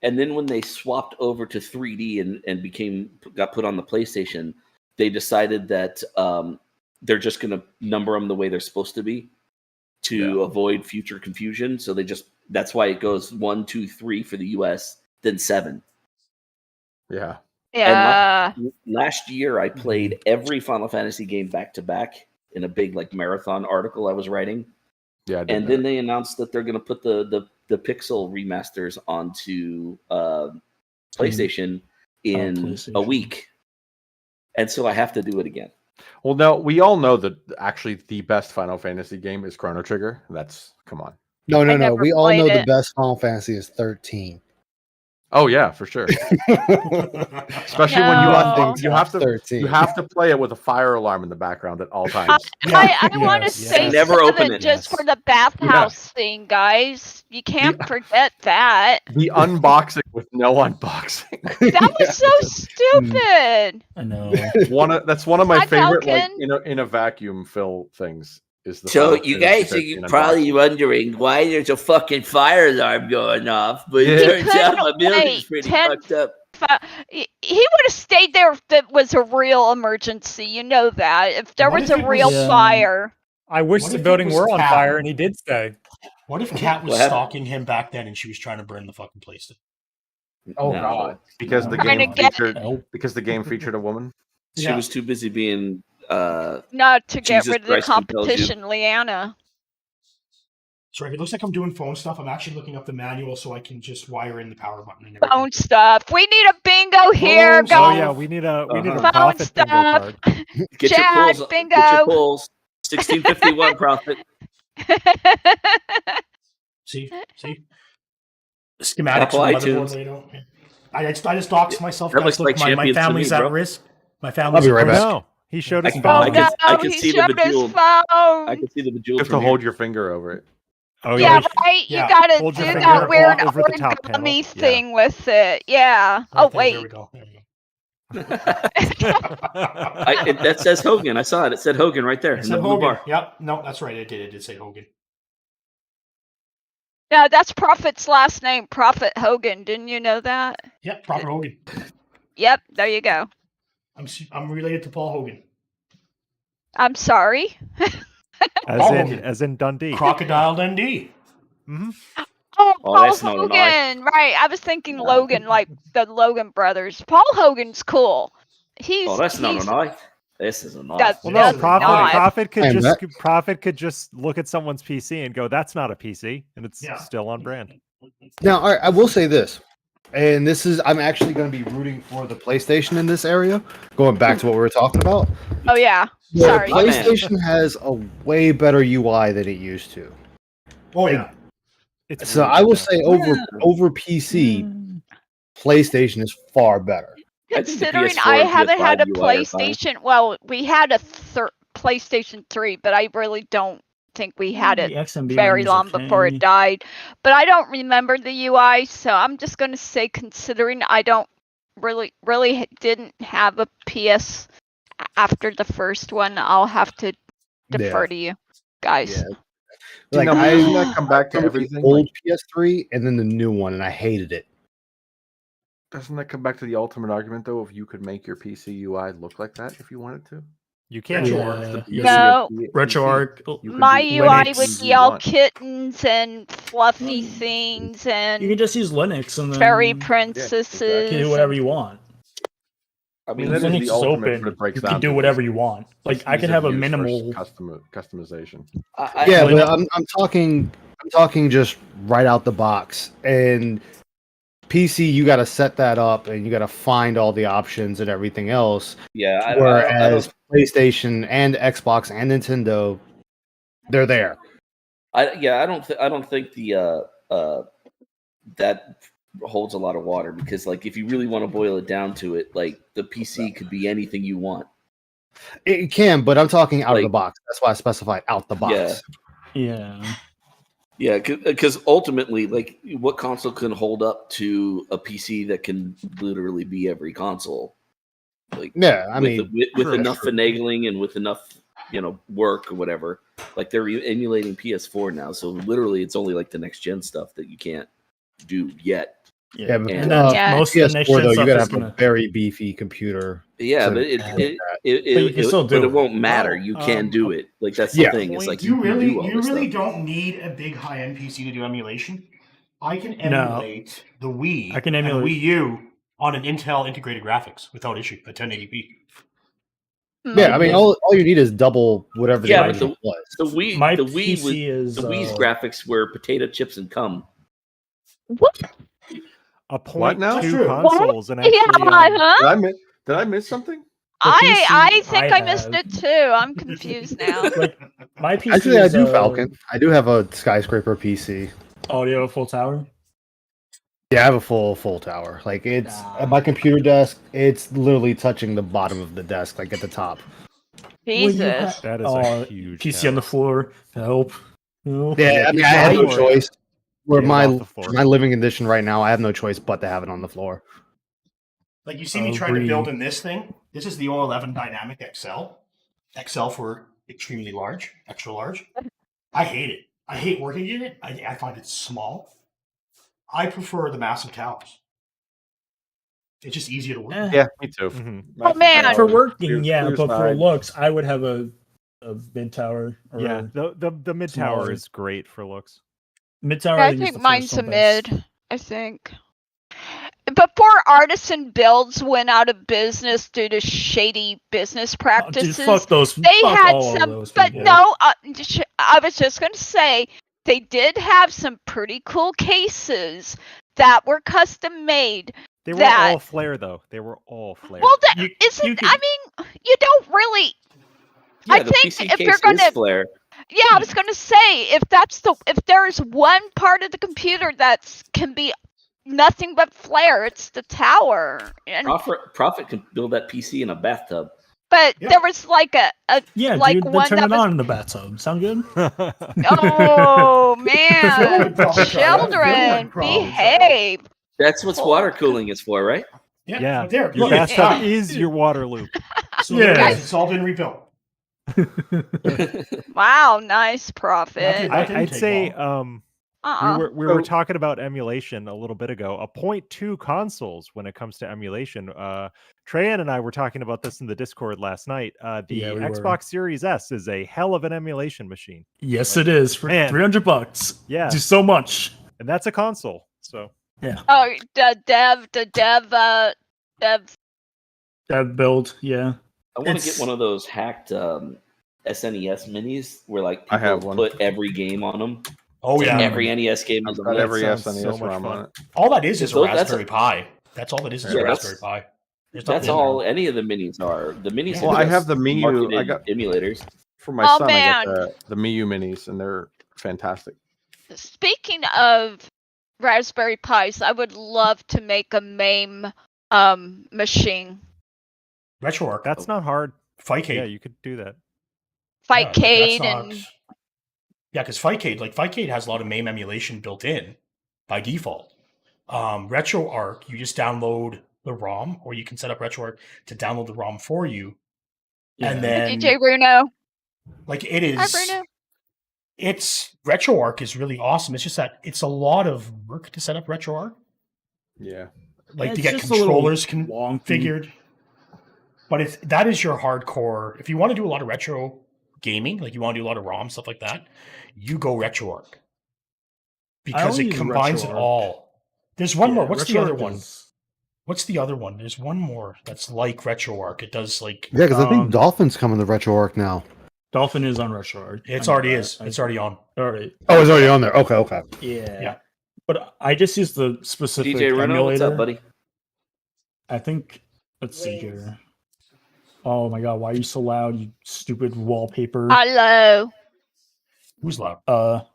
And then when they swapped over to 3D and got put on the PlayStation, they decided that they're just going to number them the way they're supposed to be to avoid future confusion. So that's why it goes 1, 2, 3 for the US, then 7. Yeah. Yeah. And last year, I played every Final Fantasy game back to back in a big marathon article I was writing. Yeah. And then they announced that they're going to put the Pixel remasters onto PlayStation in a week. And so I have to do it again. Well, no, we all know that actually the best Final Fantasy game is Chrono Trigger. Come on. No. never We all know played the it. best Final Fantasy is 13. Oh yeah, for sure. Especially when you have to 13. you have to play it with a fire alarm in the background at all times. I want to say Never 7 open it. just for the bathhouse thing, guys. You can't forget that. The unboxing with no unboxing. That was so stupid. I know. That's one of my Hi, favorite Falcon. in a vacuum fill things. Is the So Final you Fantasy guys 13 are probably unboxing. wondering why there's a fucking fire alarm going off, but it Yeah. turns out my couldn't building's wait pretty 10 fucked up. He would have stayed there if it was a real emergency. You know that. If there What was if a it real was, fire. I wish What the if it building was were on Cat? fire and he did stay. What if Kat was What happened? stalking him back then and she was trying to burn the fucking place down? Oh, No. God. Because the Trying game to get- featured a woman. She Yeah. was too busy being Not to get Jesus rid of the Christ compels you. competition, Leanna. Sorry, it looks like I'm doing phone stuff. I'm actually looking up the manual so I can just wire in the power button and everything. Phone stuff. We need a bingo here, Phone guys. Oh stuff. yeah, we need a Phone profit bingo stuff. card. get Jack, your pulls. bingo. Get your pulls. 1651 profit. See? Schematics Apple for the iTunes. motherboard laid out. I just doxed myself. That Guys, looks look, like my Champions to family's me, at bro. risk. My I'll family's be at right risk. back. No, he showed his I phone. can- I no, can he see the showed his Bejeweled. phone. I can see the You Bejeweled have to from hold here. your finger over it. Oh Yeah, yeah, right. Yeah. You gotta Hold do your that finger weird over the top panel. origami Yeah. thing with it. Yeah. Right Oh there, wait. There we go. There we go. That says Hogan. I saw it. It said Hogan right there. It in said the blue Hogan. bar. Yep. No, that's right. It did say Hogan. Yeah, that's Prophet's last name, Prophet Hogan. Didn't you know that? Yep, proper Hogan. Yep. There you go. I'm related to Paul Hogan. I'm sorry. as in Dundee. Crocodile Dundee. hmm Oh, Oh, Paul that's not an eye. Hogan. Right. I was thinking Logan, like the Logan brothers. Paul Hogan's cool. Oh, that's not an eye. This is an eye. That's- Well, This no, is not- Prophet Hey, Matt. could just look at someone's PC and go, "That's not a PC," and it's Yeah. still on brand. Now, all right, I will say this, and I'm actually going to be rooting for the PlayStation in this area. Going back to what we were talking about, Oh yeah. the Sorry. My man. PlayStation has a way better UI than it used to. Oh yeah. It's So really I will good. say over PC, PlayStation is far better. I think the Considering PS4 I and haven't had a PS5 UI are fine. PlayStation, well, we had a PlayStation 3, but I really don't think we had it The XMB very menu's long before okay. it died. But I don't remember the UI, so I'm just going to say, considering I don't really didn't have a PS after the first one, I'll have to defer to you guys. Yeah. Like doesn't that come back to remember everything? the old Like, PS3 and then the new one, and I hated it. doesn't that come back to the ultimate argument though? If you could make your PC UI look like that if you wanted to? You can. Yeah. The beauty No. of the RetroArch. You can My do UI Linux. would Linux be all want. kittens and fluffy things You can and just use Linux and then fairy you princesses. can do whatever you want. I I mean, mean, that is Linux the is ultimate, open. but it breaks You down can do to whatever just you want. Like I ease could of have a use versus minimal. customization. Yeah, Linux- but I'm talking just right out the box. And PC, you got to set that up, and you got to find all the options and everything else. yeah. I Whereas don't, PlayStation and Xbox and Nintendo, they're there. I don't think the that holds a lot of water because like if you really want to boil it down to it, like the PC could be anything you want. It can, but I'm talking out of the Like- box. That's why I specified out the box. Yeah. Yeah, because ultimately, like, what console can hold up to a PC that can literally be every console? Like, Yeah, I with, mean, with true, enough true. finagling and with enough, work or whatever. Like, they're emulating PS4 now, so literally, it's only like the next gen stuff that you can't do yet. Yeah, but And then Yeah. most of the next PS4 gen though, you stuff gotta is have a gonna. very beefy computer. Yeah, to but do that. you can still do but it it. won't matter. Well, You can do it. Like that's the yeah. thing. It's like You you can do all you this really stuff. don't need a big high-end PC to do emulation. I can No. emulate the Wii I can and emulate- Wii U on an Intel integrated graphics without issue at 1080p. Yeah, I mean, all you need is double whatever Yeah, the but original was. The Wii, My the Wii PC is the Wii's graphics were potato chips and cum. What? A What now? That's 0.2 true. consoles and Yeah, actually huh? Did I miss something? The PC I think I missed have- it too. I'm confused now. Like my PC Actually, I is, do Falcon. I do have a skyscraper PC. Audio full tower. Yeah, I have a full tower. Like it's at my computer desk. It's literally touching the bottom of the desk, like at the top. Jesus. that is a huge PC on the tower. floor. Help. Help. Yeah, Yeah, I mean, PC I on have the no floor. choice. Where Get it my off the floor. my living condition right now, I have no choice but to have it on the floor. Like you see me trying to Agreed. build in this thing. This is the 011 Dynamic XL. XL for extremely large, extra large. I hate it. I hate working in it. I find it small. I prefer the massive towers. It's just easier to work. with. Yeah, me too. Mhm. Oh, man. For working, yeah, clear but for side. looks, I would have a mid tower. Or Yeah, the mid tower smaller. is great for looks. mid tower. I is think the mine's a first one best. mid. I think. Before Artisan Builds went out of business due to shady business Oh, dude, practices, fuck those. they fuck had all of some. those But people. no, I was just going to say they did have some pretty cool cases that were custom made. They were That- all flare though. They were all flare. Well, that You- isn't. you could- I mean, you don't really. Yeah, I the think PC if case you're is gonna- flare. Yeah, I was going to say if there's one part of the computer that can be nothing but flare, it's the tower. And Profit can build that PC in a bathtub. but Yeah. there was like a Yeah, like dude, then one turn that it was on in the bathtub. Sound good? oh Phil man, would probably try that. Phil children, would probably try that. behave. That's what water cooling is for, right? Yeah, right there. your Look, bathtub is your water loop. So there it Yeah. is. It's all been rebuilt. Wow, nice That profit. didn't I'd take say long. we were talking about emulation a little bit ago. A 0.2 consoles when it comes to emulation. Treyan and I were talking about this in the Discord last night. The Yeah, we were. Xbox Series S is a hell of an emulation machine, Yes, it is for Man. $300. Yeah. Do so much. and that's a console. So Oh, the dev That build, yeah. I want to It's- get one of those hacked SNES minis where like I have people one. put every game on them. Oh yeah. Every NES game is I've on got there. every sounds SNES so much ROM fun. on it. All that is a So that's Raspberry Pi. That's all it is a Yeah, Raspberry Pi. There's That's nothing in all there. any of the minis are. The minis. Well, are I just have the Miu. I marketed got emulators. for my Oh, son. man. I got the Miu minis, and they're fantastic. Speaking of Raspberry Pis, I would love to make a MAME machine. RetroArch. that's not hard. Fightcade. Yeah, you could do that. Fightcade Yeah, and because Fightcade has a lot of MAME emulation built in by default. RetroArch, you just download the ROM, or you can set up RetroArch to download the ROM for you, and then DJ Bruno. like it is. Hi, Bruno. It's RetroArch is really awesome. It's just that it's a lot of work to set up RetroArch. Yeah. Like to It's get just a little controllers wonky. configured. But that is your hardcore. If you want to do a lot of retro gaming, like you want to do a lot of ROM stuff like that, you go RetroArch because only it use combines it RetroArch. all. There's one more. What's the other RetroArch one? is- What's the other one? There's one more that's like RetroArch. It does like Yeah, because I think Um, Dolphin's coming to RetroArch now. Dolphin is on RetroArch. it's I know already that. is. It's already on. All right. Oh, it's already on there. Okay, okay. Yeah. Yeah. But I just use the specific DJ Reno, emulator. what's up, buddy? I think. Let's see here. Oh my god! Why are you so loud? You stupid wallpaper. Hello. Who's loud?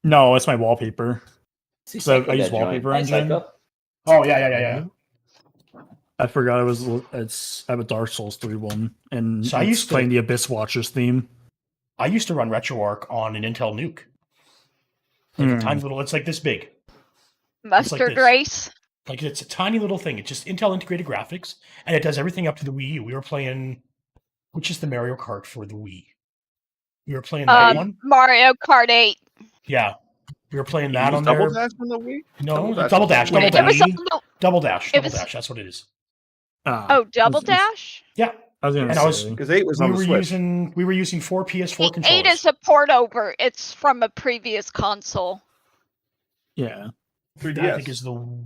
No, it's my wallpaper. See, So I Psycho use that joint. wallpaper Hi, engine. Psycho. Oh yeah. I forgot it was. I have a Dark Souls 3 one, and So I it's used to- playing the Abyss Watchers theme. I used to run RetroArch on an Intel Nuke. Like a tiny little. It's like this big. Mustard this. Race. Like it's a tiny little thing. It's just Intel integrated graphics, and it does everything up to the Wii U. We were playing, which is the Mario Kart for the Wii. We were playing that one. Mario Kart 8. Yeah, we were playing You that use on Double there. Dash on the Wii? No, Double Double Dash. Wait, It was on the, Double Dash. it Double was- Dash. That's what it is. Double Dash? Yeah, I was gonna And I was- say. Because 8 was on the Switch. we were using 4 PS4 8 controllers. is a port over. It's from a previous console. Yeah. 3DS. I think is the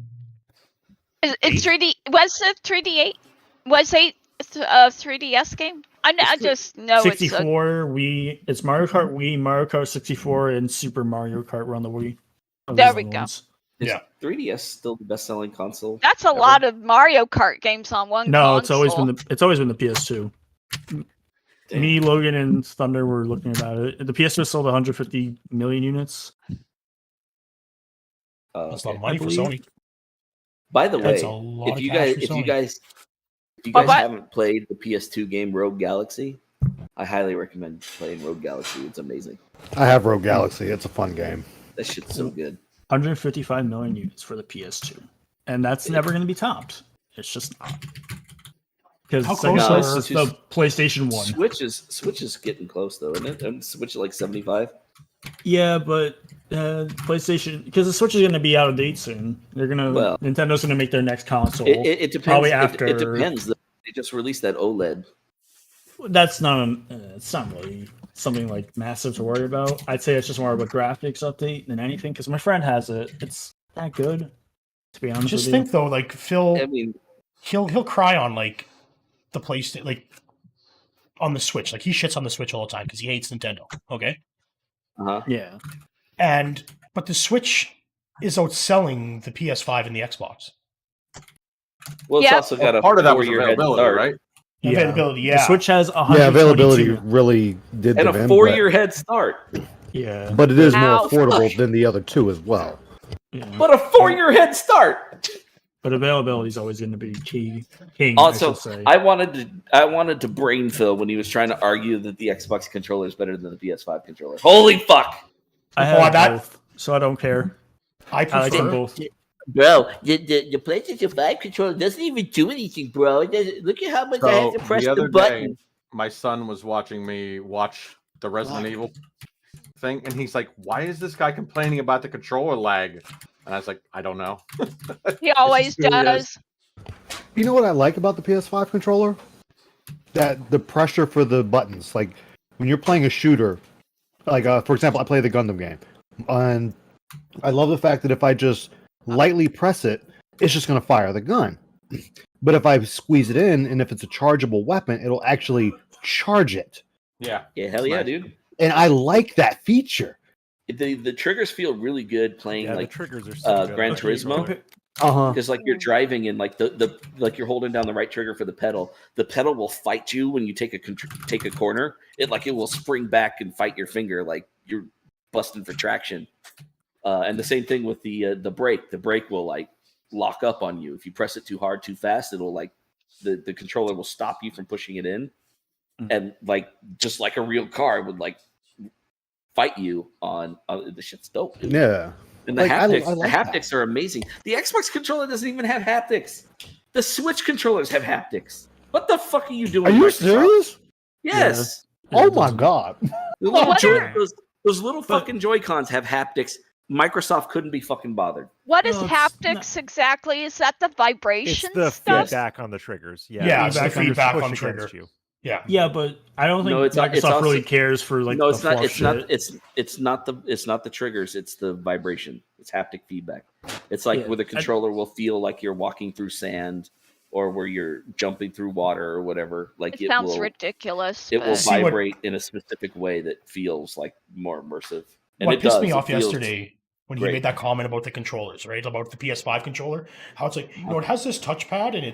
It's 3D. Was it 3D8? Was 8 a 3DS game? I just know it's a 64 Wii. It's Mario Kart Wii, Mario Kart 64, and Super Mario Kart run the Wii. Those There are we the go. ones. Is Yeah. 3DS still the best-selling console? That's a ever? lot of Mario Kart games on one No, console. it's always been the PS2. Damn. Me, Logan, and Thunder were looking about it. The PS2 sold 150 million units. that's a lot of I money for believe. Sony. By the way, That's a lot if of you cash guys, for if you Sony. guys, if you Oh, guys what? haven't played the PS2 game Rogue Galaxy, I highly recommend playing Rogue Galaxy. It's amazing. I have Rogue Galaxy. It's a fun game. That shit's so good. 155 million units for the PS2, and that's never going to be topped. It's just not. Because How second close place are- is the PlayStation 1. Switch is getting close though, isn't it? And Switch is like 75. Yeah, but PlayStation, because the Switch is going to be out of date soon. They're gonna Well- Nintendo's going to make their next console. It depends. Probably It after- depends. They just released that OLED. That's not it's not really something like massive to worry about. I'd say it's just more of a graphics update than anything. Because my friend has it. It's that good. To be honest Just with you. think though, like Phil, I mean, he'll cry on like the PlayStation, like on the Switch. Like he shits on the Switch all the time because he hates Nintendo. Okay, Yeah. but the Switch is outselling the PS5 and the Xbox. well, it's Yeah. also got a Part of that was 4-year head availability, start. right? Availability, The yeah. Switch has Yeah, availability 122. really did And them a in, 4-year head start. Yeah. but it is more Ow. affordable than the other two as well. Yeah. But a 4-year head start. But availability is always going to be king. Also, I should say. I wanted to brain Phil when he was trying to argue that the Xbox controller is better than the PS5 controller. Holy fuck! I Oh, have that- both, so I don't care. I I like them prefer. both. Bro, the PlayStation 5 controller doesn't even do anything, bro. Look at how much I So have to press the other the button. day, my son was watching me watch the Resident Evil thing, and he's like, "Why is this guy complaining about the controller lag?" And I was like, "I don't know." He always who it is. does. You know what I like about the PS5 controller? That the pressure for the buttons. Like when you're playing a shooter, like for example, I play the Gundam game, and I love the fact that if I just lightly press it, it's just going to fire the gun. But if I squeeze it in, and if it's a chargeable weapon, it'll actually charge it. Yeah, Yeah, hell yeah, Nice. dude. And I like that feature. The triggers feel really good playing Yeah, like the triggers are so good. Gran on the Turismo. controller. Because like you're driving and like the like you're holding down the right trigger for the pedal will fight you when you take a corner. It will spring back and fight your finger like you're busting for traction. And the same thing with the brake. The brake will like lock up on you if you press it too hard, too fast. It'll like the controller will stop you from pushing it in, and like just like a real car would like fight you on the shit's dope. Dude. Yeah. And the Like, I haptics, like the that. haptics are amazing. The Xbox controller doesn't even have haptics. The Switch controllers have haptics. What the fuck are you doing? Are you Microsoft? serious? Yes. Oh my god. The little What joy- are- those, Those little fucking Joy-Cons have haptics. Microsoft couldn't be fucking bothered. What is haptics exactly? Is that the vibration It's the stuff? feedback on the triggers. Yeah, it's the feedback on push trigger. against you. Yeah, but I don't think it's Microsoft also, really cares for like no, the it's not. fluff It's shit. not. It's not the triggers. It's the vibration. It's haptic feedback. It's like where the controller will feel like you're walking through sand, or where you're jumping through water or whatever. Like it sounds ridiculous. It will vibrate in a specific way that feels like more immersive. And what it pissed does. me It off feels yesterday when he made that comment about the controllers, right? About the PS5 controller, how it's like, it has this touchpad and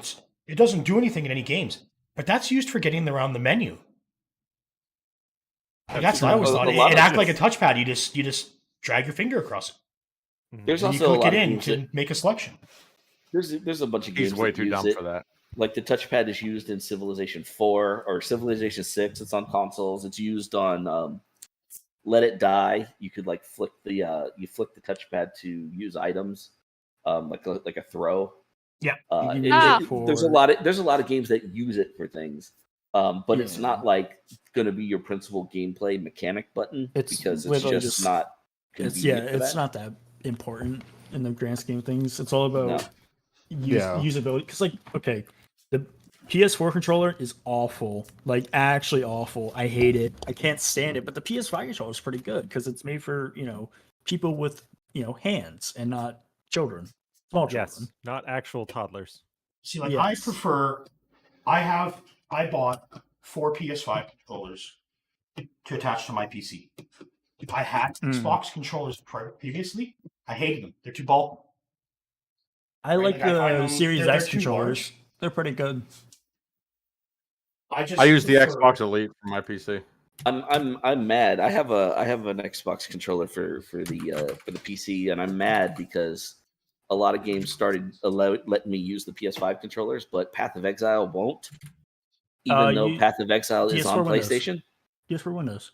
it doesn't do anything in any games, but that's used for getting around the menu. Like, that's what I always thought. It acts like a touchpad. You just drag your finger across it. There's and also you click a lot it in of to make a selection. There's a bunch of games. He's way too dumb for that. Like the touchpad is used in Civilization 4 or Civilization 6. It's on consoles. It's used on Let It Die. You could like flick the touchpad to use items, like a throw. Yeah. There's a lot of games that use it for things, but it's not like going to be your principal gameplay mechanic button because it's just not. It's not that important in the grand scheme of things. It's all about usability. Because the PS4 controller is awful, like actually awful. I hate it. I can't stand it. But the PS5 controller is pretty good because it's made for people with hands and not children, small children. Yes, not actual toddlers. See, like I prefer. I bought 4 PS5 controllers to attach to my PC. I had Xbox controllers previously. I hated them. They're too bulky. I like the Series X controllers. They're pretty good. I use the Xbox Elite for my PC. I'm mad. I have an Xbox controller for the PC, and I'm mad because a lot of games started letting me use the PS5 controllers, but Path of Exile won't. Even though Path of Exile is on PlayStation. Yes, for Windows.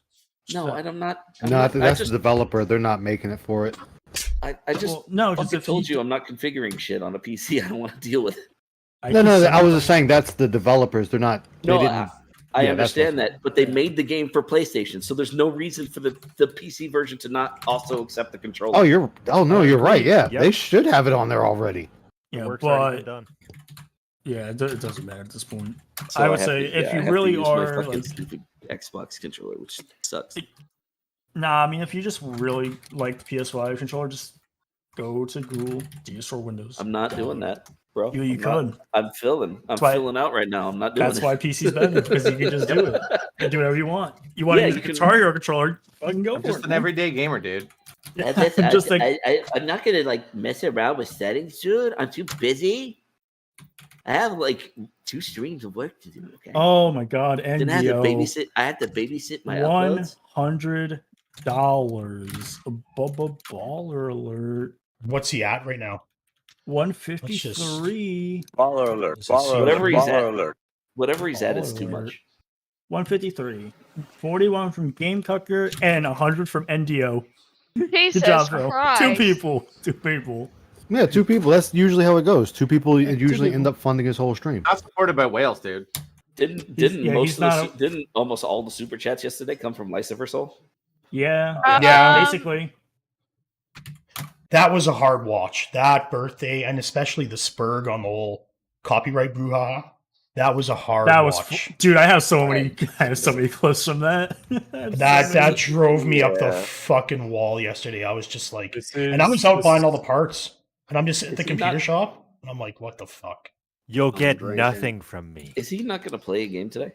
No, I'm not. No, that's the developer. They're not making it for it. I just told you I'm not configuring shit on a PC. I don't want to deal with it. No, I was just saying that's the developers. They're not. I understand that, but they made the game for PlayStation, so there's no reason for the PC version to not also accept the controller. You're right. Yeah, they should have it on there already. Yeah, work's already been done. Yeah, it doesn't matter at this point. So I would say if you really are my stupid Xbox controller, which sucks. Nah, I mean, if you just really like the PS5 controller, just go to Google DS or Windows. I'm not doing that, bro. You could. I'm filling out right now. I'm not doing That's why PC's better, because you can just do it and do whatever you want. You want to use a Guitar Hero controller, fucking go for it. Just an everyday gamer, dude. I'm not gonna mess around with settings, dude. I'm too busy. I have 2 streams of work to do. Okay. Oh my god! And then I had to babysit my uploads. $100. Baller alert! What's he at right now? 153. Baller alert! Whatever he's at is too much. 153. 41 from Game Tucker and 100 from NDO. Jesus Good job, Phil. Christ. Two people. Yeah, 2 people. That's usually how it goes. 2 people usually end up funding his whole stream. Not supported by whales, dude. Didn't almost all the super chats yesterday come from Lycifer Soul? Yeah, basically. That was a hard watch. That birthday, and especially the Spurg on the whole copyright brouhaha. That was a hard watch. Dude, I have so many clips from that. that drove me up the fucking wall yesterday. I was just like, and I was out buying all the parts, and I'm just at the computer shop, and I'm like, what the fuck? You'll get nothing from me. Is he not going to play a game today?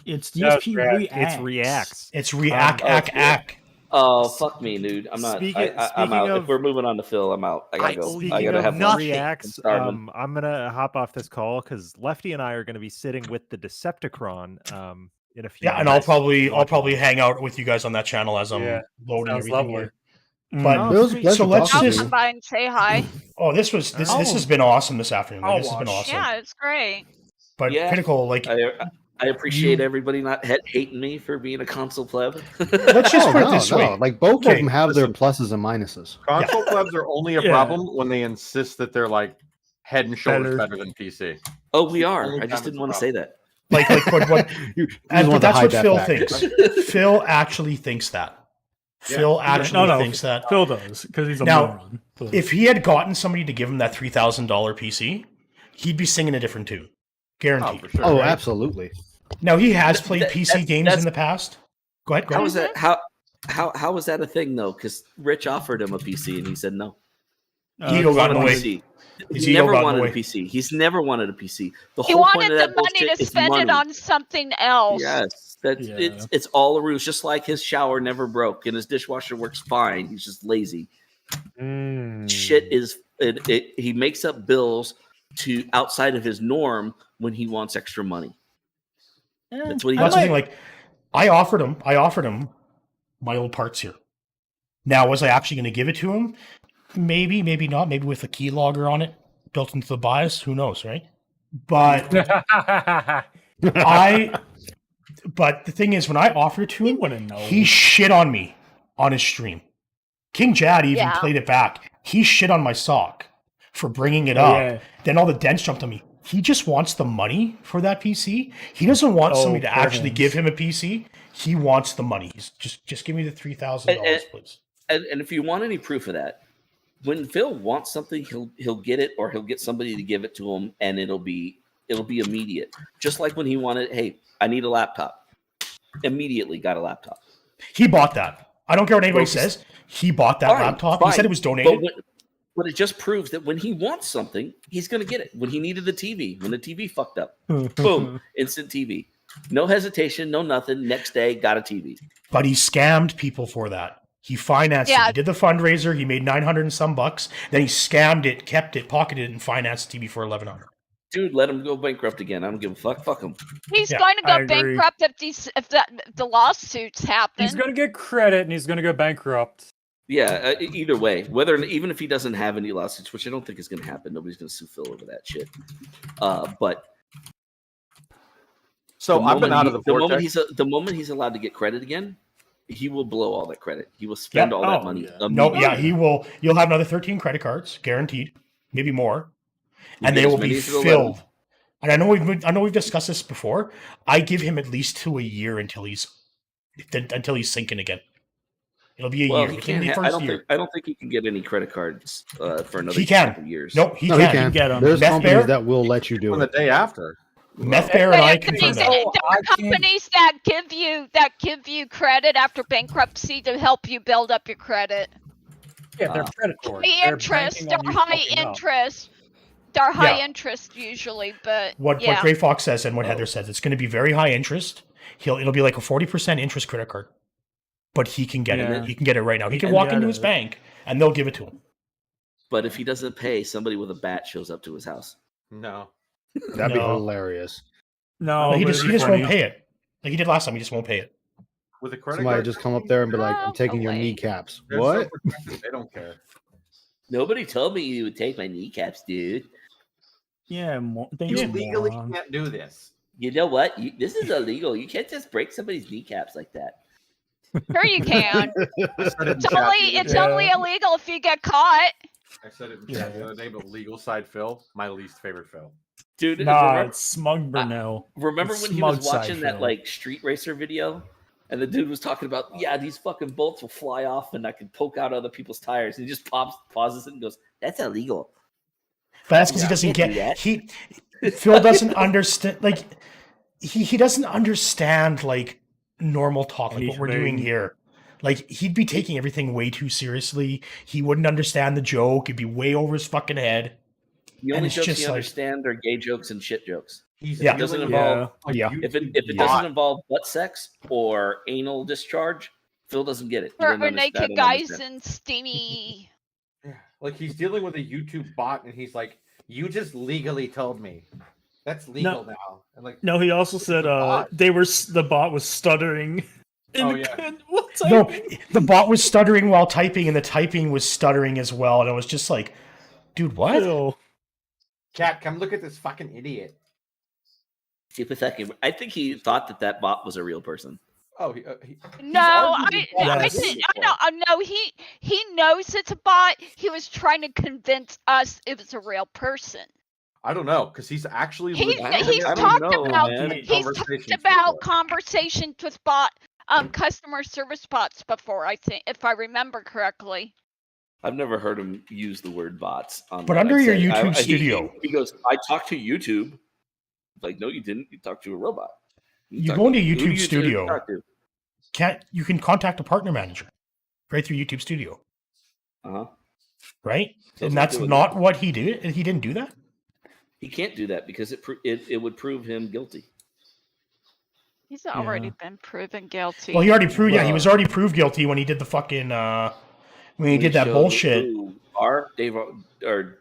It's DSP reACK. It's reACK. It's reACK, ACK. Oh, fuck me, dude. I'm not. I'm out. If we're moving on to Phil, I'm out. I gotta go. I gotta have reACKs. I'm gonna hop off this call because Lefty and I are gonna be sitting with the Decepticon in a few. Yeah, and I'll probably hang out with you guys on that channel as I'm loading everything here. But so let's I'll just come by and say hi. Oh, this has been awesome this afternoon. This has been awesome. Yeah, it's great. But Pinnacle, I appreciate everybody not hating me for being a console pleb. Let's just put it this way. Both of them have their pluses and minuses. Console plebs are only a problem when they insist that they're head and shoulders better than PC. Oh, we are. I just didn't want to say that. But that's what Phil thinks. Phil actually thinks that. Phil actually thinks that. Phil does because he's a Now, moron. But If he had gotten somebody to give him that $3,000 PC, he'd be singing a different tune, guaranteed. for sure. Oh, right? absolutely. Now he has played That- PC games that's- in the past. Go ahead. How is that? How is that a thing though? Because Rich offered him a PC and he said no. Ego got in the way. PC. His He ego never got in the wanted a way. PC. He's never wanted a PC. The He whole point wanted of the that money bullshit to is spend money. it on something else. Yes, it's all a ruse. Just like his shower never broke and his dishwasher works fine. He's just lazy. Shit is he makes up bills to outside of his norm when he wants extra money. That's what he That's does. the thing. Like, I offered him my old parts here. Now, was I actually going to give it to him? Maybe, maybe not. Maybe with a keylogger on it built into the BIOS. Who knows, right? But But the thing is, when I offered it to him, wouldn't know. he shit on me on his stream. King Jad even Yeah. played it back. He shit on my sock for bringing it Oh, up. yeah. Then all the dents jumped on me. He just wants the money for that PC. He doesn't want somebody to actually give him a PC. He wants the money. He's just give me the $3,000, please. And if you want any proof of that, when Phil wants something, he'll get it, or he'll get somebody to give it to him, and it'll be immediate. Just like when he wanted, hey, I need a laptop. Immediately got a laptop. He bought that. I don't care what anybody says. He bought that laptop. He said it was donated. But it just proves that when he wants something, he's going to get it. When he needed the TV, when the TV fucked up, boom, instant TV. No hesitation, no nothing. Next day, got a TV. But he scammed people for that. He financed it. He did the fundraiser. He made 900 and some bucks. Then he scammed it, kept it, pocketed it, and financed the TV for 1,100. Dude, let him go bankrupt again. I don't give a fuck. Fuck him. He's going to go bankrupt if the lawsuits happen. He's going to get credit and he's going to go bankrupt. Yeah, either way, even if he doesn't have any lawsuits, which I don't think is going to happen, nobody's going to sue Phil over that shit. But so I've been out of the vortex. The moment he's allowed to get credit again, he will blow all that credit. He will spend all that money. He will. You'll have another 13 credit cards, guaranteed, maybe more, and they will be filled. And I know we've discussed this before. I give him at least to a year until he's sinking again. It'll be a year. I don't think he can get any credit cards for another couple years. No, he can get them. There's companies that will let you do on it. the day after. Meth Bear and I confirm that. There are companies that give you credit after bankruptcy to help you build up your credit. Yeah, they're predatory. They're high interest. They're high interest usually, but what Grey Fox says and what Heather says, it's going to be very high interest. It'll be like a 40% interest credit card. But he can get it. He can get it right now. He can walk into his bank and they'll give it to him. But if he doesn't pay, somebody with a bat shows up to his house. No. That'd be hilarious. No, he just won't pay it. Like he did last time, he just won't pay it. With a credit Somebody card, just come up there and be like, I'm taking your kneecaps. What? They don't care. Nobody told me you would take my kneecaps, dude. Yeah, you legally can't do this. You know what? This is illegal. You can't just break somebody's kneecaps like that. Sure you can. It's only illegal if you get caught. I said it in chat the other day, but legal side Phil, my least favorite Phil. Dude, it's Smug Brunel. Remember when he was watching that like Street Racer video? And the dude was talking about, these fucking bolts will fly off and I can poke out other people's tires. And he just pauses it and goes, that's illegal. But that's because he doesn't get Phil doesn't understand he doesn't understand like normal talk, like what we're doing here. Like he'd be taking everything way too seriously. He wouldn't understand the joke. It'd be way over his fucking head. The only jokes he understands are gay jokes and shit jokes. If it doesn't involve butt sex or anal discharge, Phil doesn't get it. Or naked guys and steamy. Yeah, like he's dealing with a YouTube bot, and he's like, "You just legally told me that's legal now." And like, no, he also said the bot was stuttering. No, the bot was stuttering while typing, and the typing was stuttering as well. And it was just like, dude, what? Ew. Chat, come look at this fucking idiot. I think he thought that bot was a real person. Oh, no, he knows it's a bot. He was trying to convince us it was a real person. I don't know, because he's actually he's talked about conversations with customer service bots before, I think, if I remember correctly. I've never heard him use the word bots. On But that. under I've your said- YouTube studio, he goes, "I talked to YouTube." Like, no, you didn't. You talked to a robot. You go into who YouTube you Studio. talk to? you can contact a partner manager right through YouTube Studio, Uh-huh. right? So And he's that's doing not that. what he did. He didn't do that. He can't do that because it would prove him guilty. He's already been proven guilty. Well, he already proved. Yeah, he Well- was already proved guilty when he did the fucking when he did that showed bullshit. who Dave or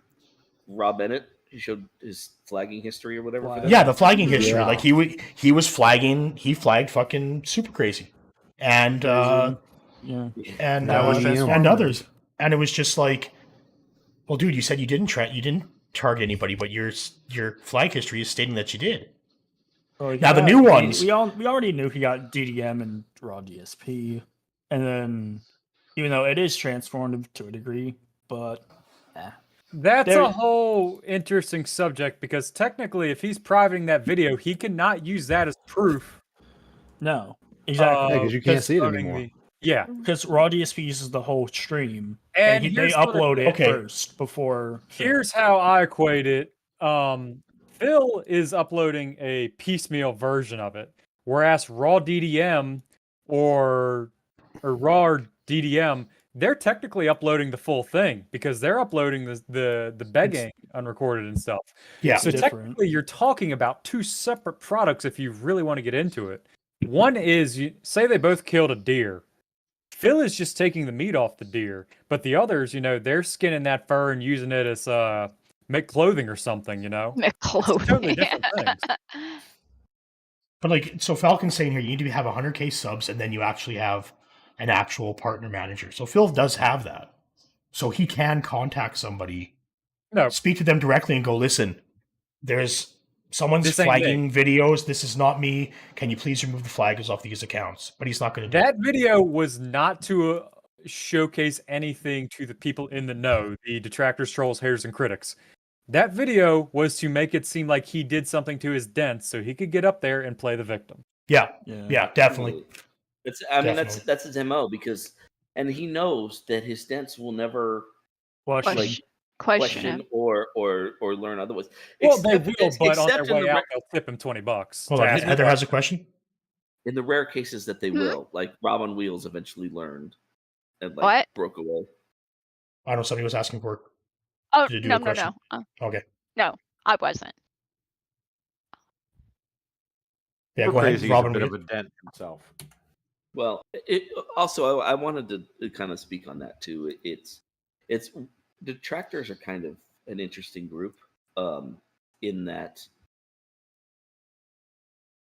Rob Bennett. He showed his flagging history or whatever. For that. Yeah, the flagging history. Yeah. Like he was flagging. He flagged fucking super crazy, and Yeah. and That was and others. And it was just like, well, dude, you said you didn't target anybody, but your flag history is stating that you did. Well, Now, the new ones- we already knew he got DDM and raw DSP, and then even though it is transformative to a degree, but That's There- a whole interesting subject because technically, if he's privating that video, he cannot use that as proof. no, exactly. Yeah, 'cause you can't see it owning anymore. Yeah, Because raw DSP uses the whole stream, and they here's what upload it okay. first before. Here's how I equate it. Phil is uploading a piecemeal version of it, whereas raw DDM or raw DDM, they're technically uploading the full thing because they're uploading the begging unrecorded and stuff. Yeah, So different. technically, you're talking about two separate products if you really want to get into it. One is, say they both killed a deer. Phil is just taking the meat off the deer, but the others, they're skinning that fur and using it as make clothing or something, It's totally different things. but like, so Falcon's saying here, you need to have 100K subs, and then you actually have an actual partner manager. So Phil does have that, so he can contact somebody, No, speak to them directly, and go, listen, there's someone's This ain't flagging videos. This is not me. Can you please remove the flaggers off these accounts? But he's not going to do that video was not to showcase anything to the people in the know, the detractors, trolls, haters, and critics. That video was to make it seem like he did something to his dent so he could get up there and play the victim. Yeah, definitely. That's his MO and he knows that his stents will never question him or learn otherwise. Well, they will, but on except their in way the out, they'll tip him $20. Hold to on, ask Heather him. has a question. In the rare cases that they will, like Rob on Wheels eventually learned and What? broke away. I know somebody was asking for. Oh, Did you do no, a no, question? no. Okay. No, I wasn't. Yeah, We're go ahead, crazy. He's a Robin. bit of a dent himself. Well, also I wanted to kind of speak on that too. It's detractors are kind of an interesting group, in that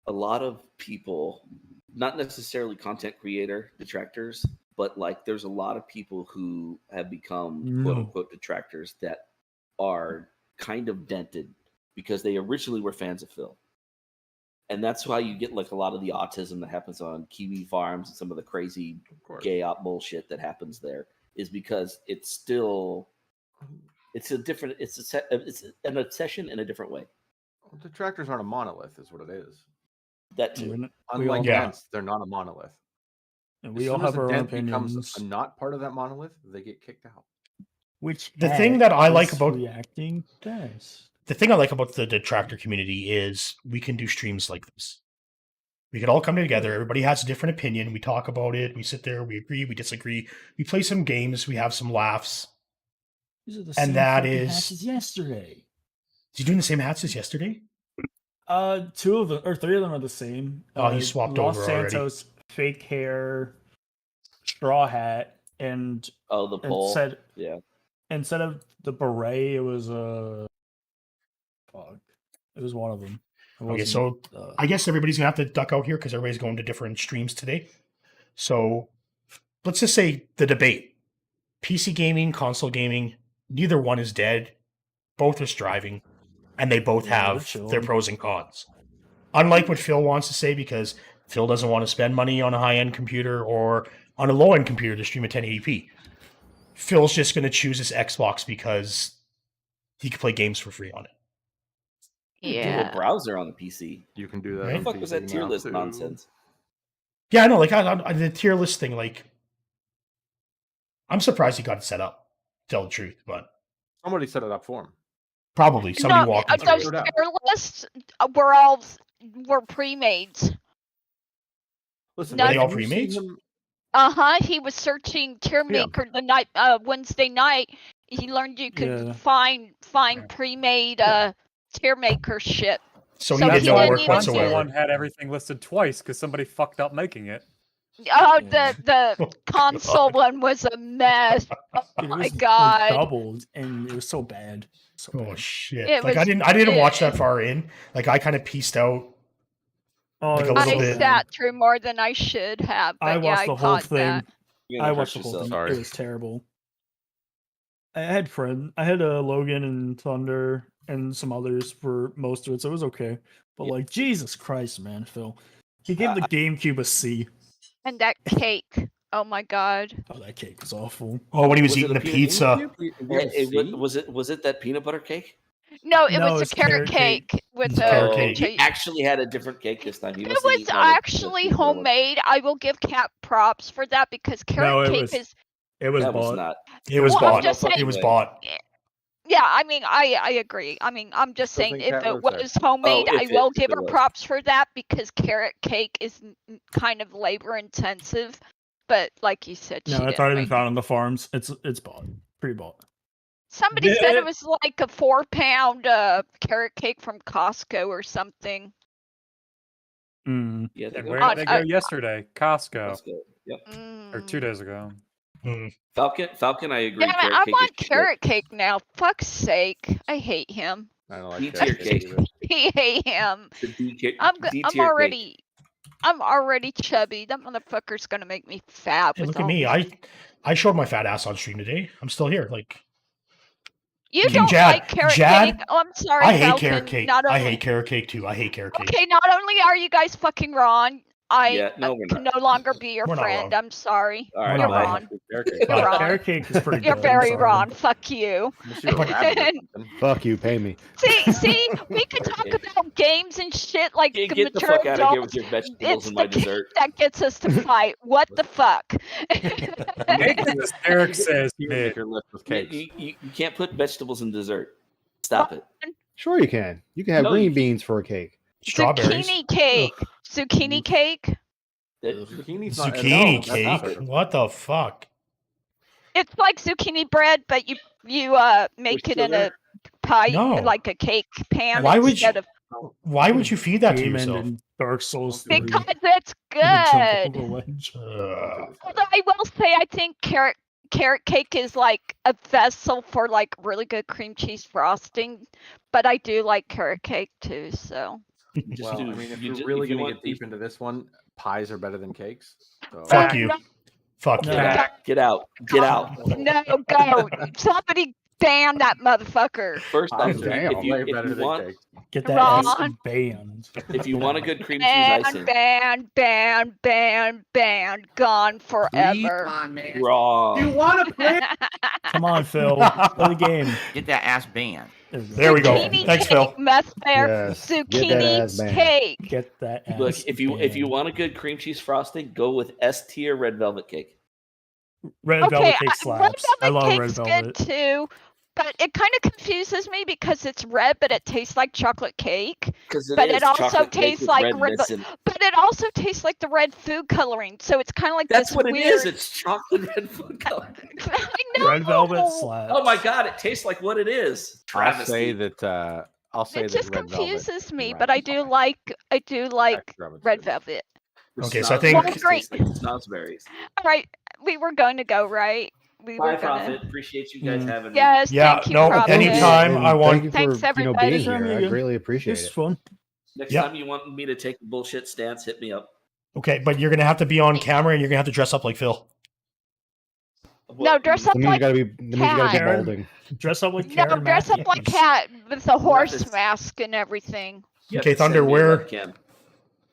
a lot of people, not necessarily content creator detractors, but like there's a lot of people who have become quote unquote detractors that are kind of dented because they originally were fans of Phil. And that's why you get like a lot of the autism that happens on Kiwi farms and some of the crazy gay op bullshit that happens there is because it's still it's an obsession in a different way. Well, detractors aren't a monolith, is what it is. That too. Unlike Yeah. dents, they're not a monolith. And we As all soon as have a our own dent becomes opinions. a not part of that monolith, they get kicked out. Which The thing that I like about- reacting best. The thing I like about the detractor community is we can do streams like this. We can all come together. Everybody has a different opinion. We talk about it. We sit there. We agree. We disagree. We play some games. We have some laughs. These are the And same that fucking is- hats as yesterday. Is he doing the same hats as yesterday? 2 of them or 3 of them are the same. Oh, he swapped Los over already. Santos fake hair, straw hat, and Oh, the pole. instead of the beret, it was fuck. It was one of them. It Okay, wasn't, so I guess everybody's gonna have to duck out here because everybody's going to different streams today. So let's just say the debate: PC gaming, console gaming. Neither one is dead. Both are striving, and they both Yeah, they're have chilling. their pros and cons. Unlike what Phil wants to say, because Phil doesn't want to spend money on a high-end computer or on a low-end computer to stream at 1080p. Phil's just going to choose his Xbox because he can play games for free on it. You do Yeah. a browser on the PC. You can do that. Right. on What the fuck was that PC tier now, list too. nonsense? Yeah, I know. Like on the tier list thing, like I'm surprised he got it set up. To tell the truth, but Somebody set it up for him. probably somebody No, walking through those it. tier lists were pre-made. Listen, None- Are they all if you see pre-mades? him- He was searching tier maker the night Wednesday night. He learned you could find pre-made tier maker shit. So he So did he no didn't work even console whatsoever. one had everything listed twice because somebody fucked up making it. Oh, Yeah. the console one was a mess. Oh It my was god. like doubled, and it was so bad. So Oh bad. shit! It Like was- I didn't watch that far in. Like I kind of pieced out. Oh, Like it a was little so I bit. bad. sat through more than I should have, but I watched I the whole caught that. thing. You're gonna I watched the hurt whole thing. yourself. It was terrible. I had Logan and Thunder and some others for most of it, so it was okay. But like, Jesus Christ, man, Phil, he gave the GameCube a C. And that cake. Oh my god. Oh, that cake was awful. Oh, when he was it eating a the peanut pizza. GameCube? Was it that peanut butter cake? No, it No, was a it's carrot carrot cake with It's a carrot Oh, cake. he actually had a different cake this time. He It must have was eaten all the actually peanut butter. homemade. I will give Cat props for that because carrot No, it cake was is. It was That was bought. not. It was Well, I'm bought. just saying- It was bought. Yeah, I mean, I agree. I mean, I'm just Still saying think if Cat it was there. was homemade, Oh, I if will it give her was. props for that because carrot cake is kind of labor intensive. But like you said, she No, it's didn't already been make found on the farms. It's bought, pre-bought. Somebody said it was like a 4-pound carrot cake from Costco or something. Mm. Yeah, And they where go. did they go yesterday? Costco. Let's go. Yep. Or 2 days ago. Falcon, I agree. Damn it, Carrot I cake want is carrot cake now. Fuck's sake. I hate him. I don't like D-tier carrot cake. either. I hate him. shit. The D-tier I'm already chubby. That motherfucker's gonna make me fat. Hey, with look at all me. this- I showed my fat ass on stream today. I'm still here. Like You King don't Jad- like carrot Jad, cake? Oh, I'm sorry, I hate Falcon. carrot cake. Not I only- hate carrot cake too. I hate carrot cake. Okay, not only are you guys fucking wrong, I No, we're can not. no longer be your We're not friend. wrong. I'm sorry. All right, You're bye. wrong. Carrot cake. You're wrong. Carrot cake is pretty You're good. I'm very sorry. wrong. Fuck you. Unless you're a rabbit or something. Fuck you, pay me. See, we could talk about games and shit like Get the mature fuck out of here with adults. your vegetables It's and my the cake dessert. that gets us to fight. What the fuck? Cake is, Eric says, You mid. make your list with cakes. You can't put vegetables in dessert. Stop it. Sure, you can. You can have No, green you- beans for a cake. Strawberries. Zucchini cake. Zucchini cake. Zucchini's not Zucchini no, that's not cake. fair. What the fuck? It's like zucchini bread, but you make it in a sugar? pie, No. like a cake pan Why would instead you- of Why would you feed that to Demon yourself? and Dark Souls 3. because it's Jump good. over the ledge. Although I will say, I think carrot cake is like a vessel for like really good cream cheese frosting, but I do like carrot cake too. So Just Well, do- I mean, if you you're ju- really if you going to want- get deep into this one, pies are better than cakes. So. Fuck you. no. Fuck No. you. Get out. Get out. No, go. Somebody ban that motherfucker. First off, Pies if are you, if you, way if better you than want cakes. Get that Ron. ass banned. if you want a good cream cheese icing, Ban. Gone forever. wrong. want to play? Come on, Phil. Play the game. Get that ass banned. There we go. Zucchini Thanks, cake, Phil. Meth bear. Yes, get that ass Zucchini banned. cake. Get that ass Look, if you banned. want a good cream cheese frosting, go with S tier red velvet cake. Red Okay, velvet cake red slaps. I velvet love red cake's velvet. good too, but it kind of confuses me because it's red, but it tastes like chocolate cake. Because But it also chocolate cake tastes with like red red missing. But it also tastes like the red food coloring, so it's kind of like That's this what it weird... is. It's chocolate red food color. I know. Red velvet slaps. Oh my god, it tastes like what it is. I'll Travesty. say that. I'll say It that just red velvet confuses is me, right but I behind. do like Extra velvet's red good. velvet. The Okay, so I think- snozberries Well, taste like snozberries. All right, we were going to go, right? We Bye, were gonna. Prophet. Appreciate you guys having me. Yes, Yeah, thank you, no, Prophet. anytime. And I want- Thank you Thanks, for being everybody. here. I greatly appreciate It's it. fun. Next Yep. time you want me to take a bullshit stance, hit me up. Okay, but you're gonna have to be on camera and you're gonna have to dress up like Phil. No, dress up That means you like gotta be. That means you gotta be Karen. balding. Dress up like no, Karen dress up like Matthews. Cat with a horse this- mask and everything. You have Okay, to send Thunder, me a where- webcam.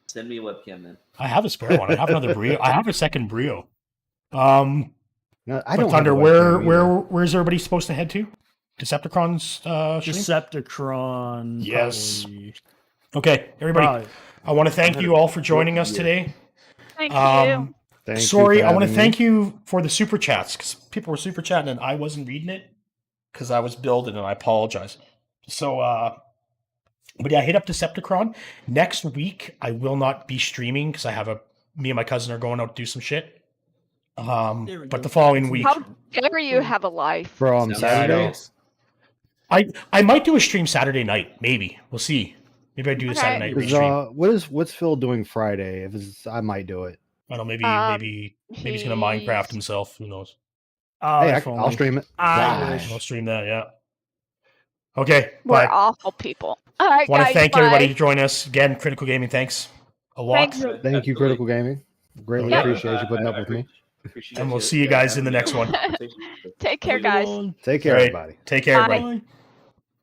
Send me a webcam, then. I have a spare one. I have another brio. I have a second brio. No, I But don't. Thunder, have a where webcam either. where's everybody supposed to head to? Decepticons stream? Decepticon. Yes. probably. Okay, everybody. Probably. I want to thank you all for joining us today. Thank you. Sorry, I want to thank you for the super chats because people were super chatting and I wasn't reading it because I was building and I apologize. So, but yeah, hit up Decepticon. Next week, I will not be streaming because me and my cousin are going out to do some shit. But the following week, how dare you have a life, bro? On Saturday, I might do a stream Saturday night. Maybe we'll see. Maybe I do the Saturday night stream. What's Phil doing Friday? I might do it. I don't know. Maybe he's gonna Minecraft himself. Who knows? Hey, I'll stream it. I'll stream that. Yeah. Okay. We're awful people. All right, want to thank everybody bye. to join us again. Critical Gaming, thanks a lot. Thanks. Thank you, Critical Gaming. Greatly appreciate you putting up with me. And we'll see you guys in the next one. Take care, guys. Take care, everybody. Take care, everybody.